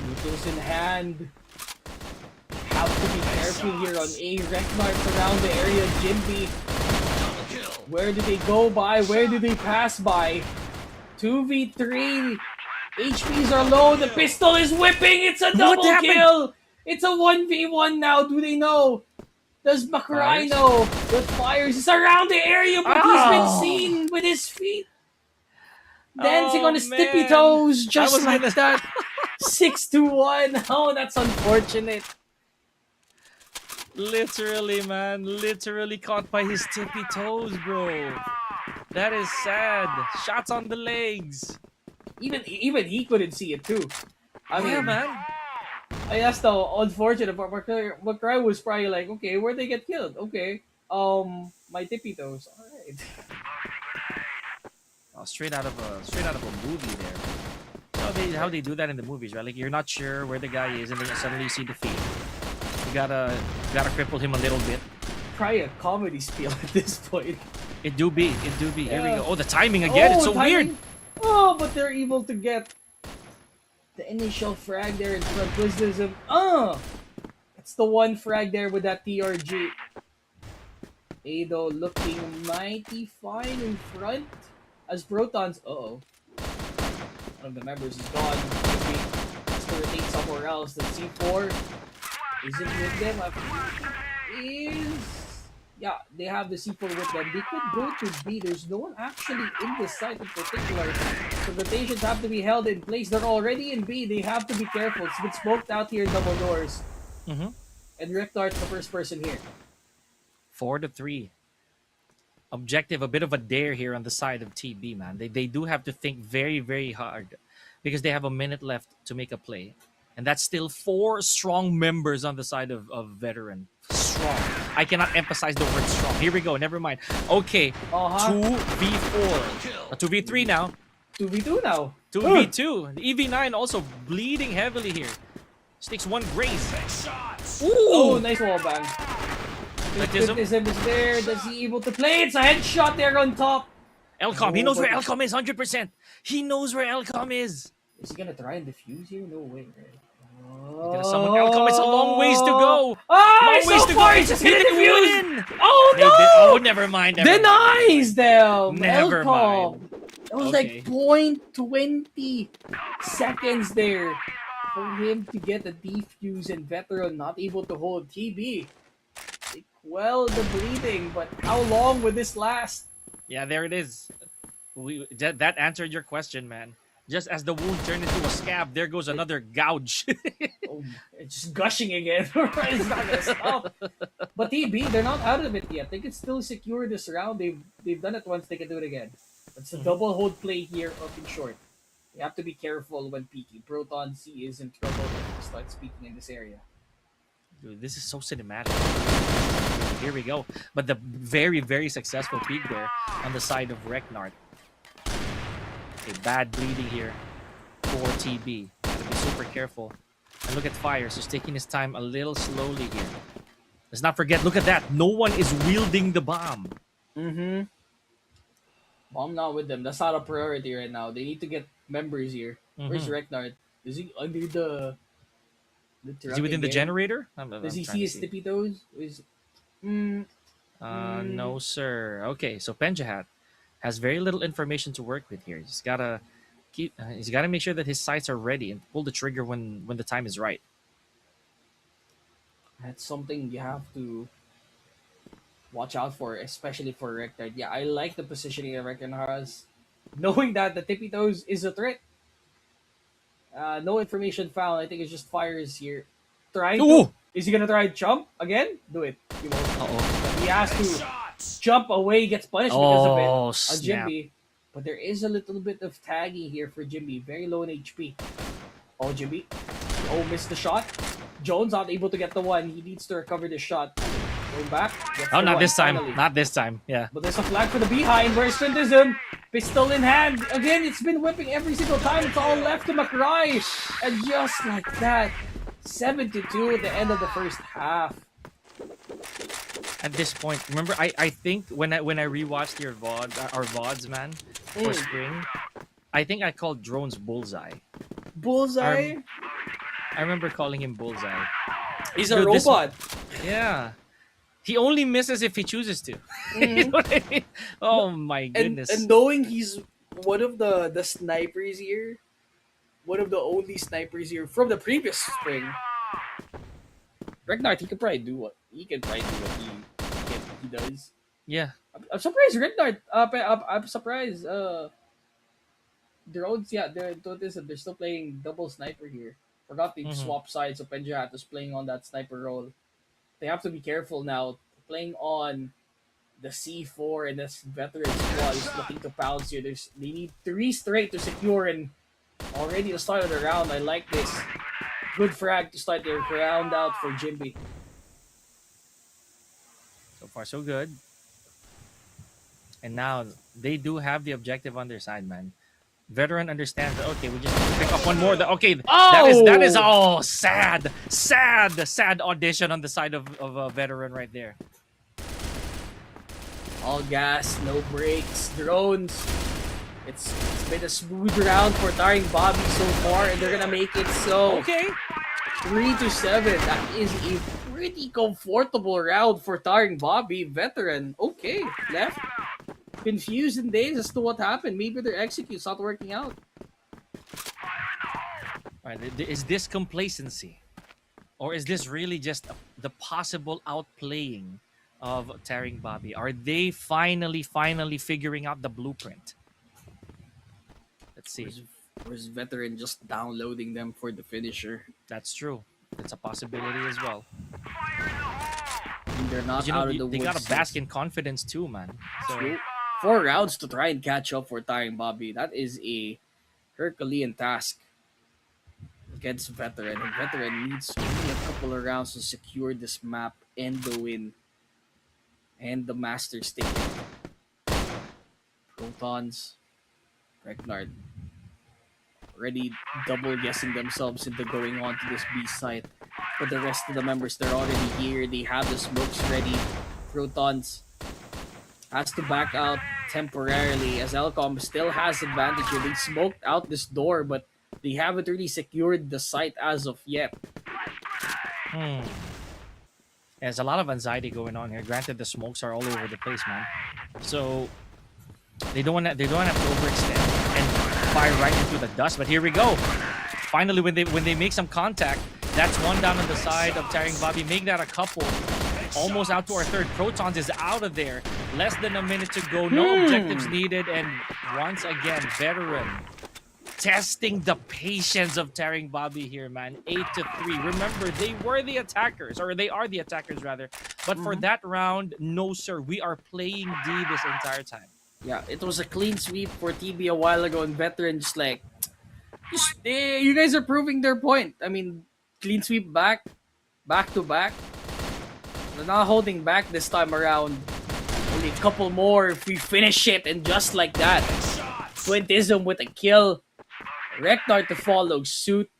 Neutals in hand. Have to be careful here on A. Reknard around the area. Jinbi. Where do they go by? Where do they pass by? 2v3. HPs are low. The pistol is whipping. It's a double kill. It's a 1v1 now. Do they know? Does Macaray know? The Fires is around the area, but he's been seen with his feet. Dancing on his tippy toes, just like that. 6-1. Oh, that's unfortunate. Literally, man. Literally caught by his tippy toes, bro. That is sad. Shots on the legs. Even he couldn't see it too. I mean, man. That's the unfortunate part. Macaray was probably like, okay, where'd they get killed? Okay, my tippy toes. All right. Oh, straight out of a movie there. How they do that in the movies, right? Like you're not sure where the guy is, and then suddenly you see the feet. You gotta cripple him a little bit. Probably a comedy spiel at this point. It do be. Here we go. Oh, the timing again. It's so weird. Oh, but they're able to get the initial frag there in front. Wisdom. It's the one frag there with that TRG. Ado looking mighty fine in front. As Protons, one of the members is gone. Maybe has to rotate somewhere else. The C4 isn't with them. Yeah, they have the C4 with them. They could go to B. There's no one actually in this site in particular. So rotations have to be held in place. They're already in B. They have to be careful. It's been smoked out here in double doors. Mm-hmm. And Reknard's the first person here. 4-3. Objective, a bit of a dare here on the side of TB, man. They do have to think very, very hard because they have a minute left to make a play. And that's still 4 strong members on the side of veteran. Strong. I cannot emphasize the word strong. Here we go. Never mind. Okay. 2v4. 2v3 now. 2v2 now. 2v2. The EV9 also bleeding heavily here. Sticks one grace. Ooh. Oh, nice wall bang. Twentism is there. Does he able to play? It's a headshot there on top. Elcom. He knows where Elcom is 100%. He knows where Elcom is. Is he gonna try and defuse here? No way, right? He's gonna summon Elcom. It's a long ways to go. Long ways to go. He's just gonna defuse. Oh no! Oh, never mind. Denies them. Never mind. That was like 0.20 seconds there for him to get the defuse, and veteran not able to hold TB. They quell the bleeding, but how long would this last? Yeah, there it is. That answered your question, man. Just as the wound turned into a scab, there goes another gouge. It's just gushing again. It's not gonna stop. But TB, they're not out of it yet. They can still secure this round. They've done it once. They can do it again. It's a double hold play here up in short. You have to be careful when peeking. Proton C is in trouble if you start speaking in this area. Dude, this is so cinematic. Here we go. But the very, very successful peak there on the side of Reknart. A bad bleeding here for TB. Gotta be super careful. And look at Fires, just taking his time a little slowly here. Let's not forget, look at that. No one is wielding the bomb. Mm-hmm. Well, I'm not with them. That's not a priority right now. They need to get members here. Where's Mm-hmm. Reknard? Is he under the Is truck he within the again? generator? Does he trying see to his see. tippy toes? Is mm, No, sir. Okay, so Penjahat has very little information to work with here. He's gotta keep. He's gotta make sure that his sights are ready and pull the trigger when the time is right. that's something you have to watch out for, especially for Reknard. Yeah, I like the positioning that Reknard has. Knowing that the tippy toes is a threat. No information found. I think it's just Fires here. Trying to. Ooh! Is he gonna try to jump again? Do it. He won't. Uh-oh. But he has to jump away, gets punished because of it. Oh, On snap. Jimby. But there is a little bit of tagging here for Jimby. Very low in HP. Oh, Jimby. Oh, missed the shot. Jones not able to get the one. He needs to recover the shot. Going back. Gets Oh, the not one, this time. finally. Not this time. Yeah. But there's a flag for the behind. Where's Fintism? Pistol in hand. Again, it's been whipping every single time. It's all left to McRae. And just like that, 7-2 at the end of the first half. At this point, remember, I think when I rewatched your our VODs, man, for spring, I think I called Drones Bullseye. Bullseye? I remember calling him Bullseye. He's a Dude, this- robot. Yeah. He only misses if he chooses to. You Mhm. know what I mean? Oh my and, goodness. and knowing he's one of the snipers here, one of the only snipers here from the previous spring, Regnard, he can probably do what he does. Yeah. I'm surprised Regnard. I'm surprised. Drones, yeah, they're still playing double sniper here. Forgot to Mhm. swap sides. So Penjahat is playing on that sniper role. They have to be careful now. Playing on the C4 and this veteran squad is looking to pounce here. They need 3 straight to secure, and already the start of the round. I like this. Good frag to start their round out for Jimby. So far, so good. And now they do have the objective on their side, man. Veteran understands that. Okay, we just need to pick up one more. Okay, that is all sad audition on the side of a veteran right there. All gas, no brakes, drones. It's been a smooth round for TARINGBABI so far, and they're gonna make it so. Okay. 3-7. That is a pretty comfortable round for TARINGBABI. Veteran. Okay, left. Confused in days as to what happened. Maybe their execute's not working out. All right, is this complacency, or is this really just the possible outplaying of TARINGBABI? Are they finally figuring out the blueprint? Let's see. Where's Veteran just downloading them for the finisher? That's true. That's a possibility as well. And they're not You know, out of the they woods. gotta bask in confidence too, man. So True. 4 rounds to try and catch up for TARINGBABI. That is a Herculean task against Veteran. And Veteran needs only a couple of rounds to secure this map and the win. And the Masters ticket. Protons. Regnard. Already double guessing themselves into going on to this B site. But the rest of the members, they're already here. They have the smokes ready. Protons has to back out temporarily as Elcom still has advantage here. They smoked out this door, but they haven't really secured the site as of yet. There's a lot of anxiety going on here. Granted, the smokes are all over the place, man. So they don't want to overextend and fire right into the dust. But here we go. Finally, when they make some contact, that's one down on the side of TARINGBABI. Make that a couple. Almost out to our third. Protons is out of there. Less than a minute to go. No objectives needed. And once again, Veteran testing the patience of TARINGBABI here, man. 8-3. Remember, they were the attackers, or they are the attackers rather. But for that round, no sir. We are playing D this entire time. Yeah, it was a clean sweep for TB a while ago, and Veteran just like, You guys are proving their point. I mean, clean sweep back to back. They're not holding back this time around. Only a couple more if we finish it, and just like that, Twintism with a kill. Reknar to follow suit.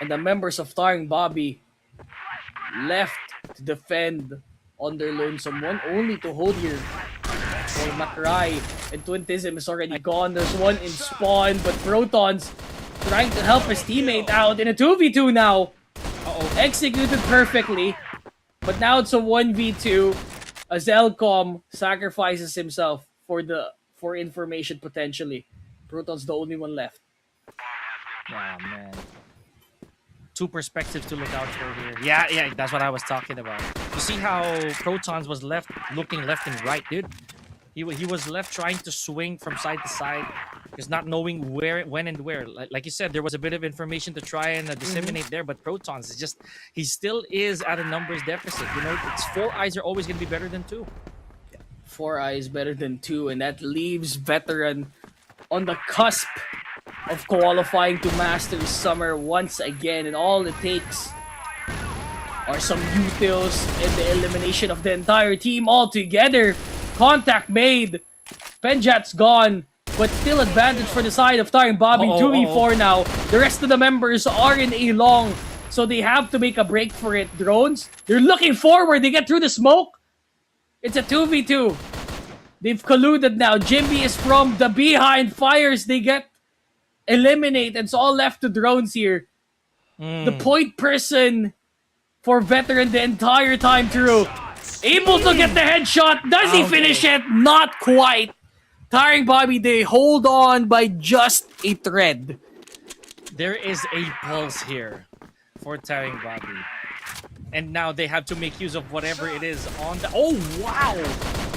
And the members of TARINGBABI left to defend on their lonesome one, only to hold here for Makrai. And Twintism is already gone. There's one in spawn, but Proton's trying to help his teammate out in a 2v2 now. Executed perfectly. But now it's a 1v2 as Elcom sacrifices himself for information potentially. Proton's the only one left. Oh man. Two perspectives to look out for here. Yeah, that's what I was talking about. You see how Protons was left looking left and right, dude? He was left trying to swing from side to side because not knowing where, when, and where. Like you said, there was a bit of information to try and disseminate there, but Protons is just, he still is at a numbers deficit. You know, it's 4 eyes are always going to be better than 2. 4 eyes better than 2, and that leaves Veteran on the cusp of qualifying to Masters Summer once again, and all it takes are some utils and the elimination of the entire team altogether. Contact made. Penjat's gone, but still advantage for the side of TARINGBABI. 2v4 now. The rest of the members are in a long, so they have to make a break for it. Drones, they're looking forward. They get through the smoke. It's a 2v2. They've colluded now. Jimby is from the behind. Fires, they get eliminated. It's all left to Drones here. The point person for Veteran the entire time through. Able to get the headshot. Does he finish it? Not quite. TARINGBABI, they hold on by just a thread. There is a pulse here for TARINGBABI. And now they have to make use of whatever it is on the... Oh, wow!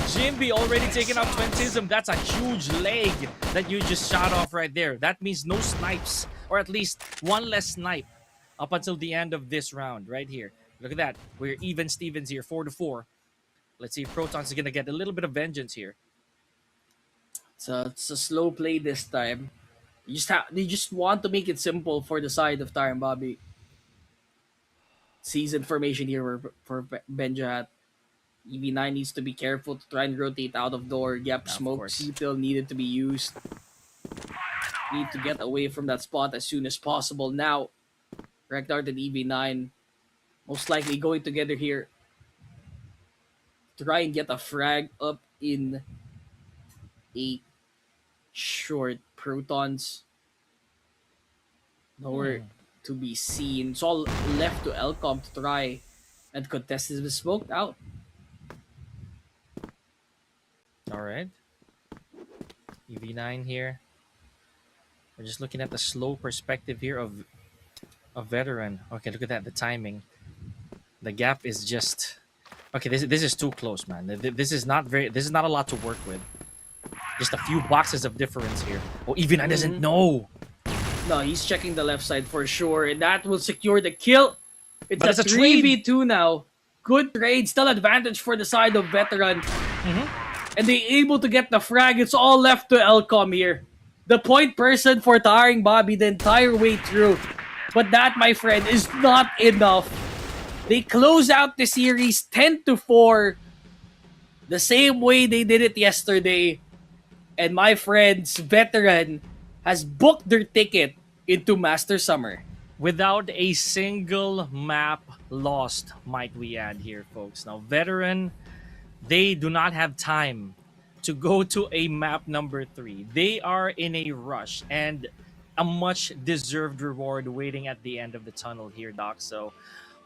Jimby already taken out Twintism. That's a huge leg that you just shot off right there. That means no snipes, or at least one less snipe up until the end of this round right here. Look at that. We're even Stevens here, 4-4. Let's see if Protons is going to get a little bit of vengeance here. It's a slow play this time. They just want to make it simple for the side of TARINGBABI. Sees information here for Benjahat. EV9 needs to be careful to try and rotate out of door. Yep, smoke still needed to be used. Need to get away from that spot as soon as possible. Now, Rekdart and EV9 most likely going together here. Try and get a frag up in a short. Protons nowhere to be seen. It's all left to Elcom to try and contest this with smoked out. Alright. EV9 here. We're just looking at the slow perspective here of a Veteran. Okay, look at that, the timing. The gap is just... Okay, this is too close, man. This is not a lot to work with. Just a few boxes of difference here. Oh, EV9 doesn't know. No, he's checking the left side for sure, and that will secure the kill. It's a 3v2 now. Good trade, still advantage for the side of Veteran. And they able to get the frag. It's all left to Elcom here. The point person for TARINGBABI the entire way through. But that, my friend, is not enough. They close out the series 10-4. The same way they did it yesterday. And my friends, Veteran has booked their ticket into Master Summer. Without a single map lost, might we add here, folks. Now, Veteran, they do not have time to go to a map number 3. They are in a rush and a much deserved reward waiting at the end of the tunnel here, Doc. So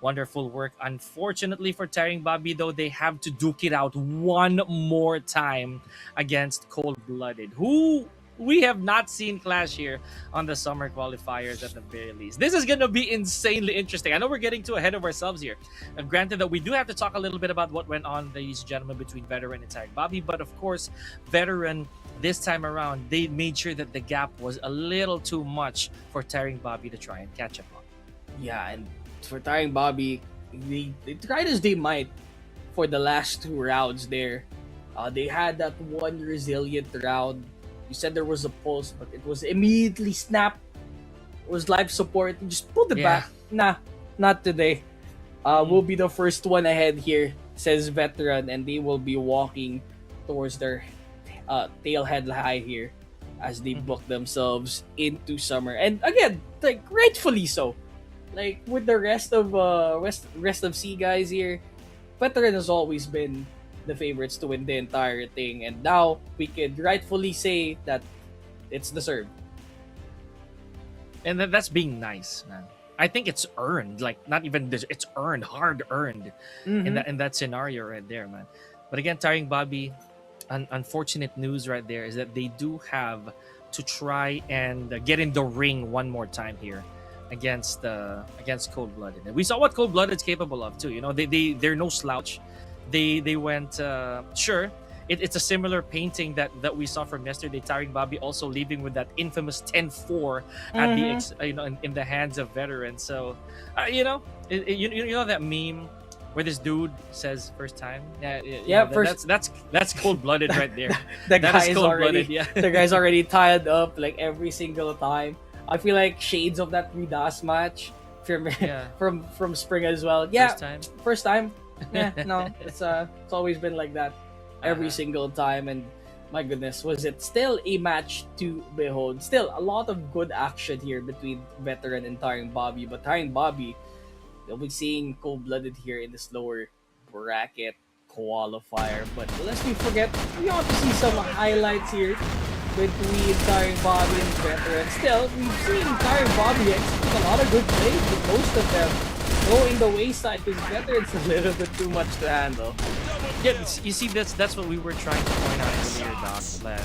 wonderful work. Unfortunately for TARINGBABI, though, they have to duke it out one more time against ColdBlooded, who we have not seen clash here on the Summer Qualifiers at the very least. This is going to be insanely interesting. I know we're getting too ahead of ourselves here. And granted that we do have to talk a little bit about what went on, ladies and gentlemen, between Veteran and TARINGBABI. But of course, Veteran, this time around, they made sure that the gap was a little too much for TARINGBABI to try and catch up on. Yeah, and for TARINGBABI, they tried as they might for the last 2 rounds there. They had that one resilient round You said there was a pulse, but it was immediately snapped. It was life support. You just pulled it Yeah. back. Nah, not today. We'll be the first one ahead here, says veteran, and they will be walking towards their tail head high here as they book themselves into summer. And again, like rightfully so. Like with the rest of C guys here, veteran has always been the favorites to win the entire thing, and now we could rightfully say that it's deserved. And that's being nice, man. I think it's earned, like not even this, it's earned, hard earned in that scenario right there, man. But again, TARINGBABI, unfortunate news right there is that they do have to try and get in the ring one more time here against ColdBlooded. And we saw what ColdBlooded's capable of too. You know, they're no slouch. They went sure. It's a similar painting that we saw from yesterday. TARINGBABI also leaving with that infamous 10-4 at in the hands of veterans. So, you know, you know that meme where this dude says first time. Yeah. First. That's ColdBlooded right there. The That is guy's already ColdBlooded. Yeah. the guy's already tied up like every single time. I feel like shades of that Midas match from Yeah. from spring as well. Yeah, First time. Yeah, no, it's always been like that every Uh-huh. single time, and my goodness, was it still a match to behold? Still a lot of good action here between veteran and TARINGBABI, but TARINGBABI, you'll be seeing cold-blooded here in this lower bracket qualifier. But lest we forget, we want to see some highlights here between TARINGBABI and veteran. Still, we've seen TARINGBABI execute a lot of good plays, but most of them going the wayside because veterans a little bit too much to handle. Yeah, you see, that's what we were trying to point out earlier, Doc. That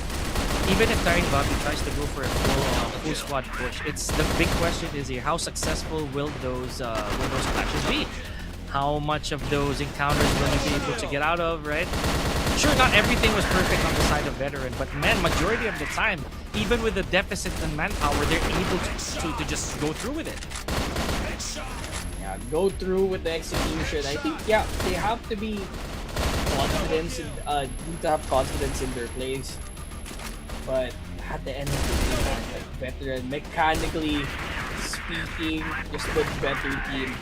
even if TARINGBABI tries to go for a full squad push, it's the big question is here: how successful will those matches be? How much of those encounters will he be able to get out of? Right? Sure, not everything was perfect on the side of veteran, but man, majority of the time, even with the deficit in manpower, they're able to just go through with it. Yeah, go through with the execution. I think they have to be need to have confidence in their plays. But at the end of the day, man, like veteran, mechanically speaking, just the better team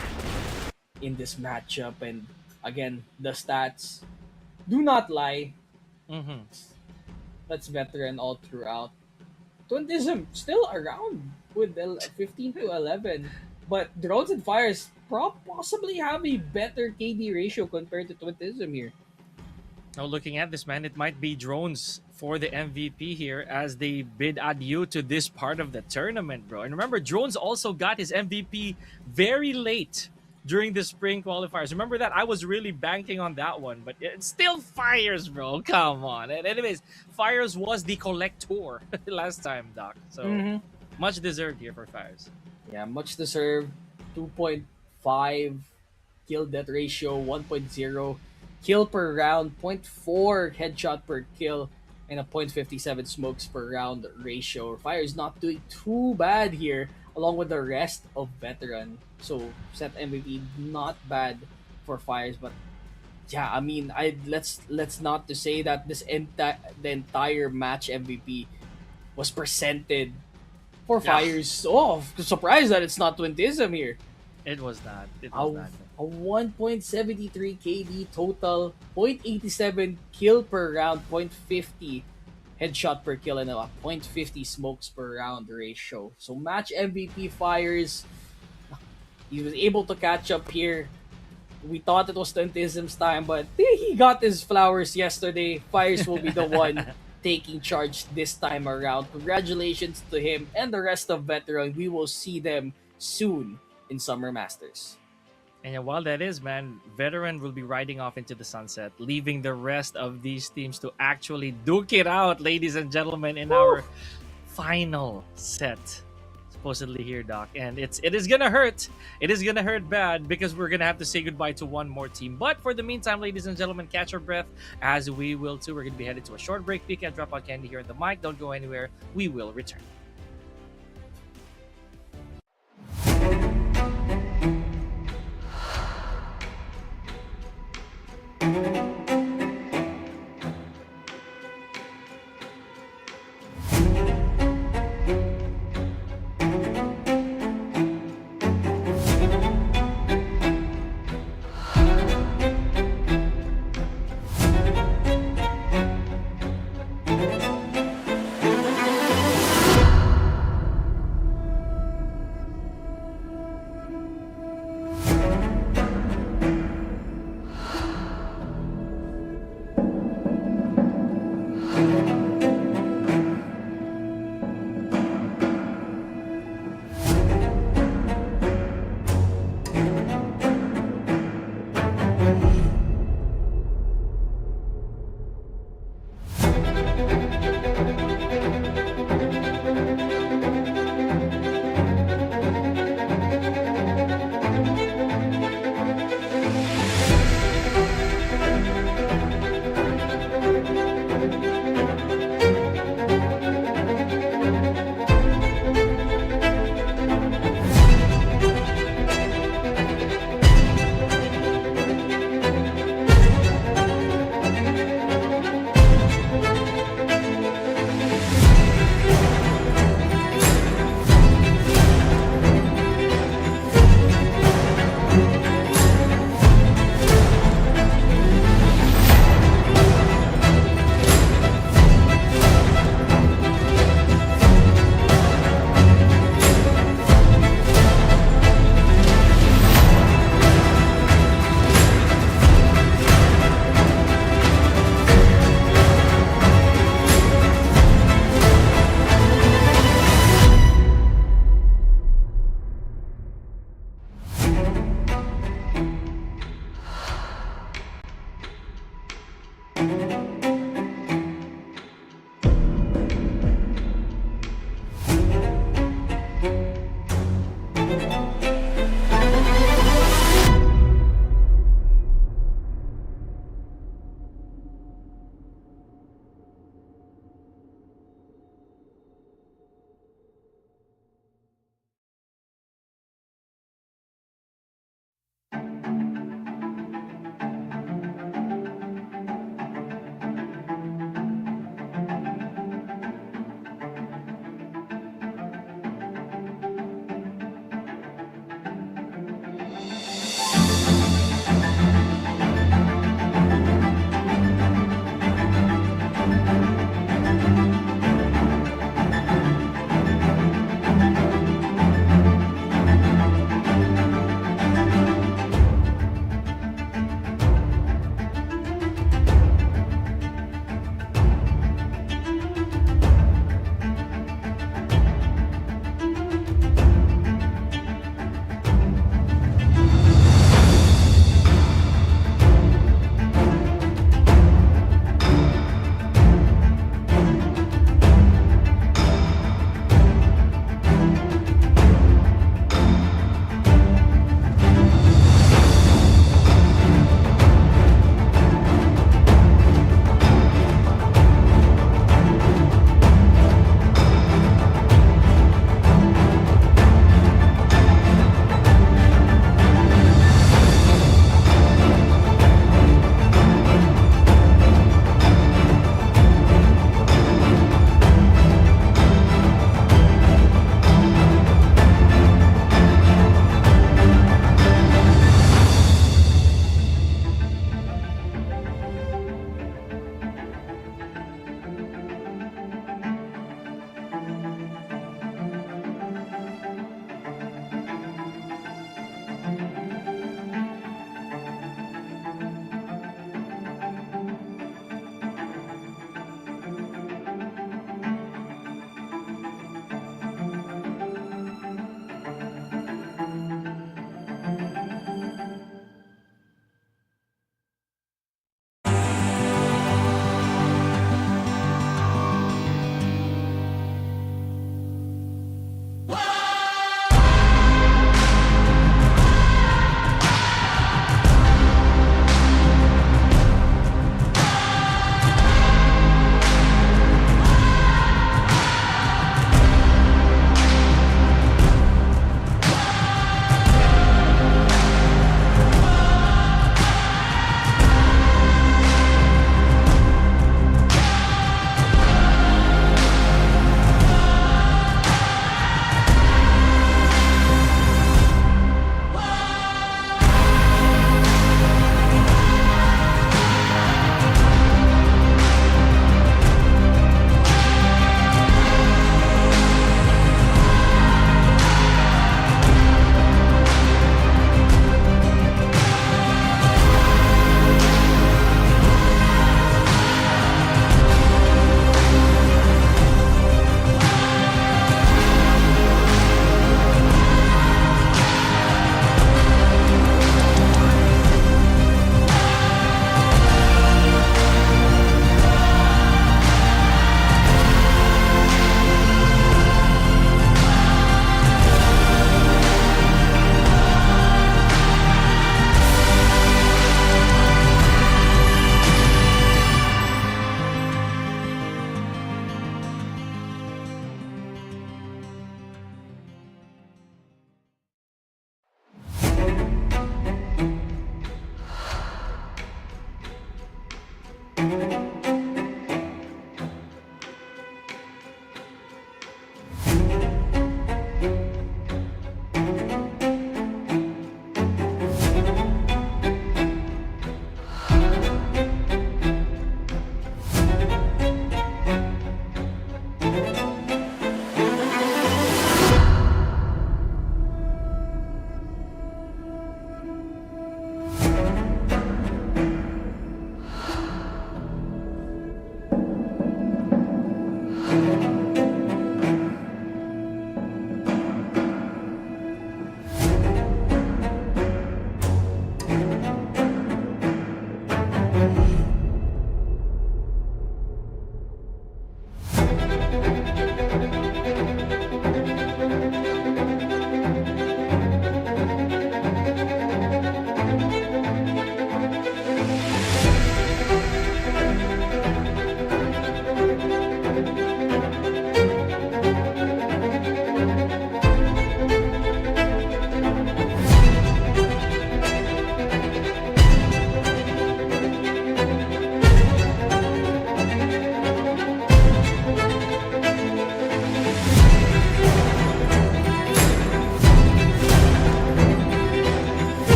in this matchup. And again, the stats do not lie. That's veteran all throughout. Twintism still around with 15 to 11. But drones and fires possibly have a better KD ratio compared to Twintism here. Now, looking at this, man, it might be drones for the MVP here as they bid adieu to this part of the tournament, bro. And remember, drones also got his MVP very late during the spring qualifiers. Remember that? I was really banking on that one, but it still fires, bro. Come on. And anyways, fires was the collector last time, Doc. So much deserved here for fires. Yeah, much deserved. 2.5 kill death ratio, 1.0 kill per round, 0.4 headshot per kill, and a 0.57 smokes per round ratio. Fire is not doing too bad here, along with the rest of veteran. So set MVP not bad for Fires, but yeah, I mean, let's not to say that the entire match MVP was presented for Fires. Oh, surprised that it's not Twintism here. It was not. It was not. A 1.73 KD total, 0.87 kill per round, 0.50 headshot per kill, and a 0.50 smokes per round ratio. So match MVP Fires, he was able to catch up here. We thought it was Twintism's time, but he got his flowers yesterday. Fires will be the one taking charge this time around. Congratulations to him and the rest of veteran. We will see them soon in Summer Masters. And while that is, man, veteran will be riding off into the sunset, leaving the rest of these teams to actually duke it out, ladies and gentlemen, in our final set. Supposedly here, Doc. And it is gonna hurt. It is gonna hurt bad because we're gonna have to say goodbye to one more team. But for the meantime, ladies and gentlemen, catch your breath as we will too. We're gonna be headed to a short break. Peek and drop out candy here on the mic. Don't go anywhere. We will return.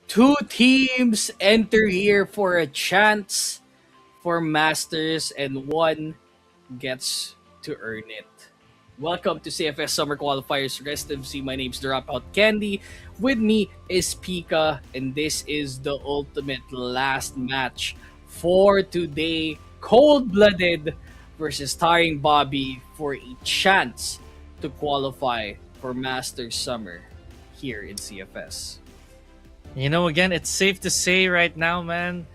Two teams enter here for a chance for Masters, and one gets to earn it. Welcome to CFS Summer Qualifiers Rest of C. My name's Dropout Candy. With me is Pika, and this is the ultimate last match for today. Cold-blooded versus TARINGBABI for a chance to qualify for Masters Summer here in CFS. Again, it's safe to say right now, man,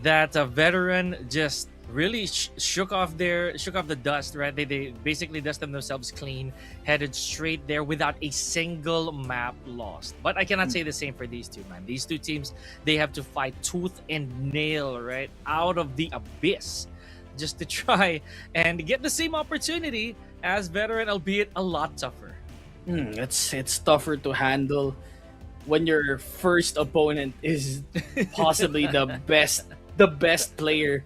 that a veteran just really shook off the dust, right? They basically dusted themselves clean, headed straight there without a single map lost. But I cannot say the same for these two, man. These two teams, they have to fight tooth and nail, right, out of the abyss just to try and get the same opportunity as veteran, albeit a lot tougher. It's tougher to handle when your first opponent is possibly the best player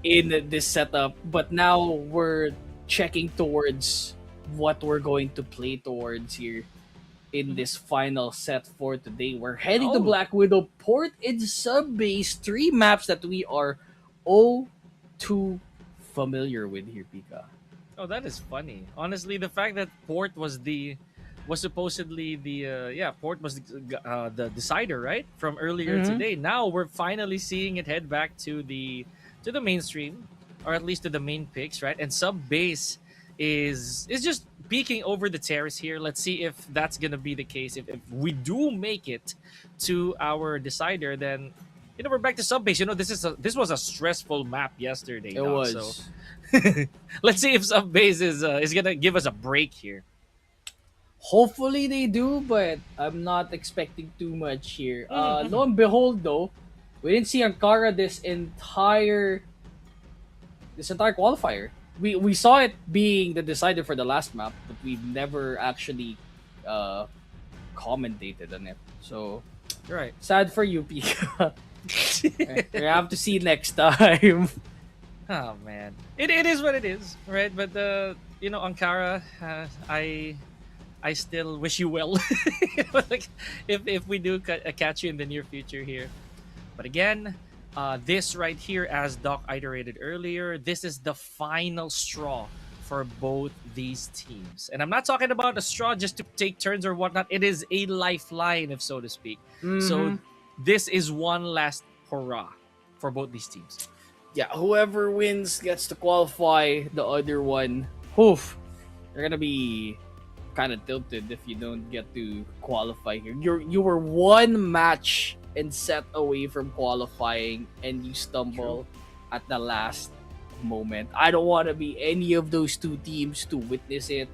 in this setup. But now we're checking towards what we're going to play towards here in this final set for today. We're heading to Oh, Black Widow Port in Sub Base, three maps that we are all too familiar with here, Pika. Oh, that is funny. Honestly, the fact that Port was supposedly Port was the decider, right, from earlier Mm-hmm. today. Now we're finally seeing it head back to the mainstream, or at least to the main picks, right? And sub base is just peeking over the terrace here. Let's see if that's gonna be the case. If we do make it to our decider, then we're back to sub base. This was a stressful map yesterday. It Doc, so was. let's see if sub base is gonna give us a break here. Hopefully they do, but I'm not expecting too much here. Mm-hmm. Lo and behold, though, we didn't see Ankara this entire qualifier. We saw it being the decider for the last map, but we've never actually uh, commentated on it. So Right. sad for you, Pika. We have to see next time. Oh man, it is what it is, right? But Ankara, I still wish you well. Like, if we do catch you in the near future here. But again, this right here, as Doc iterated earlier, this is the final straw for both these teams. And I'm not talking about a straw just to take turns or whatnot. It is a lifeline, if so to speak. So Hmm. this is one last hurrah for both these teams. Yeah, whoever wins gets to qualify. The other one, oof, you're gonna be kind of tilted if you don't get to qualify here. You were one match and set away from qualifying, and you stumble at the last moment. I don't want to be any of those two teams to witness it,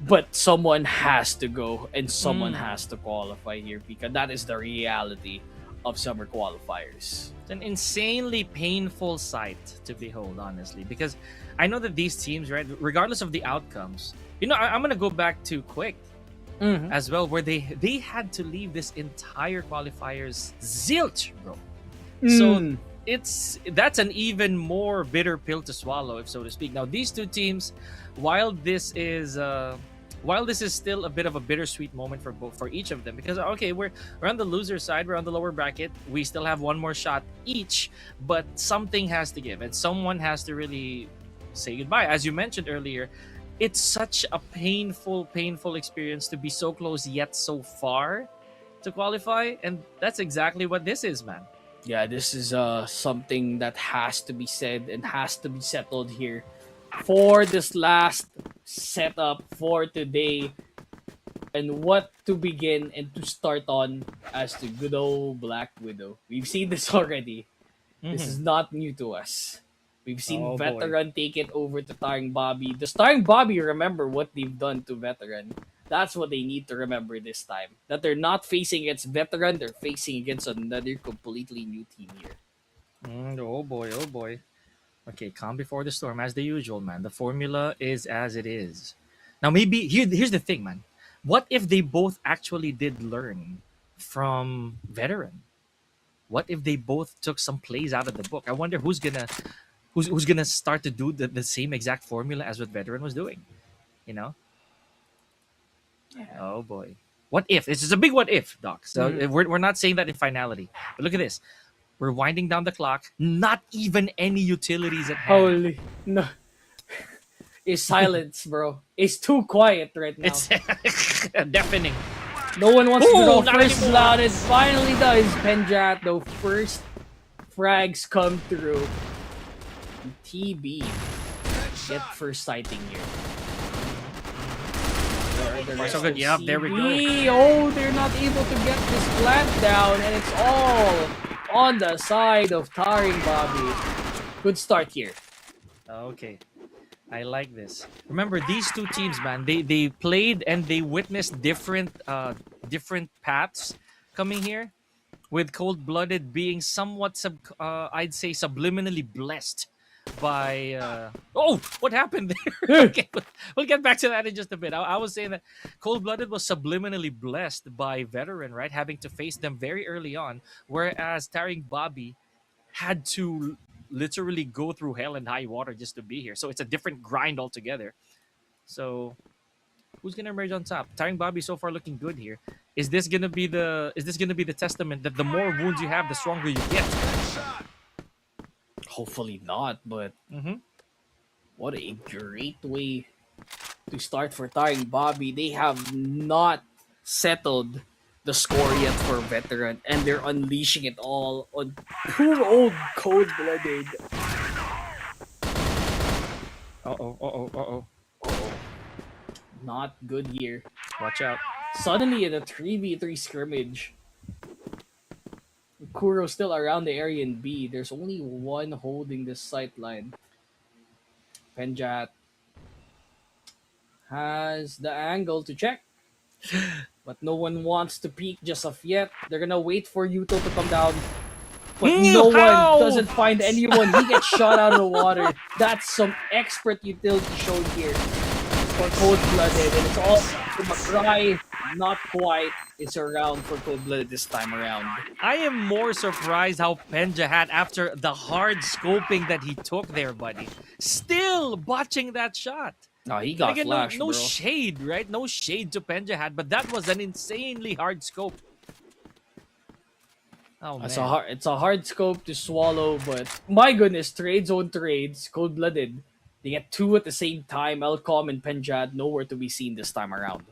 but someone has to go and someone Mm. has to qualify here because that is the reality of summer qualifiers. It's an insanely painful sight to behold, honestly, because I know that these teams, right, regardless of the outcomes, I'm gonna go back to CUEK Mm-hmm. as well, where they had to leave this entire qualifiers zilch, bro. So that's an even more bitter pill to swallow, if so to speak. Now these two teams, while this is still a bit of a bittersweet moment for each of them, because okay, we're on the loser side, we're on the lower bracket, we still have one more shot each, but something has to give, and someone has to really say goodbye. As you mentioned earlier, it's such a painful experience to be so close yet so far to qualify, and that's exactly what this is, man. Yeah, this is something that has to be said and has to be settled here for this last setup for today, and what to begin and to start on as the good old Black Widow. We've seen this already. This is Mhm. not new to us. We've seen Oh boy. Veteran take it over to TARINGBABI. Does TARINGBABI remember what they've done to Veteran? That's what they need to remember this time. That they're not facing against Veteran, they're facing against another completely new team here. Oh boy, oh boy. Okay, calm before the storm, as the usual, man. The formula is as it is. Now, maybe here's the thing, man. What if they both actually did learn from veteran? What if they both took some plays out of the book? I wonder who's gonna start to do the same exact formula as what veteran was doing. You know? Yeah. Oh boy. What if? This is a big what if, Doc. So Mm. we're not saying that in finality. But look at this. We're winding down the clock. Not even any utilities at hand. Holy no! It's silence, bro. It's too quiet right now. It's deafening. No one wants to Ooh, draw not first anymore. blood. It finally does. Penjat, though, first frags come through. TB get first sighting here. So good. Yep, there we go. Oh, they're not able to get this plant down, and it's all on the side of TARINGBABI. Good start here. Okay. I like this. Remember, these two teams, man, they played and they witnessed different paths coming here, with Cold-Blooded being somewhat I'd say subliminally blessed by oh, what happened there? Okay, we'll get back to that in just a bit. I was saying that Cold-Blooded was subliminally blessed by Veteran, right, having to face them very early on, whereas TARINGBABI had to literally go through hell and high water just to be here. So it's a different grind altogether. So who's gonna emerge on top? TARINGBABI so far looking good here. Is this gonna be the testament that the more wounds you have, the stronger you get? Hopefully not, but Mm-hmm. what a great way to start for TARINGBABI. They have not settled the score yet for Veteran, and they're unleashing it all on poor old Cold-Blooded. Uh-oh. Not good here. Watch out. Suddenly in a 3v3 scrimmage, Kuro's still around the area in B. There's only one holding this sight line. Penjat has the angle to check, but no one wants to peek just of yet. They're gonna wait for Yuto to come down, but no one How? doesn't find anyone. He gets shot out of the water. That's some expert utility shown here for Cold-Blooded, and it's all McRae. Not quite. It's around for Cold-Blooded this time around. I am more surprised how Penja had, after the hard scoping that he took there, buddy, still botching that shot. Oh, he got Again, flashed, no bro. shade, right? No shade to Penja had, but that was an insanely hard scope. Oh man. It's a hard scope to swallow, but my goodness, trade zone trades, Cold-Blooded. They get two at the same time. Elcom and Penjad nowhere to be seen this time around.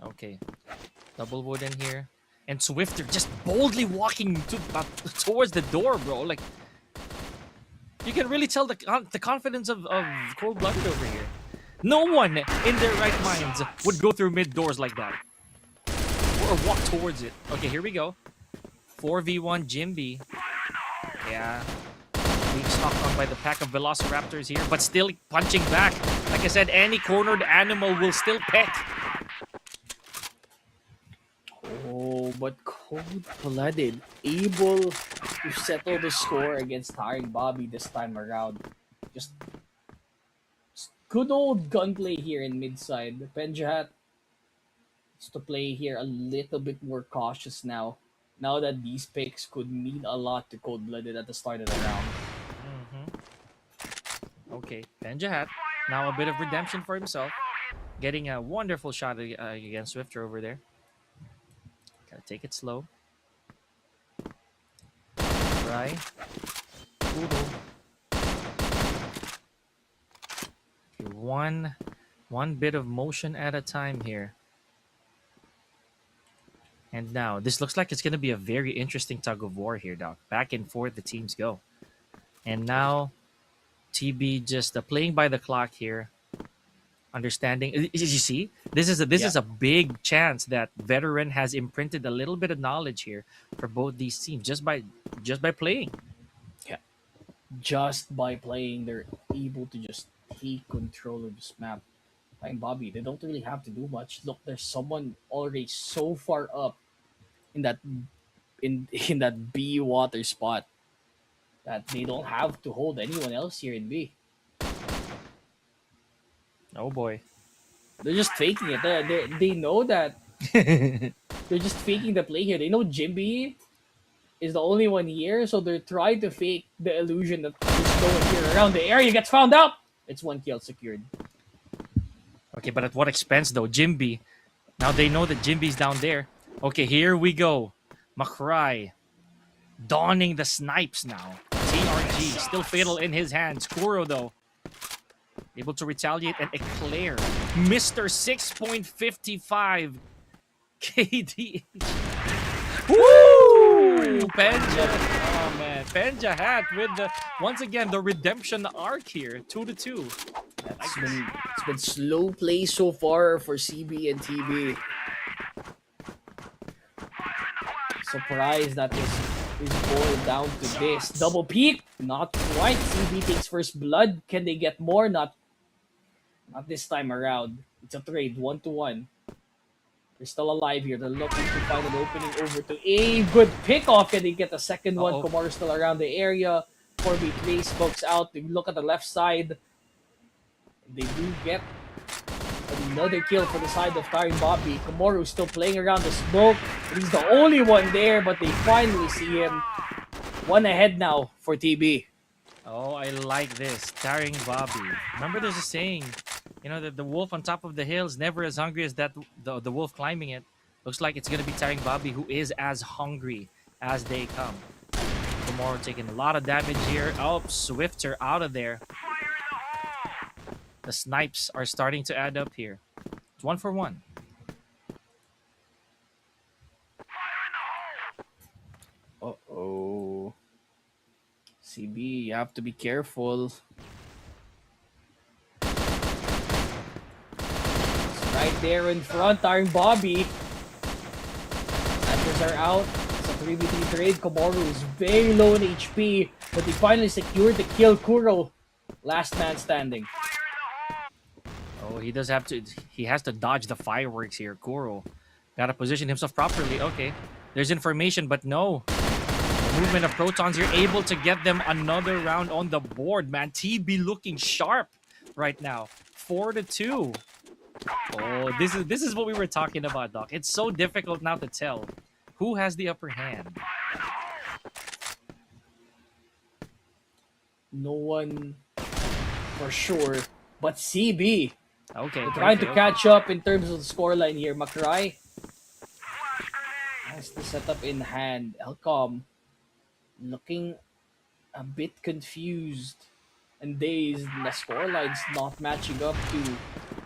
Okay. Double wood in here. And Swifter just boldly walking towards the door, bro. Like, you can really tell the confidence of Cold-Blooded over here. No one in their right minds would go through mid doors like that. Or walk towards it. Okay, here we go. 4v1 Jimby. Yeah. Being stalked on by the pack of Velociraptors here, but still punching back. Like I said, any cornered animal will still peck. Oh, but Cold-Blooded able to settle the score against TARINGBABI this time around. Just good old gunplay here in mid-side. Penjat is to play here a little bit more cautious now. Now that these picks could mean a lot to Cold-Blooded at the start of the round. Okay, Penja now a bit of redemption for himself. Getting a wonderful shot against Swifter over there. Gotta take it slow. Right. Okay, one bit of motion at a time here. And now, this looks like it's going to be a very interesting tug of war here, Doc. Back and forth the teams go. And now, TB just playing by the clock here. Understanding. You see, this is a big chance that Veteran has imprinted a little bit of knowledge here for both these teams just by playing. Yeah. Just by playing, they're able to just take control of this map. Bobby, they don't really have to do much. Look, there's someone already so far up in that in that B water spot that they don't have to hold anyone else here in B. Oh boy. They're just faking it. They know that they're just faking the play here. They know Jimby is the only one here, so they're trying to fake the illusion that there's no one here around the area. Gets found out. It's one kill secured. Okay, but at what expense though? Jimby Now they know that Jimby's down there. Okay, here we go. Makrai donning the snipes now. TRG still fatal in his hands. Kuro though able to retaliate and Eclair. Mr. 6.55 KD. Woo! Penja. Oh man, Penja hat with the once again the redemption arc here. 2-2. It's been slow play so far for CB and TB. Surprised that this is boiled down to this. Double peak, not quite. CB takes first blood. Can they get more? Not this time around. It's a trade, 1-1. They're still alive here. They're looking to find an opening over to A. Good pick off. Can they get the second one? Komaru's still around the area. 4v3 smokes out. They look at the left side. They do get another kill for the side of TARINGBABI. Komaru still playing around the smoke. He's the only one there, but they finally see him. One ahead now for TB. Oh, I like this. TARINGBABI. Remember there's a saying, you know, that the wolf on top of the hill is never as hungry as the wolf climbing it. Looks like it's going to be TARINGBABI who is as hungry as they come. Komaru taking a lot of damage here. Oh, Swifter out of there. The snipes are starting to add up here. It's 1-for-1. Uh-oh. CB, you have to be careful. It's right there in front, TARINGBABI. Snipers are out. It's a 3v3 trade. Komaru is very low in HP, but they finally secured the kill. Kuro, last man standing. Oh, he does have to. He has to dodge the fireworks here. Kuro gotta position himself properly. Okay, there's information, but no. The movement of protons, you're able to get them another round on the board, man. TB looking sharp right now. 4-2. Oh, this is what we were talking about, Doc. It's so difficult now to tell who has the upper hand. No one for sure, but CB. Okay. They're trying to catch up in terms of the scoreline here. Makrai has the setup in hand. Elcom looking a bit confused and dazed. The scoreline's not matching up to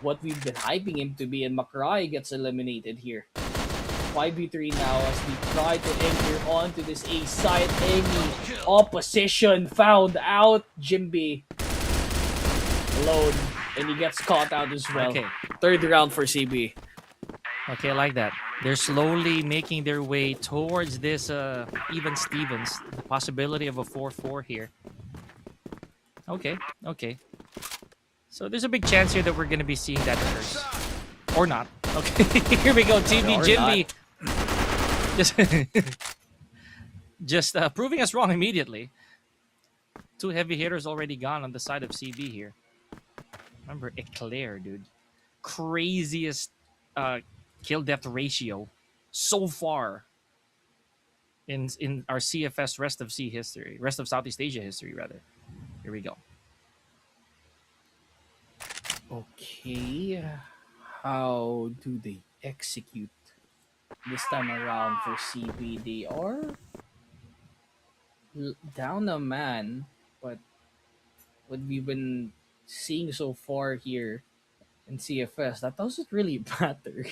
what we've been hyping him to be, and Makrai gets eliminated here. 5v3 now as we try to enter onto this A side. Any opposition found out. Jimby alone. And he gets caught out as well. Okay. Third round for CB. Okay, I like that. They're slowly making their way towards this even Stevens. The possibility of a 4-4 here. Okay, okay. So there's a big chance here that we're going to be seeing that first. Or not. Okay, here we go. TB Jimby. Just proving us wrong immediately. Two heavy hitters already gone on the side of CB here. Remember, Eclair, dude. Craziest kill death ratio so far in our CFS rest of Southeast Asia history rather. Here we go. Okay, how do they execute this time around for CB? They are down a man, but what we've been seeing so far here in CFS, that doesn't really matter.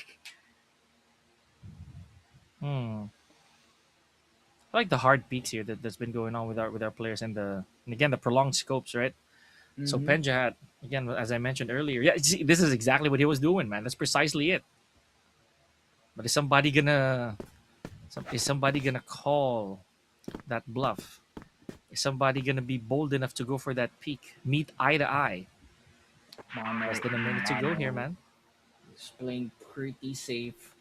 I like the hard peaks here that's been going on with our players and again the prolonged scopes, right? So Penja had, again, as I mentioned earlier, yeah, see, this is exactly what he was doing, man. That's precisely it. But is somebody gonna call that bluff? Is somebody gonna be bold enough to go for that peak? Meet eye to eye. Less than a minute to go here, man. He's playing pretty safe.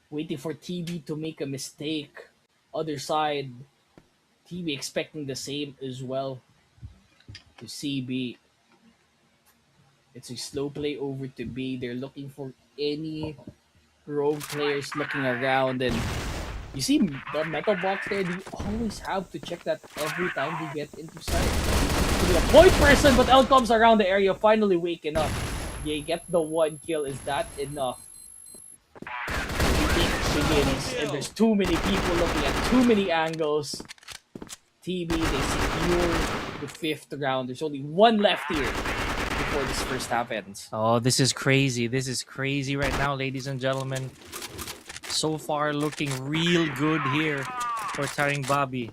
Waiting for TB to make a mistake. Other side, TB expecting the same as well. To CB. It's a slow play over to B. They're looking for any rogue players looking around, and you see the metal box there. You always have to check that every time they get into sight. To be a point person, but Elcom's around the area, finally waking up. They get the one kill. Is that enough? begins, and there's too many people looking at too many angles. TB, they secure the 5th round. There's only one left here before this first half ends. Oh, this is crazy. This is crazy right now, ladies and gentlemen. So far, looking real good here for TARINGBABI.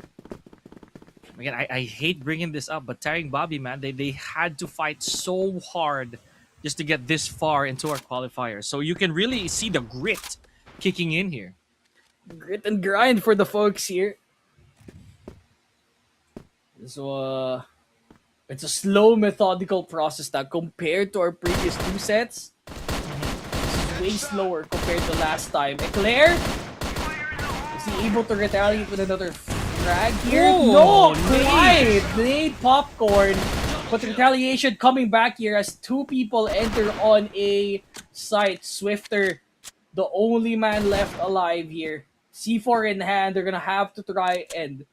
Again, I hate bringing this up, but TARINGBABI, man, they had to fight so hard just to get this far into our qualifiers. So you can really see the grit kicking in here. Grit and grind for the folks here. So, it's a slow, methodical process now compared to our previous 2 sets. This is way slower compared to last time. Eclair? Is he able to retaliate with another frag here? Oh, no, quite! Nade popcorn. But retaliation coming back here as 2 people enter on a site. Swifter, the only man left alive here. C4 in hand, they're gonna have to try and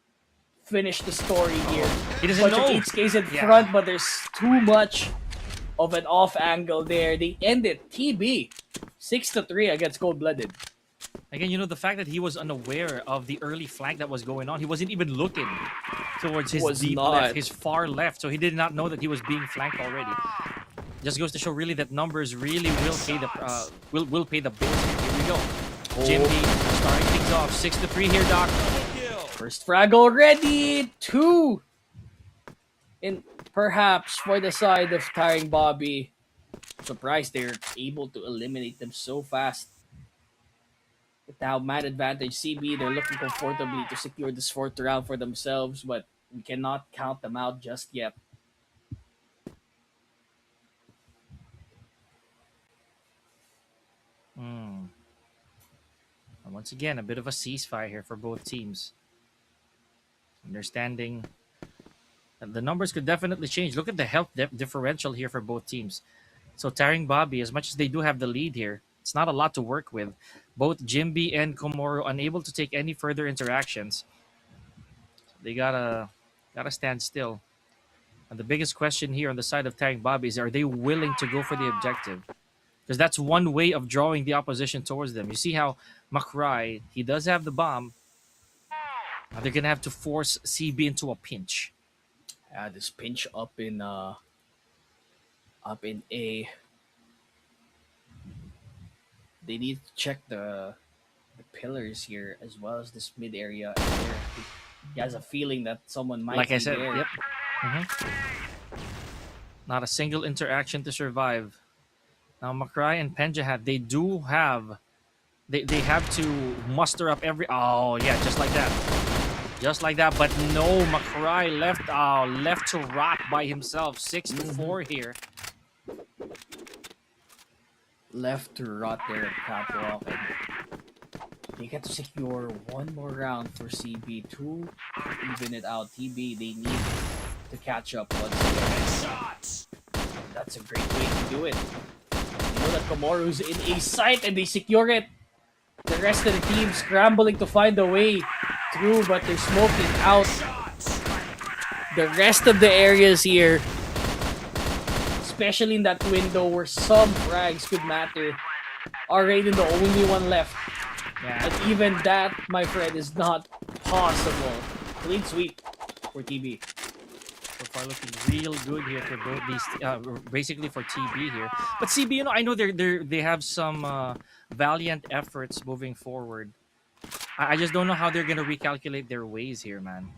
finish the story here. He doesn't know. HK's in front, but there's too much of an off angle there. They end it. TB 6-3 against ColdBlooded. Again, you know, the fact that he was unaware of the early flank that was going on, he wasn't even looking towards his deep left, his far left, so he did not know that he was being flanked already. Just goes to show really that numbers really will pay the will pay the bills. Here we go. Jimmy starting things off 6-3 here, Doc. First frag already. 2. And perhaps for the side of TARINGBABI, surprised they're able to eliminate them so fast. With now man advantage CB, they're looking comfortably to secure this 4th round for themselves, but we cannot count them out just yet. And once again, a bit of a ceasefire here for both teams. Understanding that the numbers could definitely change. Look at the health differential here for both teams. So TARINGBABI, as much as they do have the lead here, it's not a lot to work with. Both Jimby and Komoro unable to take any further interactions. They gotta stand still. And the biggest question here on the side of TARINGBABI is, are they willing to go for the objective? Because that's one way of drawing the opposition towards them. You see how Makrai, he does have the bomb. Now they're gonna have to force CB into a pinch. This pinch up in A. They need to check the pillars here as well as this mid area. He has a feeling that someone might Like be I said, there. yep. Not a single interaction to survive. Now Makrai and Penjahat, they do have they have to muster up every yeah, just like that. Just like that, but no, Makrai left to rot by himself. 6-4 here. Left to rot there at catwalk. They get to secure one more round for CB to even it out. TB, they need to catch up once again. That's a great way to do it. You know that Komoru's in a site and they secure it. The rest of the team scrambling to find a way through, but they're smoking out the rest of the areas here. Especially in that window where some frags could matter. Raiden the only one left. Yeah. And even that, my friend, is not possible. Clean sweep for TB. So far looking real good here for both these, basically for TB here. But CB, you know, I know they have some valiant efforts moving forward. I just don't know how they're gonna recalculate their ways here, man.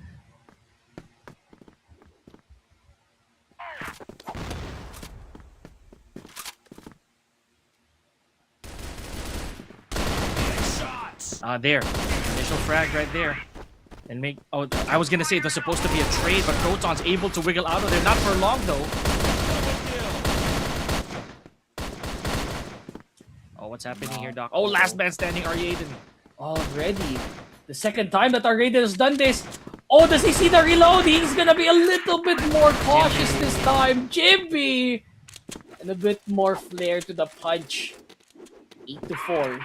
There. Initial frag right there. And make... Oh, I was going to say it was supposed to be a trade, but Proton's able to wiggle out of there. Not for long, though. Oh, what's happening here, Doc? Oh, last man standing, Raiden. Already. The second time that Raiden has done this. Oh, does he see the reload? He's going to be a little bit more cautious this time. Jimby! And a bit more flair to the punch. 8-4.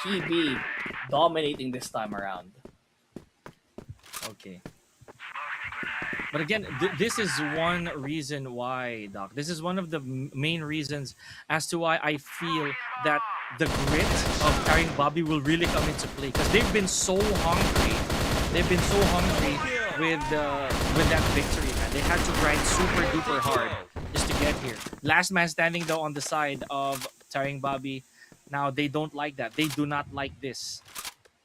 TB dominating this time around. Okay. But again, this is one reason why, Doc. This is one of the main reasons as to why I feel that the grit of TARINGBABI will really come into play because they've been so hungry. They've been so hungry with that victory, man. They had to grind super duper hard just to get here. Last man standing though on the side of TARINGBABI. Now they don't like that. They do not like this.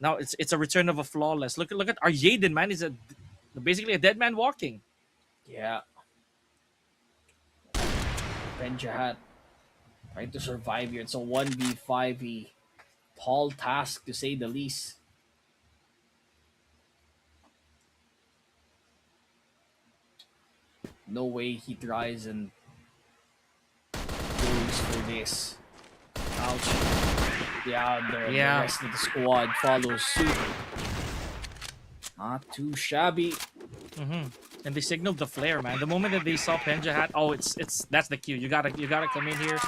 Now it's a return of a flawless. Look at our Yaden, man. Is a basically a dead man walking. Yeah. Benjahat trying to survive here. It's a 1v5v. Tall task to say the least. No way he tries and goes for this. Ouch. Yeah, the rest of the squad follows suit. Not too shabby. And they signaled the flare, man. The moment that they saw Penjahat, oh, it's that's the cue. You gotta come in here.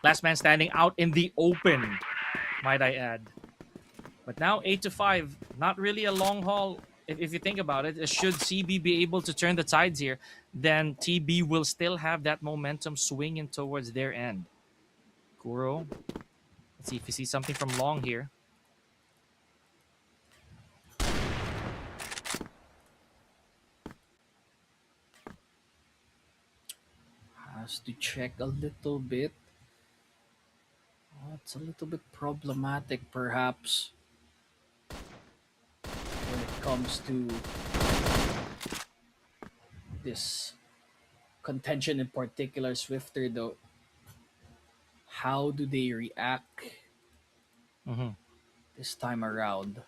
Last man standing out in the open, might I add. But now 8-5, not really a long haul. If you think about it, should CB be able to turn the tides here, then TB will still have that momentum swinging towards their end. Kuro, let's see if you see something from Long here. Has to check a little bit. Oh, it's a little bit problematic, perhaps, when it comes to this contention in particular. Swifter, though, how do they react this time around?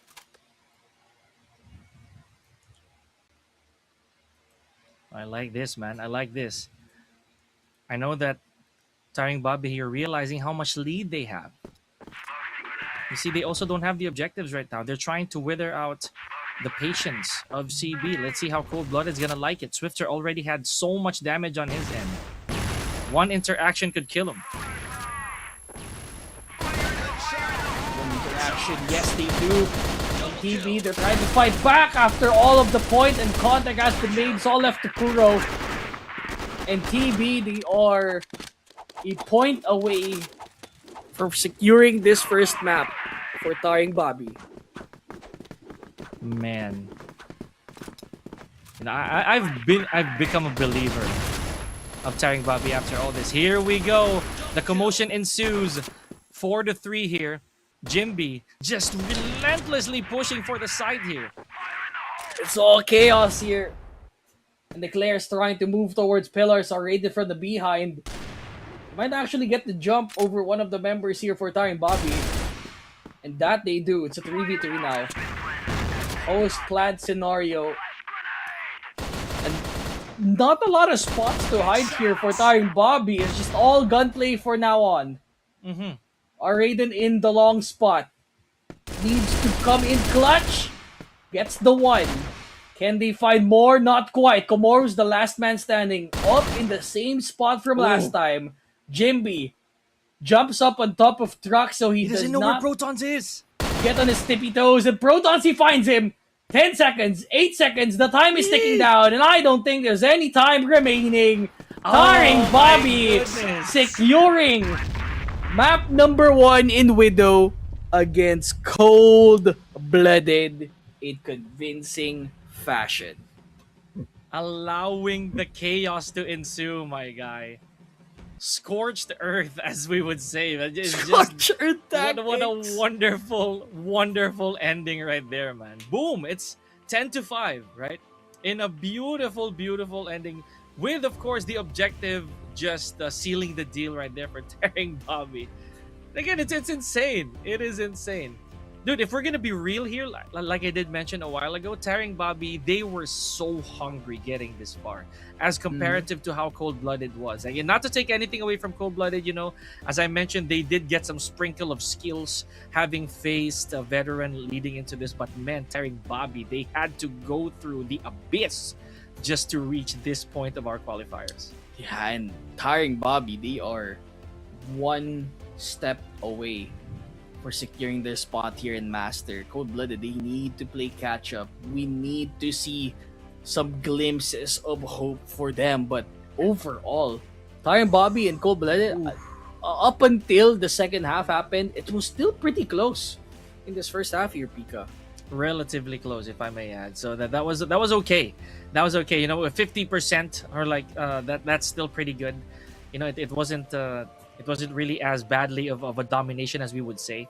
I like this, man. I like this. I know that TARINGBABI here realizing how much lead they have. You see, they also don't have the objectives right now. They're trying to wither out the patience of CB. Let's see how ColdBlooded is gonna like it. Swifter already had so much damage on his end. One interaction could kill him. One interaction, yes, they do. TB, they're trying to fight back after all of the point and contact has been made. It's all left to Kuro. And TB, they are a point away from securing this first map for TARINGBABI. Man, you know, I've become a believer of TARINGBABI after all this. Here we go. The commotion ensues. 4-3 here. Jimby just relentlessly pushing for the side here. It's all chaos here. And the Claire's trying to move towards pillars are raided from the behind. Might actually get the jump over one of the members here for TARINGBABI. And that they do. It's a 3v3 now. Post-plant scenario. And not a lot of spots to hide here for TARINGBABI. It's just all gunplay for now on. Raiden in the long spot. Needs to come in clutch. Gets the one. Can they find more? Not quite. Komoru's the last man standing up in the same spot from last time. Jimby jumps up on top of truck so he does doesn't know not where Protons is. get on his tippy toes. And Protons, he finds him. 10 seconds, 8 seconds. The time is ticking down, and I don't think there's any time remaining. TARINGBABI securing map number 1 in Widow against ColdBlooded in convincing fashion. Allowing the chaos to ensue, my guy. Scorched earth, as we would say. It's just what a wonderful, wonderful ending right there, man. Boom! It's 10-5, right? In a beautiful, beautiful ending, with of course the objective just sealing the deal right there for TARINGBABI. Again, it's insane. It is insane. Dude, if we're gonna be real here, like I did mention a while ago, TARINGBABI, they were so hungry getting this far, as comparative to how ColdBlooded was. Again, not to take anything away from ColdBlooded, you know, as I mentioned, they did get some sprinkle of skills, having faced a veteran leading into this. But man, TARINGBABI, they had to go through the abyss just to reach this point of our qualifiers. Yeah, and TARINGBABI, they are one step away for securing their spot here in Master. ColdBlooded, they need to play catch up. We need to see some glimpses of hope for them. But overall, TARINGBABI and ColdBlooded, up until the second half happened, it was still pretty close in this first half here, Pika. Relatively close, if I may add. So that was okay. That was okay. 50% or like that's still pretty good. It wasn't really as badly of a domination as we would say,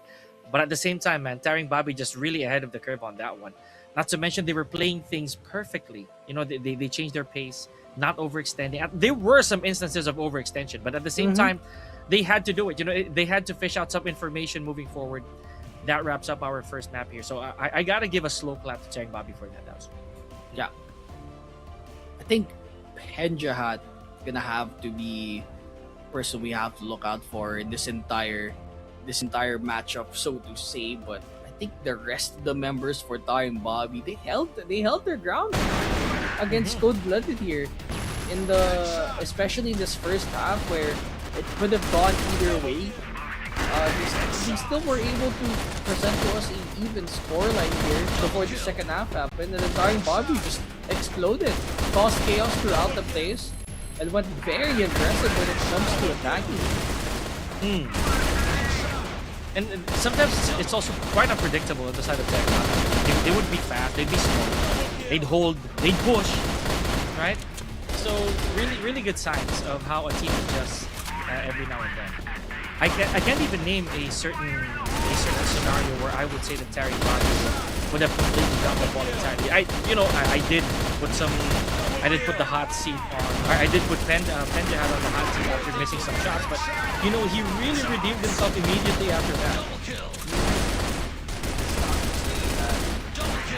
but at the same time, man, TARINGBABI just really ahead of the curve on that one. Not to mention they were playing things perfectly. They changed their pace, not overextending. There were some instances of overextension, but at the same Mm-hmm. time, they had to do it. They had to fish out some information moving forward. That wraps up our first map here. So I gotta give a slow clap to TARINGBABI for that. That was Yeah, I think Penjahat gonna have to be person we have to look out for in this entire matchup, so to say. But I think the rest of the members for TARINGBABI, they held their ground against Mhm. ColdBlooded here in the especially this first half where it could have gone either way. They still were able to present to us an even scoreline here before the second half happened, and then TARINGBABI just exploded, caused chaos throughout the place, and went very aggressive when it comes to attacking. Mm. And sometimes it's also quite unpredictable on the side of TARINGBABI. They would be fast, they'd be slow, they'd hold, they'd push, right? So really, really good signs of how a team adjusts every now and then. I can't even name a certain scenario where I would say that TARINGBABI would have completely done the ball entirely. I did put the hot seat on. I did put Penjahat on the hot seat after missing some shots, but he really redeemed himself immediately after that.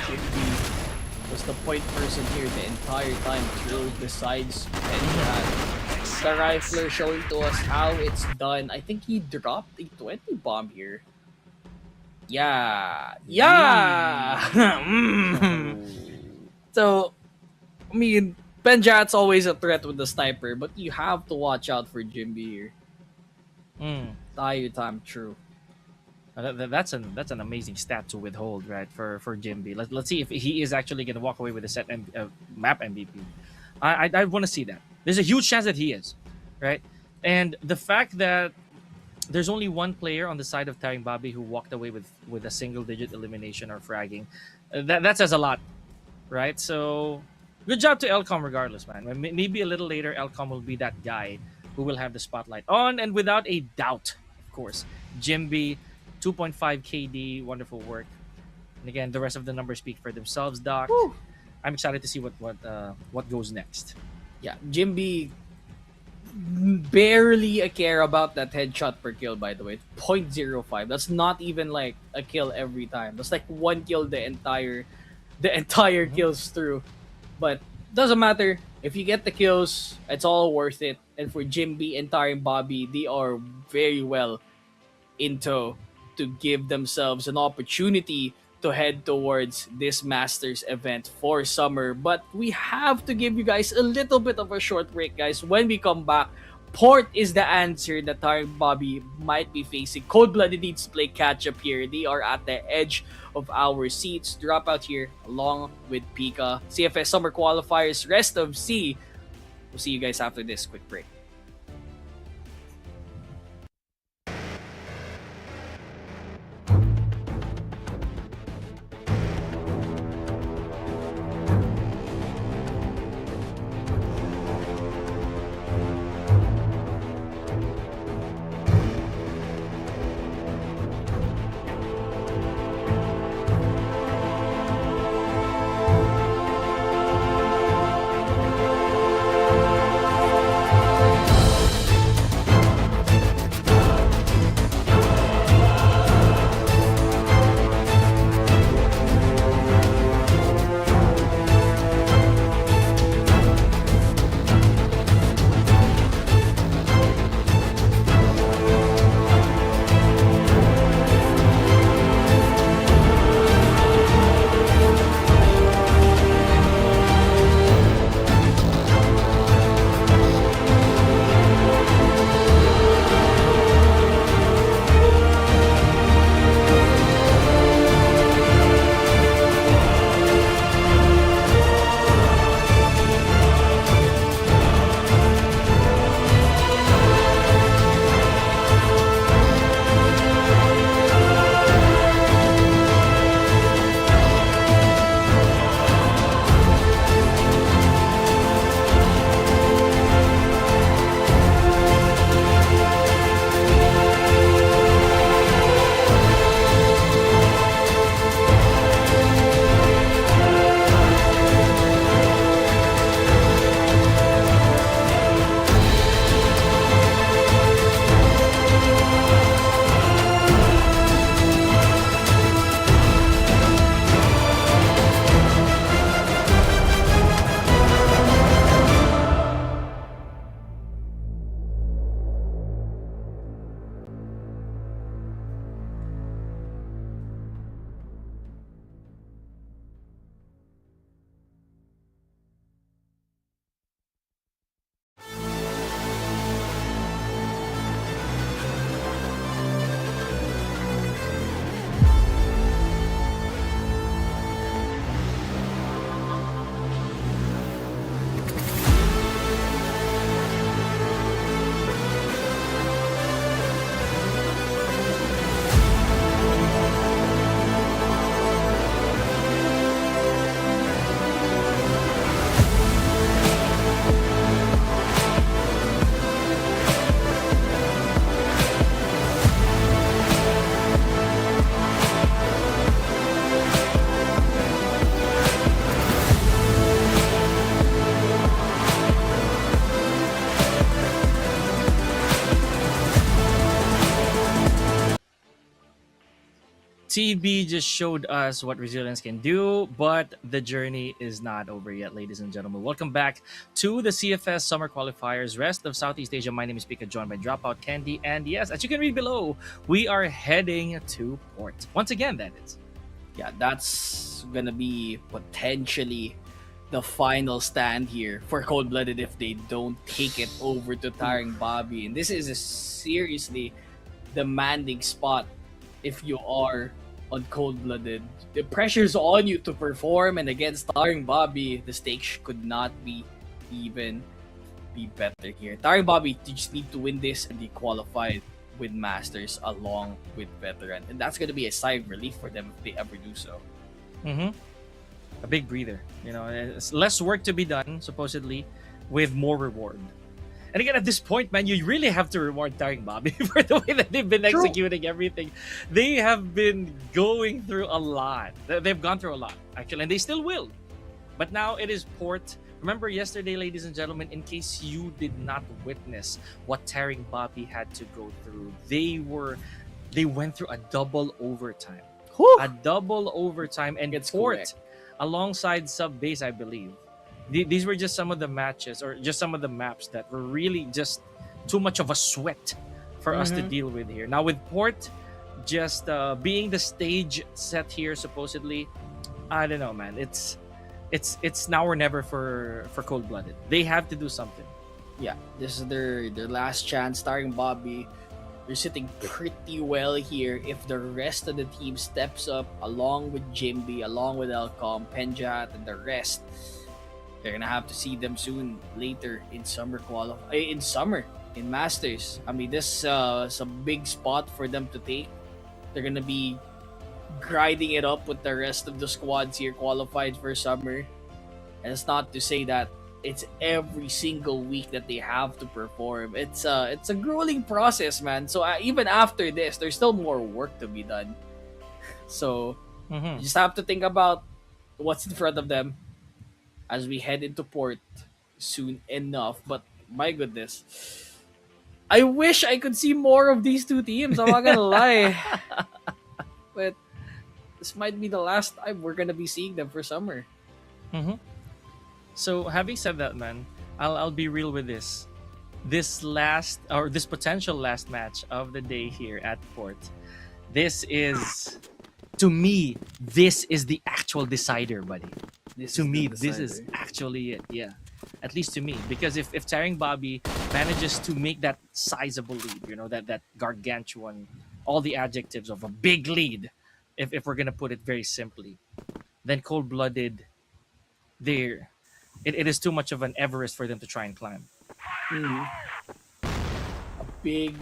Chippy was the point person here the entire time through besides Penjahat. The rifler showing to us how it's done. I think he dropped a 20 bomb here. Yeah. Yeah. Mm. So, I mean, Penjat's always a threat with the sniper, but you have to watch out for Jimby here. Mm. Tayo time, true. That's an amazing stat to withhold, right? For Jimby. Let's see if he is actually going to walk away with the map MVP. I want to see that. There's a huge chance that he is, right? And the fact that there's only one player on the side of TARINGBABI who walked away with a single digit elimination or fragging, that says a lot, right? So good job to Elcom regardless, man. Maybe a little later, Elcom will be that guy who will have the spotlight on, and without a doubt, of course, Jimby, 2.5 KD, wonderful work. And again, the rest of the numbers speak for themselves, Doc. Woo. I'm excited to see what goes next. Yeah, Jimby barely a care about that headshot per kill, by the way. 0.05. That's not even like a kill every time. That's like one kill the entire Mhm. kills through. But doesn't matter. If you get the kills, it's all worth it. And for Jimby and TARINGBABI, they are very well into to give themselves an opportunity to head towards this Masters event for summer. But we have to give you guys a little bit of a short break, guys. When we come back, Port is the answer that TARINGBABI might be facing. ColdBlooded needs to play catch up here. They are at the edge of our seats. Drop out here along with Pika. CFS Summer Qualifiers, rest of C. We'll see you guys after this quick break. TB just showed us what resilience can do, but the journey is not over yet, ladies and gentlemen. Welcome back to the CFS Summer Qualifiers, rest of Southeast Asia. My name is Pika, joined by Dropout Candy. And yes, as you can read below, we are heading to port. Once again, that is. Yeah, that's gonna be potentially the final stand here for Cold-Blooded if they don't take it over to TARINGBABI. And this is a seriously demanding spot if you are on Cold-Blooded. The pressure's on you to perform, and against TARINGBABI, the stakes could not be even be better here. TARINGBABI just need to win this and be qualified with Masters along with Veteran. And that's going to be a sigh of relief for them if they ever do so. Mm-hmm. A big breather. You know, it's less work to be done, supposedly, with more reward. And again, at this point, man, you really have to reward TARINGBABI for the way that they've been True. executing everything. They have been going through a lot. They've gone through a lot, actually, and they still will. But now it is port. Remember yesterday, ladies and gentlemen, in case you did not witness what TARINGBABI had to go through, they went through a double overtime. Whew. A double overtime and Against port CUEK. alongside sub base, I believe. These were just some of the matches or just some of the maps that were really just too much of a sweat for us to Mhm. deal with here. Now with port just being the stage set here, supposedly, I don't know, man. It's now or never for Cold-Blooded. They have to do something. Yeah, this is their last chance. TARINGBABI, they're sitting pretty well here. If the rest of the team steps up, along with Jimby, along with Elcom, Penjat, and the rest, they're gonna have to see them soon later in in Masters. I mean, this is a big spot for them to take. They're gonna be grinding it up with the rest of the squads here qualified for summer. And it's not to say that it's every single week that they have to perform. It's a grueling process, man. So even after this, there's still more work to be done. So you just have to think about what's in front of them as we head into port soon enough. But my goodness, I wish I could see more of these two teams. I'm not gonna lie, but this might be the last time we're gonna be seeing them for summer. Mm-hmm. So having said that, man, I'll be real with this. This potential last match of the day here at port. This is, to me, this is the actual decider, buddy. To me, this is actually it. Yeah, at least to me, because if TARINGBABI manages to make that sizable lead, you know, that gargantuan, all the adjectives of a big lead, if we're gonna put it very simply, then Cold-Blooded, it is too much of an Everest for them to try and climb. Mhm. A big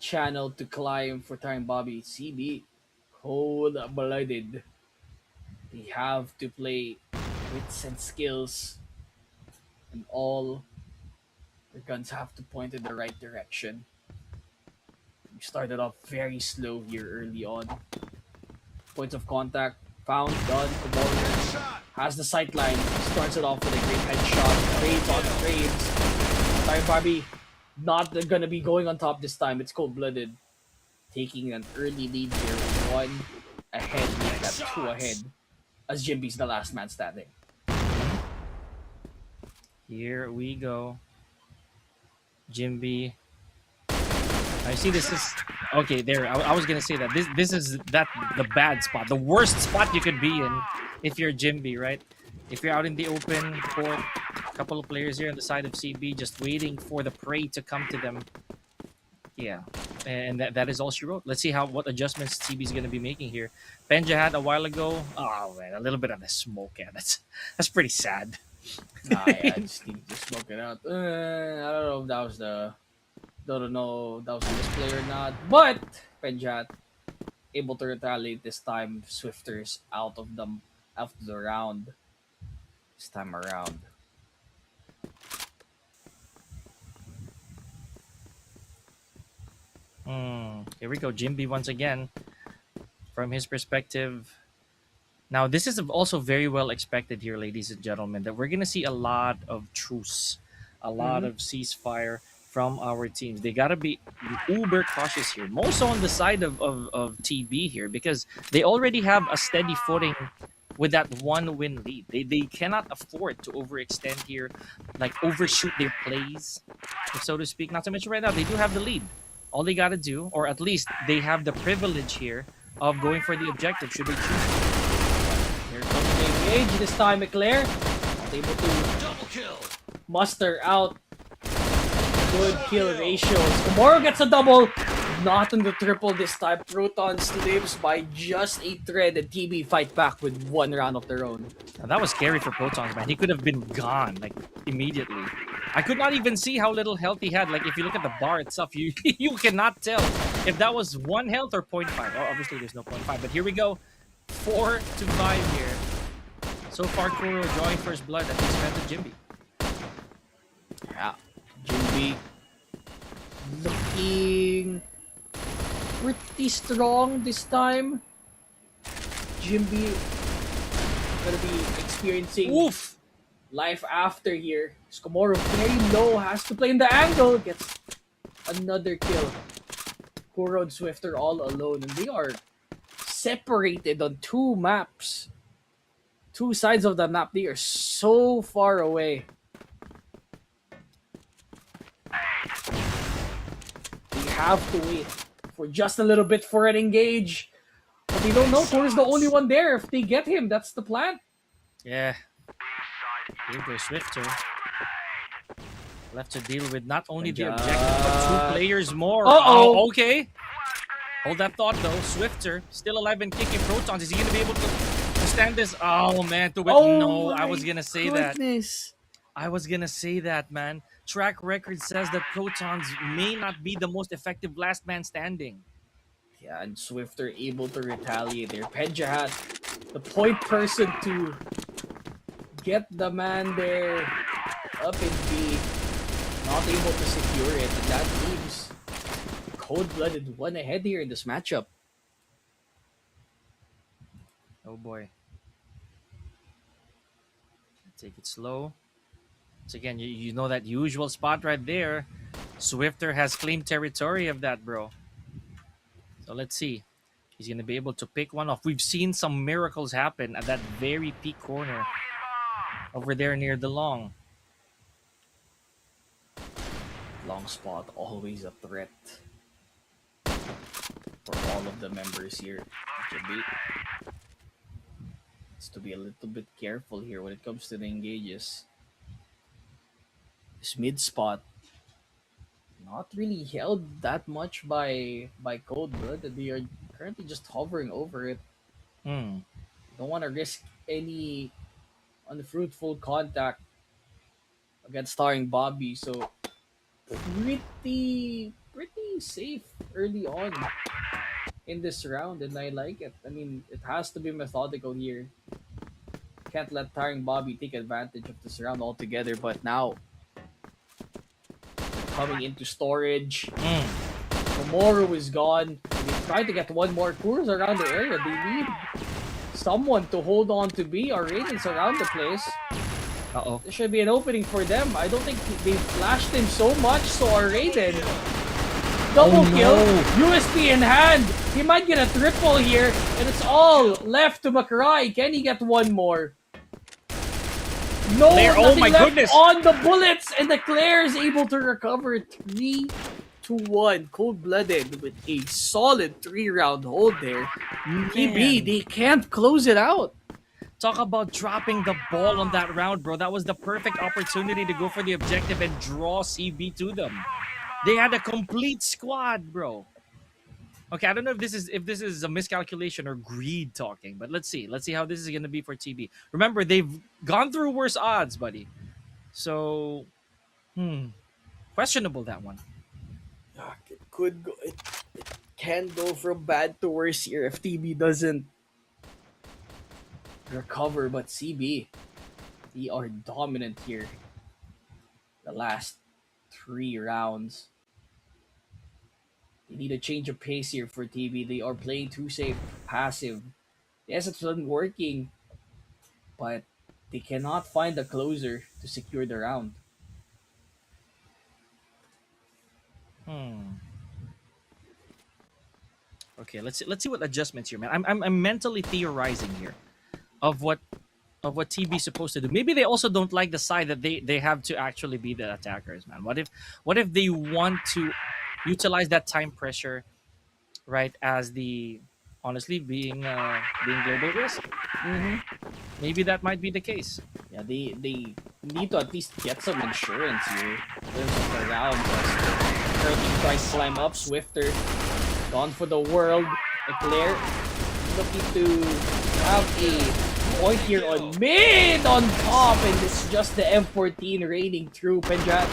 channel to climb for TARINGBABI. CB, Cold-Blooded. They have to play wits and skills, and all their guns have to point in the right direction. We started off very slow here early on. Points of contact found, done. Cavalry has the sight line, starts it off with a great headshot, trades on trades. TARINGBABI not gonna be going on top this time. It's Cold-Blooded taking an early lead here, one ahead, make that two ahead, as Jimby's the last man standing. Here we go. Jimby. I see this is okay. There, I was gonna say that this is the bad spot, the worst spot you could be in if you're Jimby, right? If you're out in the open, for a couple of players here on the side of CB, just waiting for the prey to come to them. Yeah, and that is all she wrote. Let's see what adjustments CB is gonna be making here. Benja had a while ago. Oh man, a little bit of the smoke. Yeah, that's pretty sad. I just need to smoke it out. I don't know if that was the don't know if that was the misplay or not. But Penjat able to retaliate this time. Swifters out of the round this time around. Here we go, Jimby once again. From his perspective, now this is also very well expected here, ladies and gentlemen, that we're gonna see a lot of truce, a lot of ceasefire from our teams. They gotta be uber cautious here, more so on the side of TB here, because they already have a steady footing with that one win lead. They cannot afford to overextend here, like overshoot their plays, if so to speak. Not to mention right now, they do have the lead. All they gotta do, or at least they have the privilege here of going for the objective should they choose to. Here comes the engage. This time, Eclair not able to muster out good kill ratio. Tomorrow gets a double, not on the triple this time. Protons lives by just a thread, and TB fight back with one round of their own. Now, that was scary for Protons, man. He could have been gone like immediately. I could not even see how little health he had. Like if you look at the bar itself, you you cannot tell if that was 1 health or point 0.5. Oh, obviously there's no point 0.5, but here we go. 4 to 5 here. So far, Kuro drawing first blood at the expense of Jimby. Yeah, Jimby looking pretty strong this time. Jimby gonna be experiencing Oof! life after here. Skomoro very low, has to play in the angle, gets another kill. Kuro and Swifter all alone, and they are separated on two maps. Two sides of the map, they are so far away. They have to wait for just a little bit for an engage. But they don't know Kuro's the only one there. If they get him, that's the plan. Yeah. Here goes Swifter. Left to deal with not only the objective, but 2 players more. Uh-oh. Oh, okay. Hold that thought, though. Swifter, still alive and kicking Protons. Is he going to be able to stand this? Oh, man. No, I was going to say that. I was going to say that, man. Track record says that Protons may not be the most effective last man standing. Yeah, and Swifter able to retaliate there. Pedjahat, the point person to get the man there up in B. Not able to secure it, and that leaves ColdBlooded one ahead here in this matchup. Oh boy. Take it slow. So again, you know that usual spot right there. Swifter has claimed territory of that, bro. So let's see. He's going to be able to pick one off. We've seen some miracles happen at that very peak corner over there near the long. Long spot, always a threat for all of the members here. Jimmy needs to be a little bit careful here when it comes to the engages. This mid spot not really held that much by ColdBlood. They are currently just hovering over it. Hmm. Don't want to risk any unfruitful contact against TARINGBABI, so pretty safe early on in this round, and I like it. I mean, it has to be methodical here. Can't let TARINGBABI take advantage of this round altogether, but now coming into storage. Tomorrow is gone. They try to get one more Kuros around the area. They need someone to hold on to B. Our Raiden's around the place. Uh-oh. There should be an opening for them. I don't think they flashed him so much, so our Raiden. Double kill, USP in hand. He might get a triple here, and it's all left to McRae. Can he get one more? No, Oh my left goodness! On the bullets, and the Claire is able to recover 3-1. ColdBlooded with a solid 3-round hold there. TB, they can't close it out. Talk about dropping the ball on that round, bro. That was the perfect opportunity to go for the objective and draw CB to them. They had a complete squad, bro. Okay, I don't know if this is a miscalculation or greed talking, but let's see. Let's see how this is gonna be for TB. Remember, they've gone through worse odds, buddy. So, questionable that one. It could go. It can go from bad to worse here if TB doesn't recover, but CB, they are dominant here. The last 3 rounds. They need a change of pace here for TB. They are playing too safe, passive. Yes, it's not working, but they cannot find a closer to secure the round. Hmm. Okay, let's see what adjustments here, man. I'm mentally theorizing here of what TB is supposed to do. Maybe they also don't like the side that they have to actually be the attackers, man. What if they want to utilize that time pressure, right, as the honestly being global risk? Mm-hmm. Maybe that might be the case. Yeah, they need to at least get some insurance here in terms of the round. As currently trying to climb up, Swifter gone for the world. Eclair looking to have a point here on mid on top, and it's just the M14 raiding through Penjat.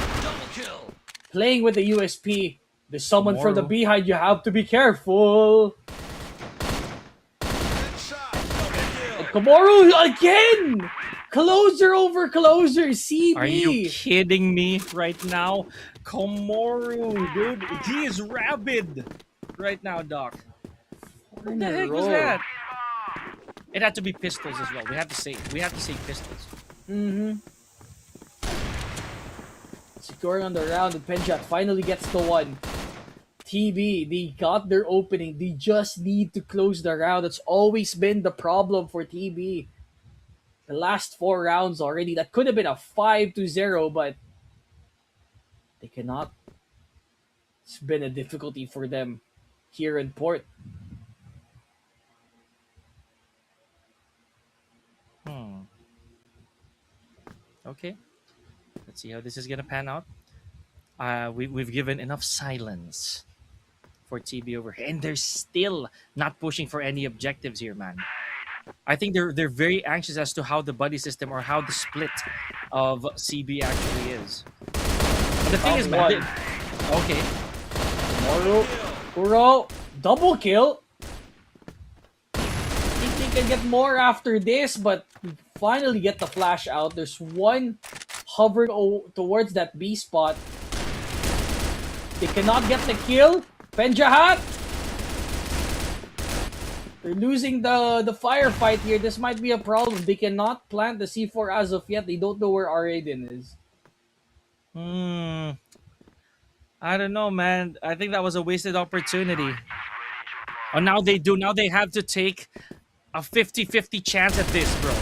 Playing with the USP. There's someone from the Tomorrow. behind, you have to be careful. And Kamaru again! Closer over closer, Are you CB! kidding me right now? Komoru, dude, he is rabid right now, Doc. What In the a heck was row. that? It had to be pistols as well. We have to say pistols. Mm-hmm. Securing on the round, and Penjat finally gets the one. TB, they got their opening. They just need to close the round. That's always been the problem for TB. The last 4 rounds already, that could have been a 5-0, but they cannot. It's been a difficulty for them here in Port. Hmm. Okay. Let's see how this is gonna pan out. We've given enough silence for TB over here, and they're still not pushing for any objectives here, man. I think they're very anxious as to how the buddy system or how the split of CB actually is. But the thing is, Round man, one. okay, Tomorrow, Kuro, double kill. I think they can get more after this, but we finally get the flash out. There's one hovering towards that B spot. They cannot get the kill. Penjahat! They're losing the firefight here. This might be a problem. They cannot plant the C4 as of yet. They don't know where Raiden is. hmm, I don't know, man. I think that was a wasted opportunity. Oh, now they do. Now they have to take a 50-50 chance at this, bro.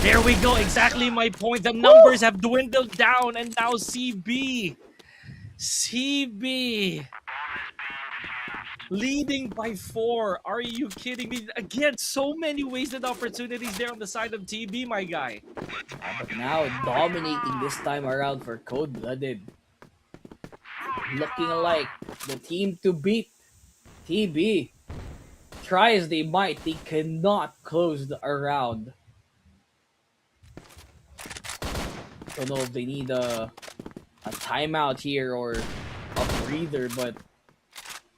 There we go. Exactly my point. The numbers have dwindled down, and now CB leading by 4. Are you kidding me? Again, so many wasted opportunities there on the side of TB, my guy. But now dominating this time around for ColdBlooded. Looking like the team to beat. TB. Try as they might, they cannot close the round. Don't know if they need a timeout here or a breather, but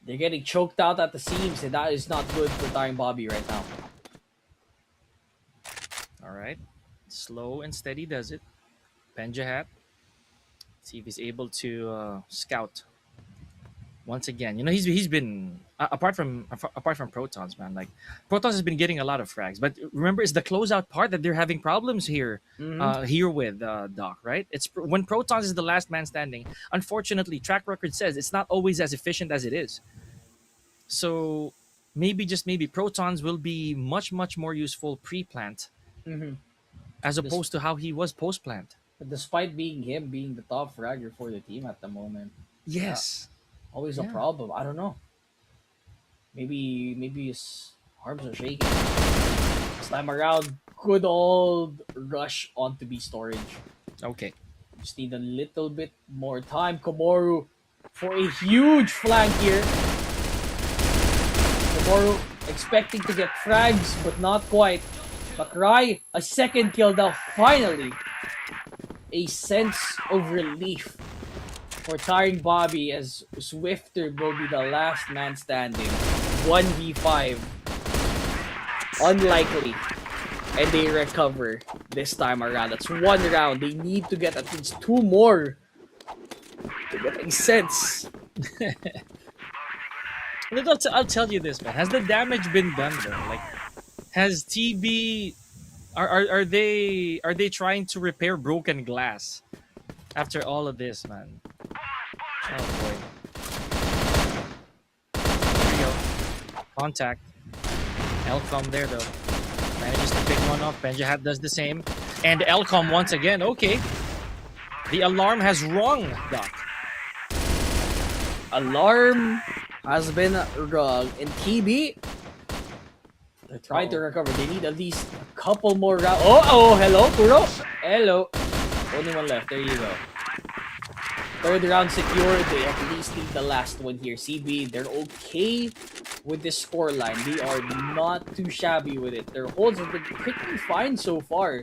they're getting choked out at the seams, and that is not good for TARINGBABI right now. All right. Slow and steady does it. Penjahat. See if he's able to scout once again. You know, he's been apart from Protons, man. Like Protons has been getting a lot of frags, but remember, it's the closeout part that they're having problems here. Mm-hmm. Here with Doc, right? It's when Protons is the last man standing. Unfortunately, track record says it's not always as efficient as it is. So maybe just maybe Protons will be much more useful pre-plant Mm-hmm. as Des- opposed to how he was post-plant. Despite being him being the top fragger for the team at the moment, yeah, Yes. always a Yeah. problem. I don't know. Maybe his arms are shaking. This time around, good old rush onto B storage. Okay. Just need a little bit more time. Komoru for a huge flank here. Komoru expecting to get frags, but not quite. Bakrai, a second kill now, finally. A sense of relief for TARINGBABI as Swifter will be the last man standing. 1v5. Unlikely. And they recover this time around. That's one round. They need to get at least 2 more to get a sense. I'll tell you this, man. Has the damage been done though? Like, has TB are they trying to repair broken glass after all of this, man? Oh boy. There we go. Contact. Elcom there though. Manages to pick one off. Benjahat does the same. And Elcom once again. Okay. The alarm has rung, Doc. Alarm has been rung. And TB, they're trying to recover. They need at least a couple more rounds. Oh, hello, Kuro. Hello. Only one left. There you go. Third round secured. They at least need the last one here. CB, they're okay with this scoreline. They are not too shabby with it. Their holds have been pretty fine so far.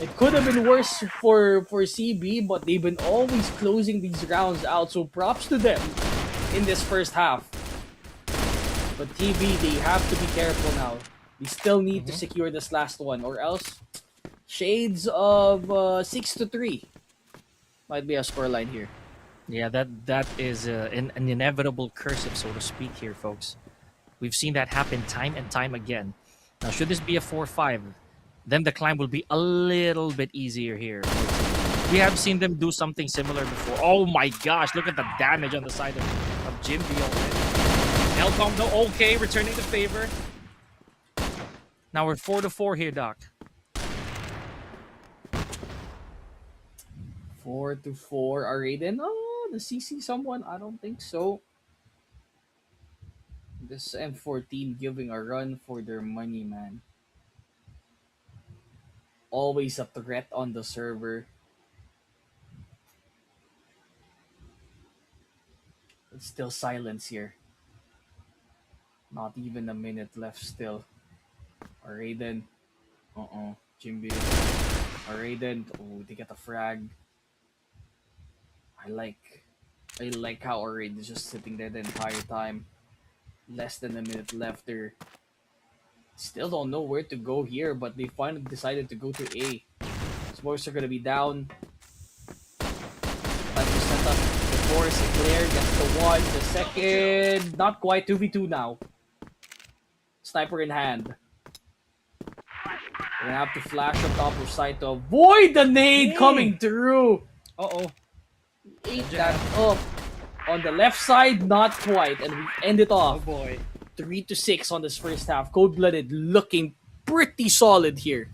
It could have been worse for CB, but they've been always closing these rounds out. So props to them in this first half. But TB, they have to be careful now. They still need to secure this last one, or else shades of 6-3 might be a scoreline here. Yeah, that is an inevitable cursive, so to speak, here, folks. We've seen that happen time and time again. Now, should this be a 4-5, then the climb will be a little bit easier here. We have seen them do something similar before. Oh my gosh, look at the damage on the side of Jimby already. Elcom, though, okay, returning the favor. Now we're 4-4 here, Doc. 4-4. Are Raiden? Oh, does he see someone? I don't think so. This M14 giving a run for their money, man. Always a threat on the server. It's still silence here. Not even a minute left still. Raiden. Jimby. Raiden. Oh, they get a frag. I like how Raiden is just sitting there the entire time. Less than a minute left there. Still don't know where to go here, but they finally decided to go to A. Smokes are gonna be down. Time to set up the force. Sinclair gets the one, the second. Not quite 2v2 now. Sniper in hand. We're gonna have to flash on top of site to avoid the nade coming through. Uh-oh. Ate that up. On the left side, not quite. And we end it off. Oh boy. 3-6 on this first half. ColdBlooded looking pretty solid here.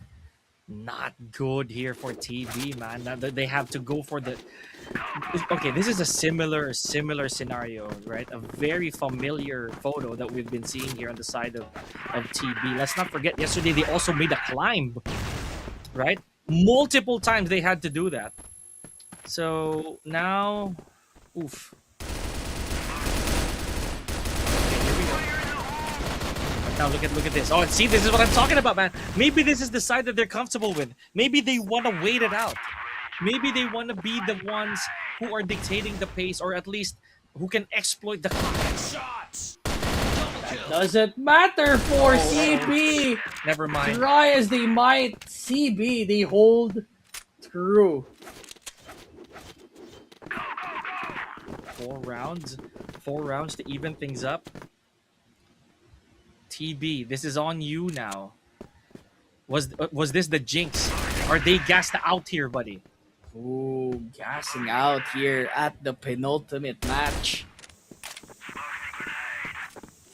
Not good here for TV, man. Now they have to go for the... Okay, this is a similar scenario, right? A very familiar photo that we've been seeing here on the side of TB. Let's not forget, yesterday they also made a climb, right? Multiple times they had to do that. So now... Oof. Now look at this. Oh, see, this is what I'm talking about, man. Maybe this is the side that they're comfortable with. Maybe they want to wait it out. Maybe they want to be the ones who are dictating the pace, or at least who can exploit the shots. Doesn't matter for CB. Never mind. Try as they might, CB, they hold true. 4 rounds to even things up. TB, this is on you now. Was this the jinx? Are they gassed out here, buddy? Ooh, gassing out here at the penultimate match.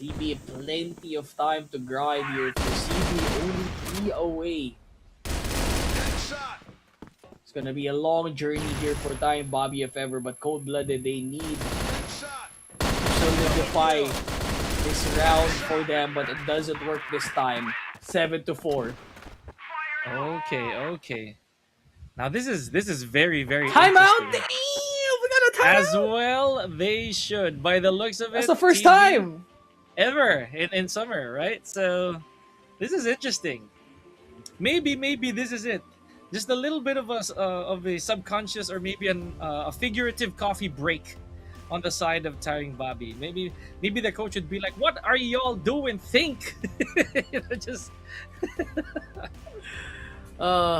TB, plenty of time to grind here for CB, only 3 away. It's gonna be a long journey here for TARINGBABI if ever, but ColdBlooded, they need to solidify this round for them, but it doesn't work this time. 7-4. Okay. Now this is very Timeout! interesting. Damn, we got a timeout! As well, they should. By the looks of it, That's the first TV time ever in summer, right? So this is interesting. Maybe this is it. Just a little bit of a subconscious, or maybe a figurative coffee break on the side of TARINGBABI. Maybe the coach would be like, "What are y'all doing? Think." Just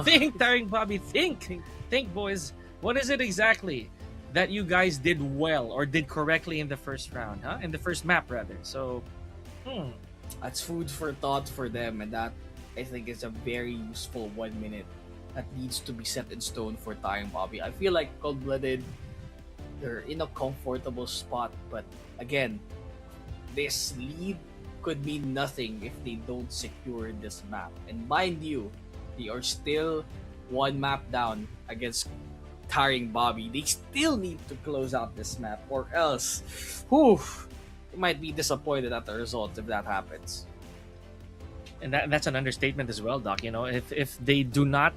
think, TARINGBABI. Think, boys. What is it exactly that you guys did well or did correctly in the first round, huh? In the first map, rather. So, that's food for thought for them, and that, I think, is a very useful 1 minute that needs to be set in stone for TARINGBABI. I feel like ColdBlooded, they're in a comfortable spot, but again, this lead could mean nothing if they don't secure this map. And mind you, they are still one map down against TARINGBABI. They still need to close out this map, or else, whew, they might be disappointed at the results if that happens. And that's an understatement as well, Doc. You know, if they do not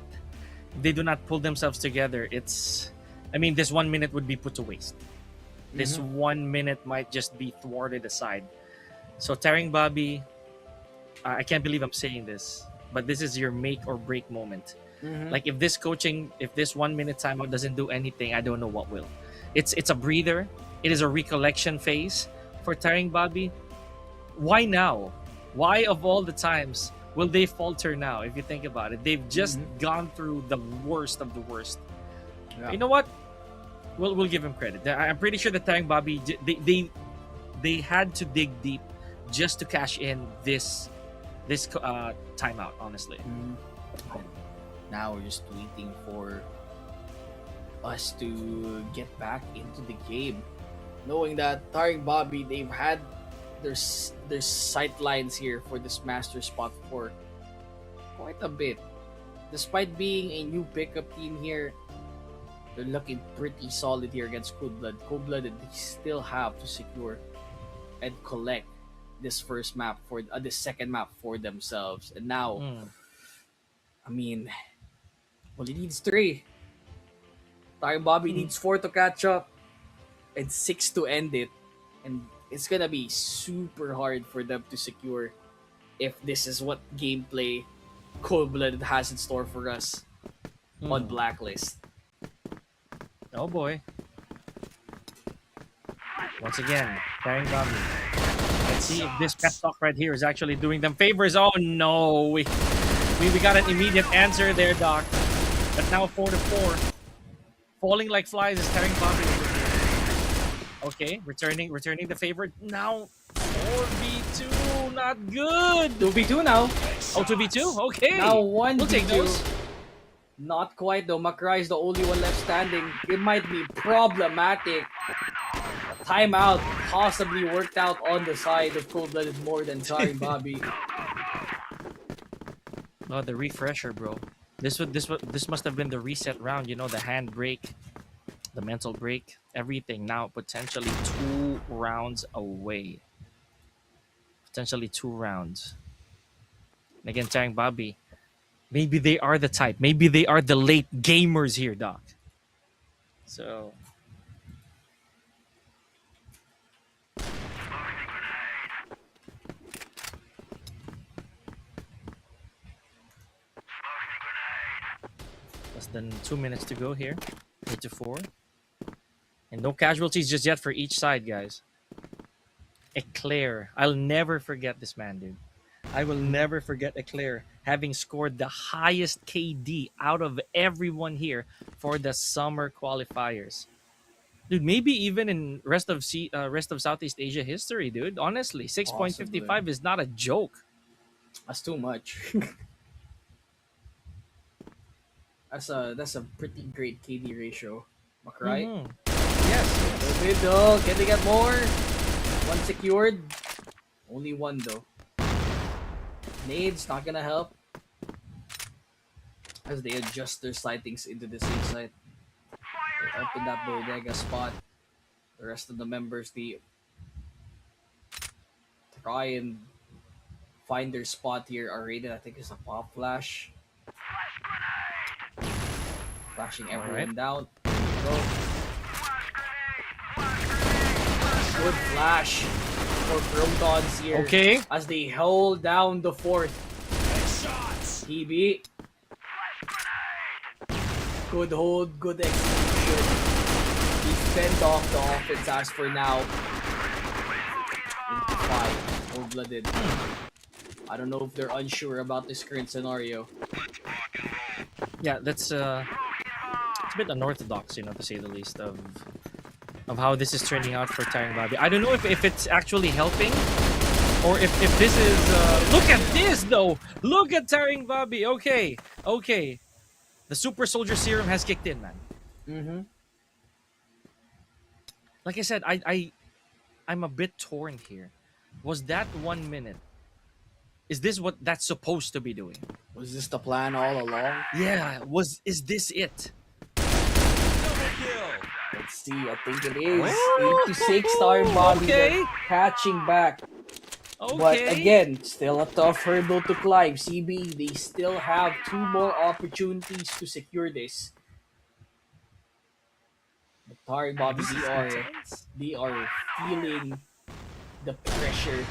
pull themselves together, it's, I mean, this 1 minute would be put to waste. This 1 minute might just be thwarted aside. So TARINGBABI, I can't believe I'm saying this, but this is your make or break moment. Like if this 1 minute timeout doesn't do anything, I don't know what will. It's a breather. It is a recollection phase for TARINGBABI. Why now? Why of all the times will they falter now? If you think about it, they've just gone through the worst of the worst. Yeah. You know what? We'll give him credit. I'm pretty sure that TARINGBABI, they had to dig deep just to cash in this timeout. Honestly. Now we're just waiting for us to get back into the game, knowing that TARINGBABI, they've had their sight lines here for this master spot for quite a bit. Despite being a new pickup team here, they're looking pretty solid here against ColdBlooded. They still have to secure and collect this first map for this second map for themselves. And now, I mean, well, he needs 3. TARINGBABI needs 4 to catch up and 6 to end it. And it's gonna be super hard for them to secure if this is what gameplay ColdBlooded has in store for us on Blacklist. Oh boy. Once again, TARINGBABI. Let's see if this pep talk right here is actually doing them favors. Oh no, we got an immediate answer there, Doc. But now 4-4. Falling like flies is TARINGBABI over here. Okay, returning the favor. Now 4v2, not good. 2v2 now. Oh, 2v2? Okay. Now 1v2. We'll take those. Not quite though. Makrai is the only one left standing. It might be problematic. Timeout possibly worked out on the side of ColdBlooded more than TARINGBABI. Oh, the refresher, bro. This must have been the reset round. You know, the hand break, the mental break, everything. Now potentially 2 rounds away. Potentially 2 rounds. And again, TARINGBABI. Maybe they are the type. Maybe they are the late gamers here, Doc. So. Less than 2 minutes to go here. 8-4. And no casualties just yet for each side, guys. Eclair. I'll never forget this man, dude. I will never forget Eclair having scored the highest KD out of everyone here for the summer qualifiers. Dude, maybe even in rest of Southeast Asia history, dude. Honestly, 6.55 is not a joke. That's too much. That's a pretty great KD ratio. Makrai? Yes. Middle. Can they get more? 1 secured. Only 1 though. Nades not gonna help as they adjust their sightings into the safe site. They open that bodega spot. The rest of the members, they try and find their spot here. Are rated, I think, is a pop flash. Flashing everyone down. There we go. Good flash for Chromedons here. Okay. As they hold down the 4th. TB. Good hold, good execution. He fend off the offense as for now. Into 5. Cold-blooded. I don't know if they're unsure about this current scenario. Yeah, that's it's a bit unorthodox, you know, to say the least, of how this is turning out for TARINGBABI. I don't know if it's actually helping, or if this is... look at this, though! Look at TARINGBABI! Okay. The Super Soldier Serum has kicked in, man. Like I said, I'm a bit torn here. Was that 1 minute? Is this what that's supposed to be doing? Was this the plan all along? Yeah, is this it? Double kill. Let's see. I think it is 8-6. Oh, TARINGBABI, they're okay. catching back. But Okay. again, still a tough hurdle to climb. CB, they still have two more opportunities to secure this. But TARINGBABI, This is intense. they are feeling the pressure,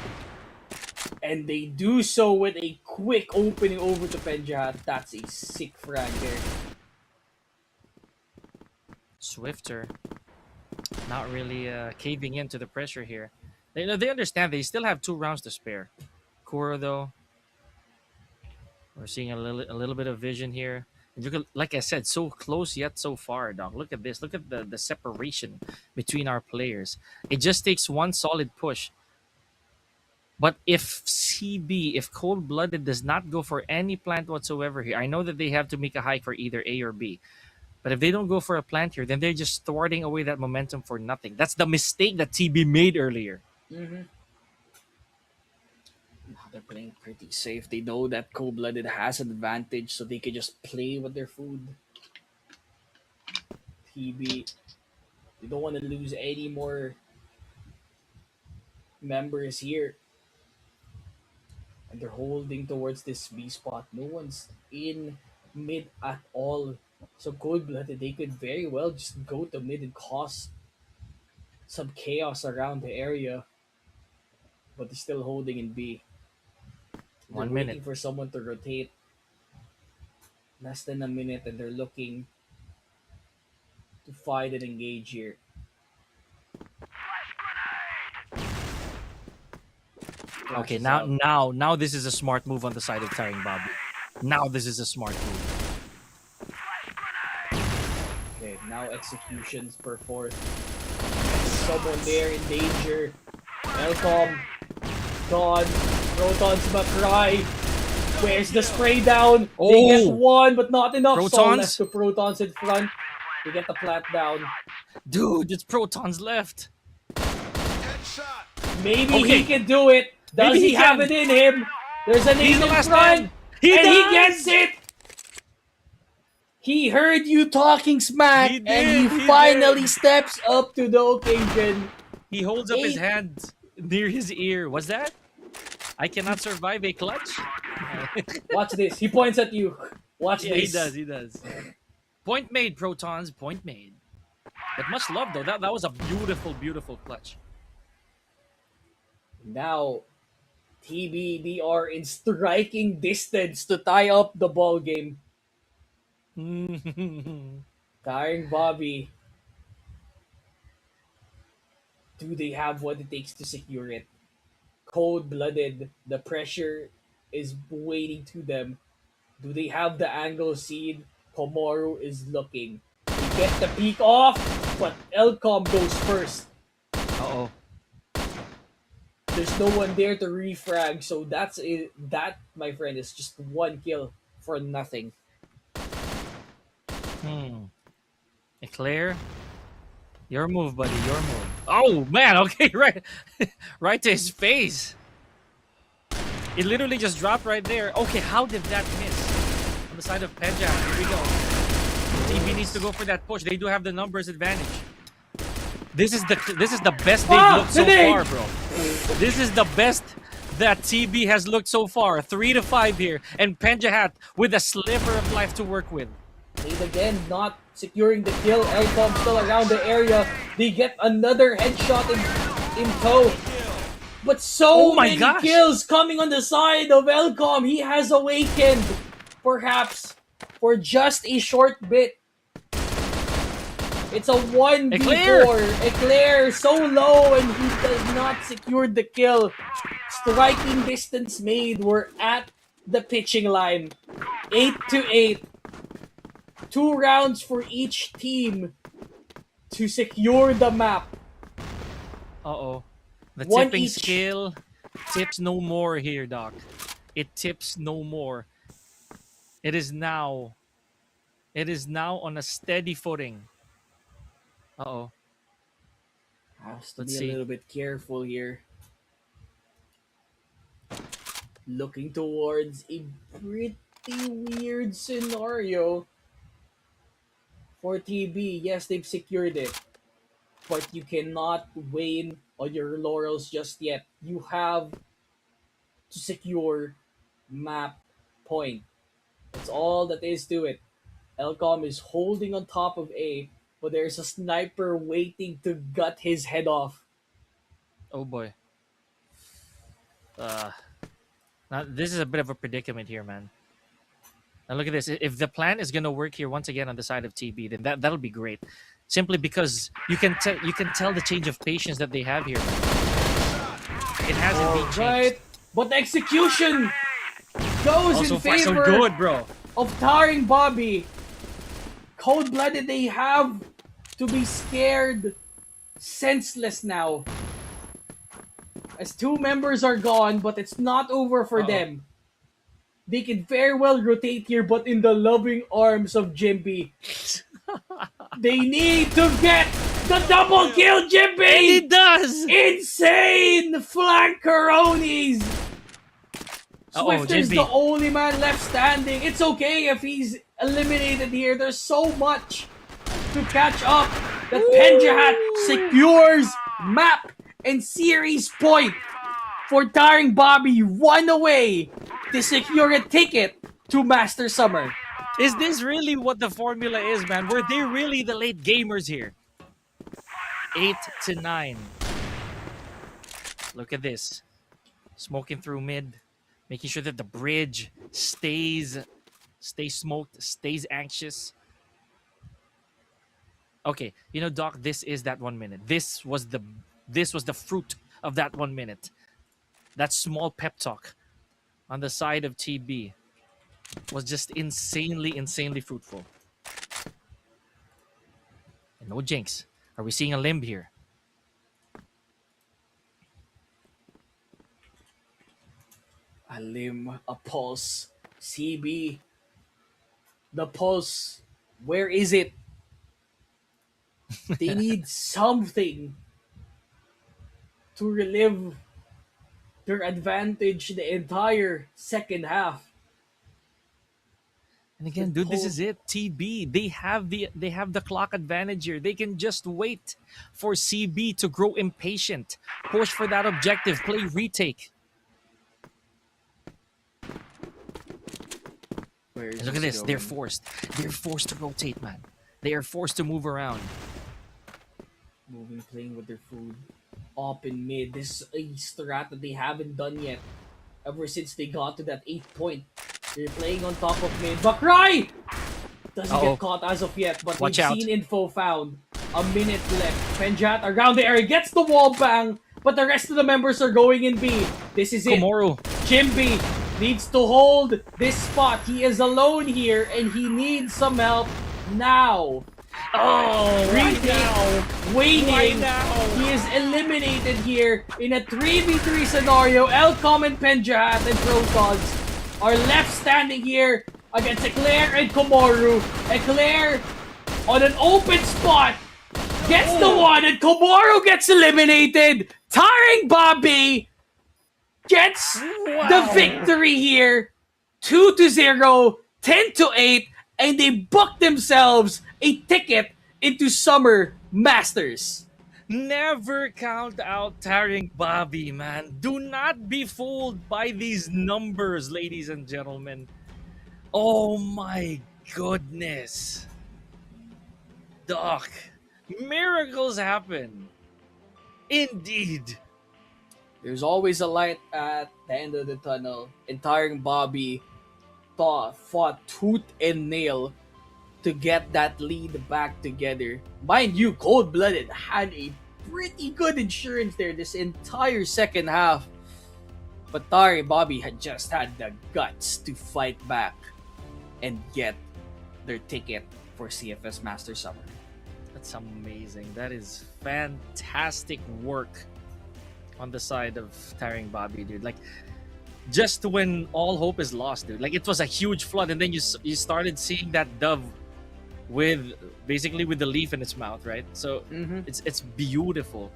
and they do so with a quick opening over to Penjahat. That's a sick frag there. Swifter, not really caving into the pressure here. They understand they still have 2 rounds to spare. Kuro though, we're seeing a little bit of vision here. And look at, like I said, so close yet so far, dog. Look at this. Look at the separation between our players. It just takes one solid push. But if CB, if Cold Blooded does not go for any plant whatsoever here, I know that they have to make a hike for either A or B. But if they don't go for a plant here, then they're just thwarting away that momentum for nothing. That's the mistake that TB made earlier. Mm-hmm. They're playing pretty safe. They know that cold-blooded has an advantage, so they can just play with their food. TB, they don't want to lose any more members here, and they're holding towards this B spot. No one's in mid at all. So cold-blooded, they could very well just go to mid and cause some chaos around the area, but they're still holding in B. They're 1 minute. waiting for someone to rotate. Less than a minute, and they're looking to fight and engage here. Okay, Flashes now out. now now this is a smart move on the side of TARINGBABI. Now this is a smart move. Okay, now executions per fourth. Someone there in danger. Elcom, gone. Proton's McCry. Where's the spray down? They get Oh! one, but not enough. So Protons? left to Protons in front. They get the plant down. Dude, it's Protons left. Headshot. Maybe Okay. he can do it. Does Maybe he he have can. it in him? There's an He's aim the in last front. man. He and does! he gets it! He heard you talking smack, He and did, he he finally did. steps up to the occasion. He holds up his Eight. hand near his ear. Was that? I cannot survive a clutch? Watch this. He points at you. Watch Yeah, he this. does, he does. Point made, Protons. Point made. But much love though. That was a beautiful, beautiful clutch. Now, TBD are in striking distance to tie up the ball game. TARINGBABI, do they have what it takes to secure it? Cold-blooded, the pressure is waiting to them. Do they have the angle seed? Komoru is looking. They get the peek off, but Elcom goes first. Uh-oh. There's no one there to refrag, so that's it. That, my friend, is just one kill for nothing. Eclair, your move, buddy. Your move. Oh man, okay, right, right to his face. It literally just dropped right there. Okay, how did that miss? On the side of Penja. Here we go. TB needs to go for that push. They do have the numbers advantage. This is the best they've looked so far, bro. This is the best that TB has looked so far. 3-5 here, and Penjahat with a sliver of life to work with. Late again, not securing the kill. Elcom still around the area. They get another headshot in tow. But so Oh my many gosh. kills coming on the side of Elcom. He has awakened, perhaps, for just a short bit. It's a 1v4. Eclair so low, and he does not secure the kill. Striking distance made. We're at the pitching line. 8-8. 2 rounds for each team to secure the map. Uh-oh. The One tipping each. scale tips no more here, Doc. It tips no more. It is now on a steady footing. Uh-oh. Has to Let's be a see. little bit careful here. Looking towards a pretty weird scenario for TB. Yes, they've secured it, but you cannot wane on your laurels just yet. You have to secure map point. That's all that is to it. Elcom is holding on top of A, but there's a sniper waiting to gut his head off. Oh boy. Uh, Now this is a bit of a predicament here, man. Now look at this. If the plan is gonna work here once again on the side of TB, then that'll be great. Simply because you can tell the change of patience that they have here. It has indeed changed. Right, but the execution goes Oh, in so far so favor good, bro. of TARINGBABI. Cold-blooded, they have to be scared senseless now. As two members are gone, but it's not over for them. They can very well rotate here, but in the loving arms of Jimby. They need to get the double kill, And he Jimby! does. Insane flankeronis! Swifter's Jimby. the only man left standing. It's okay if he's eliminated here. There's so much to catch up that Penjahat secures map and series point for TARINGBABI, one away to secure a ticket to Master Summer. Is this really what the formula is, man? Were they really the late gamers here? 8-9. Look at this. Smoking through mid, making sure that the bridge stays smoked, stays anxious. Okay, you know, Doc, this is that 1 minute. This was the fruit of that 1 minute. That small pep talk on the side of TB was just insanely fruitful. And no jinx. Are we seeing a limb here? A limb, a pulse. CB. The pulse. Where is it? They need something to relive their advantage the entire second half. And again, dude, this is it. TB, they have the clock advantage here. They can just wait for CB to grow impatient, push for that objective, play retake. And look at this. They're forced. They're forced to rotate, man. They are forced to move around. Moving, playing with their food. Up in mid. This is a strat that they haven't done yet. Ever since they got to that 8 point. They're playing on top of mid. Bakrai! Doesn't get caught as of yet, but Watch we've out. seen info found. A minute left. Penjat around the area gets the wall bang, but the rest of the members are going in B. This is it. Komoru. Jimby needs to hold this spot. He is alone here, and he needs some help now. Waiting. He is eliminated here in a 3v3 scenario. Elcom and Penjahat and Protoss are left standing here against Eclair and Komoru. Eclair on an open spot gets the one, and Komoru gets eliminated. TARINGBABI gets the victory here. 2-0, 10-8, and they book themselves a ticket into Summer Masters. Never count out TARINGBABI, man. Do not be fooled by these numbers, ladies and gentlemen. Oh my goodness. Doc, miracles happen. Indeed. There's always a light at the end of the tunnel, and TARINGBABI fought tooth and nail to get that lead back together. Mind you, ColdBlooded had a pretty good insurance there this entire second half. But TARINGBABI had just had the guts to fight back and get their ticket for CFS Master Summer. That's amazing. That is fantastic work on the side of TARINGBABI, dude. Like, just when all hope is lost, dude. Like, it was a huge flood, and then you started seeing that dove with basically with the leaf in its mouth, right? So Mm-hmm. it's beautiful.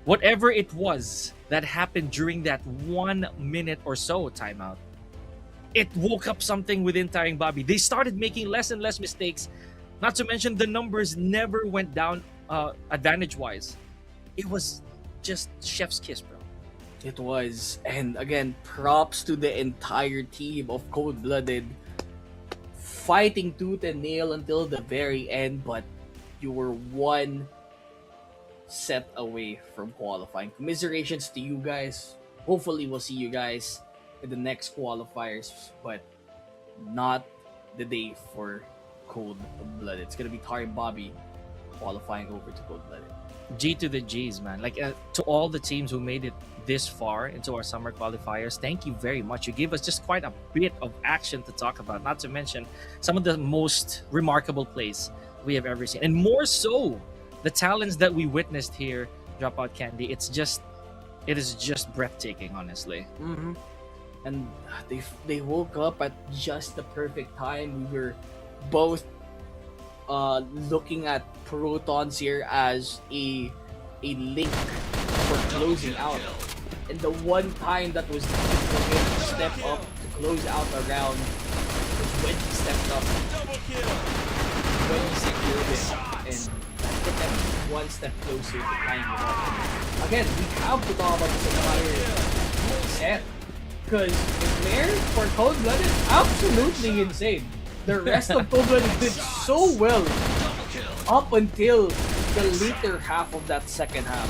Whatever it was that happened during that 1 minute or so timeout, it woke up something within TARINGBABI. They started making less and less mistakes. Not to mention the numbers never went down advantage wise. It was just chef's kiss, bro. It was. And again, props to the entire team of ColdBlooded, fighting tooth and nail until the very end, but you were one set away from qualifying. Commiserations to you guys. Hopefully, we'll see you guys in the next qualifiers, but not the day for ColdBlooded. It's gonna be TARINGBABI qualifying over to ColdBlooded. G to the G's, man. Like to all the teams who made it this far into our summer qualifiers, thank you very much. You gave us just quite a bit of action to talk about, not to mention some of the most remarkable plays we have ever seen. And more so, the talents that we witnessed here, Dropout Candy, it is just breathtaking, honestly. Mm-hmm. And they woke up at just the perfect time. We were both looking at Protons here as a link for closing out. And the one time that was needed for him to step up to close out a round was when he stepped up, Double kill. when he secured it, and that put them one step closer to tying it up. Again, we have to talk about this entire set, because Eclair for ColdBlooded, absolutely insane. The rest of ColdBlooded did so well up until the later half of that second half.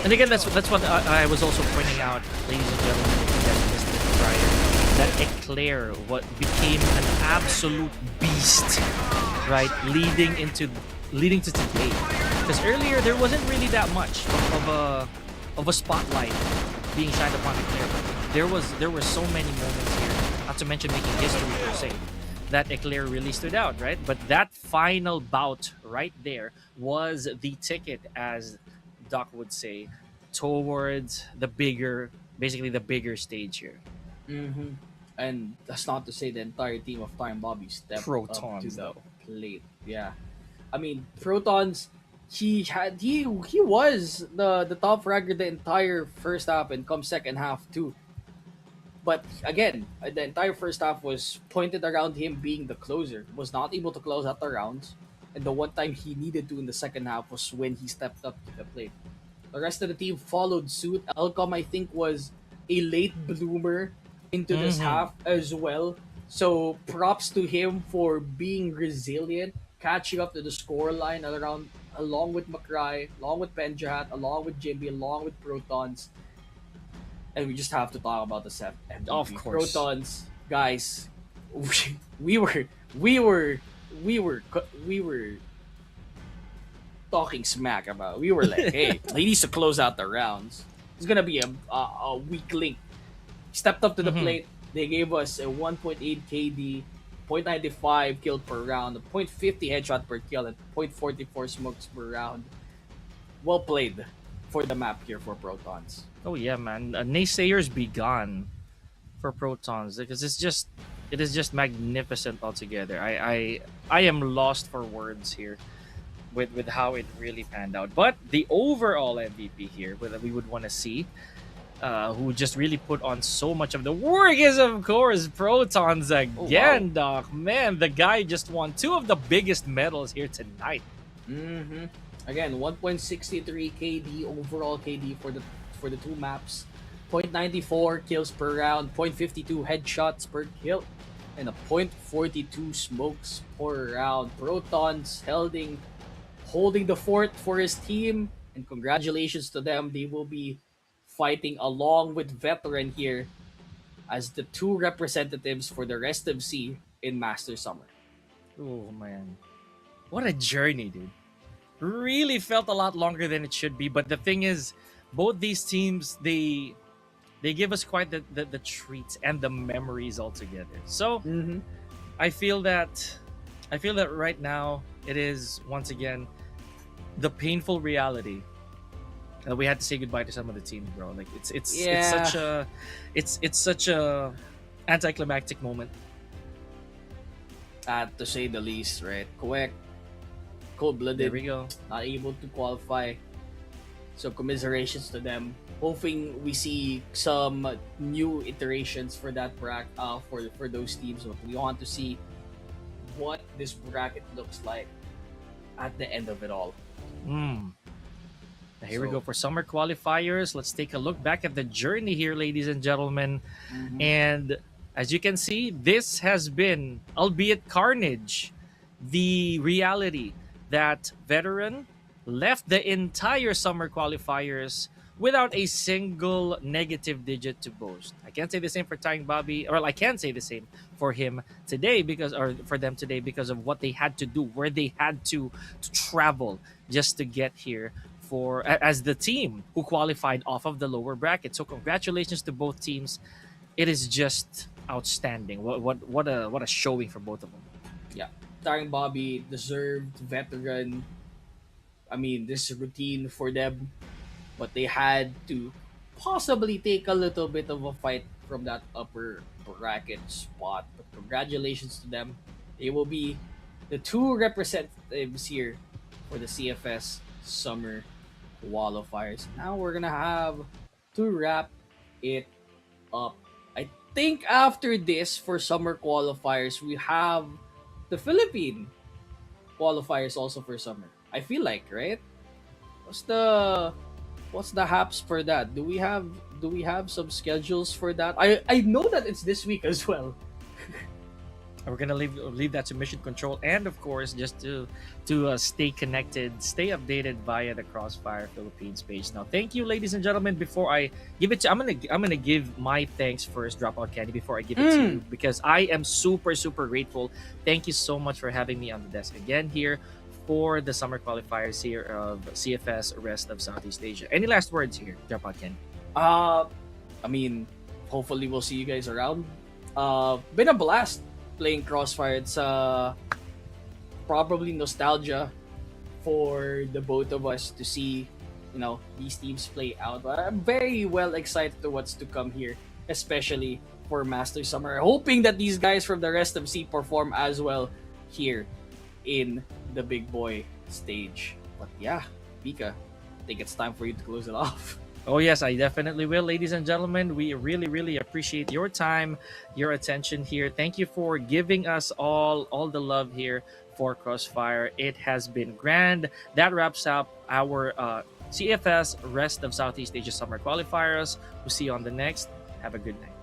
And again, that's what I was also pointing out, ladies and gentlemen, if you guys missed it prior, that Eclair what became an absolute beast, right? Leading to today, because earlier there wasn't really that much of a spotlight being shined upon Eclair, but there were so many moments here, not to mention making history per se, that Eclair really stood out, right? But that final bout right there was the ticket, as Doc would say, towards basically the bigger stage here. Mm-hmm. And that's not to say the entire team of TARINGBABI stepped up to Protons, the though. plate. Yeah, I mean Protons. He was the top fragger the entire first half and come second half too. But again, the entire first half was pointed around him being the closer. Was not able to close out the rounds, and the one time he needed to in the second half was when he stepped up to the plate. The rest of the team followed suit. Elcom, I think, was a late bloomer into this half as well. So props to him for being resilient, catching up to the scoreline around along with McRae, along with Penjahat, along with Jimby, along with Protons. And we just have to talk about the set MVP. Of course. Protons, guys, we were talking smack about. We were like, hey, he needs to close out the rounds. It's gonna be a weak link. Stepped up to the plate. They gave us a 1.8 KD, 0.95 kill per round, a 0.50 headshot per kill, and 0.44 smokes per round. Well played for the map here for Protons. Oh yeah, man. Naysayers be gone for Protons, because it is just magnificent altogether. I am lost for words here with how it really panned out. But the overall MVP here, that we would want to see, who just really put on so much of the work, is of course Protons again, Doc. Man, the guy just won 2 of the biggest medals here tonight. Mm-hmm. Again, 1.63 KD overall KD for the 2 maps, 0.94 kills per round, 0.52 headshots per kill, and a 0.42 smokes per round. Protons holding the fort for his team, and congratulations to them. They will be fighting along with Veteran here as the 2 representatives for the rest of SEA in Master Summer. Oh man, what a journey, dude. Really felt a lot longer than it should be, but the thing is, both these teams, they give us quite the treats and the memories altogether. So Mm-hmm. I feel that right now it is once again the painful reality that we had to say goodbye to some of the teams, bro. Like it's such a anticlimactic moment. to say the least, right? CUEK, There cold-blooded, we go. not able to qualify. So commiserations to them. Hoping we see some new iterations for that for those teams. But we want to see what this bracket looks like at the end of it all. Mm. Now here we go So, for summer qualifiers. Let's take a look back at the journey here, ladies and gentlemen. mhm. And as you can see, this has been, albeit carnage, the reality that veteran left the entire summer qualifiers without a single negative digit to boast. I can't say the same for TARINGBABI, or I can say the same for him today or for them today because of what they had to do, where they had to travel just to get here as the team who qualified off of the lower bracket. So congratulations to both teams. It is just outstanding. What a showing for both of them. Yeah, TARINGBABI deserved veteran. I mean, this routine for them, but they had to possibly take a little bit of a fight from that upper bracket spot. But congratulations to them. They will be the two representatives here for the CFS Summer Qualifiers. Now we're gonna have to wrap it up. I think after this for Summer Qualifiers, we have the Philippine qualifiers also for summer. I feel like, right? What's the what's the haps for that? Do we have some schedules for that? I know that it's this week as well. We're gonna leave that to mission control, and of course, just to stay connected, stay updated via the CrossFIRE Philippines page. Now, thank you, ladies and gentlemen. Before I give it to, I'm gonna give my thanks first, Dropout Candy, before I give it to you because I am super grateful. Thank you so much for having me on the desk again here for the summer qualifiers here of CFS rest of Southeast Asia. Any last words here, Dropout Candy? Uh I mean, hopefully we'll see you guys around. Been a blast playing Crossfire. It's probably nostalgia for the both of us to see, these teams play out. But I'm very well excited to what's to come here, especially for Master Summer. Hoping that these guys from the rest of C perform as well here in the big boy stage. But yeah, Pika, I think it's time for you to close it off. Oh, yes, I definitely will. Ladies and gentlemen, we really appreciate your time, your attention here. Thank you for giving us all the love here for Crossfire. It has been grand. That wraps up our CFS Rest of Southeast Asia Summer Qualifiers. We'll see you on the next. Have a good night.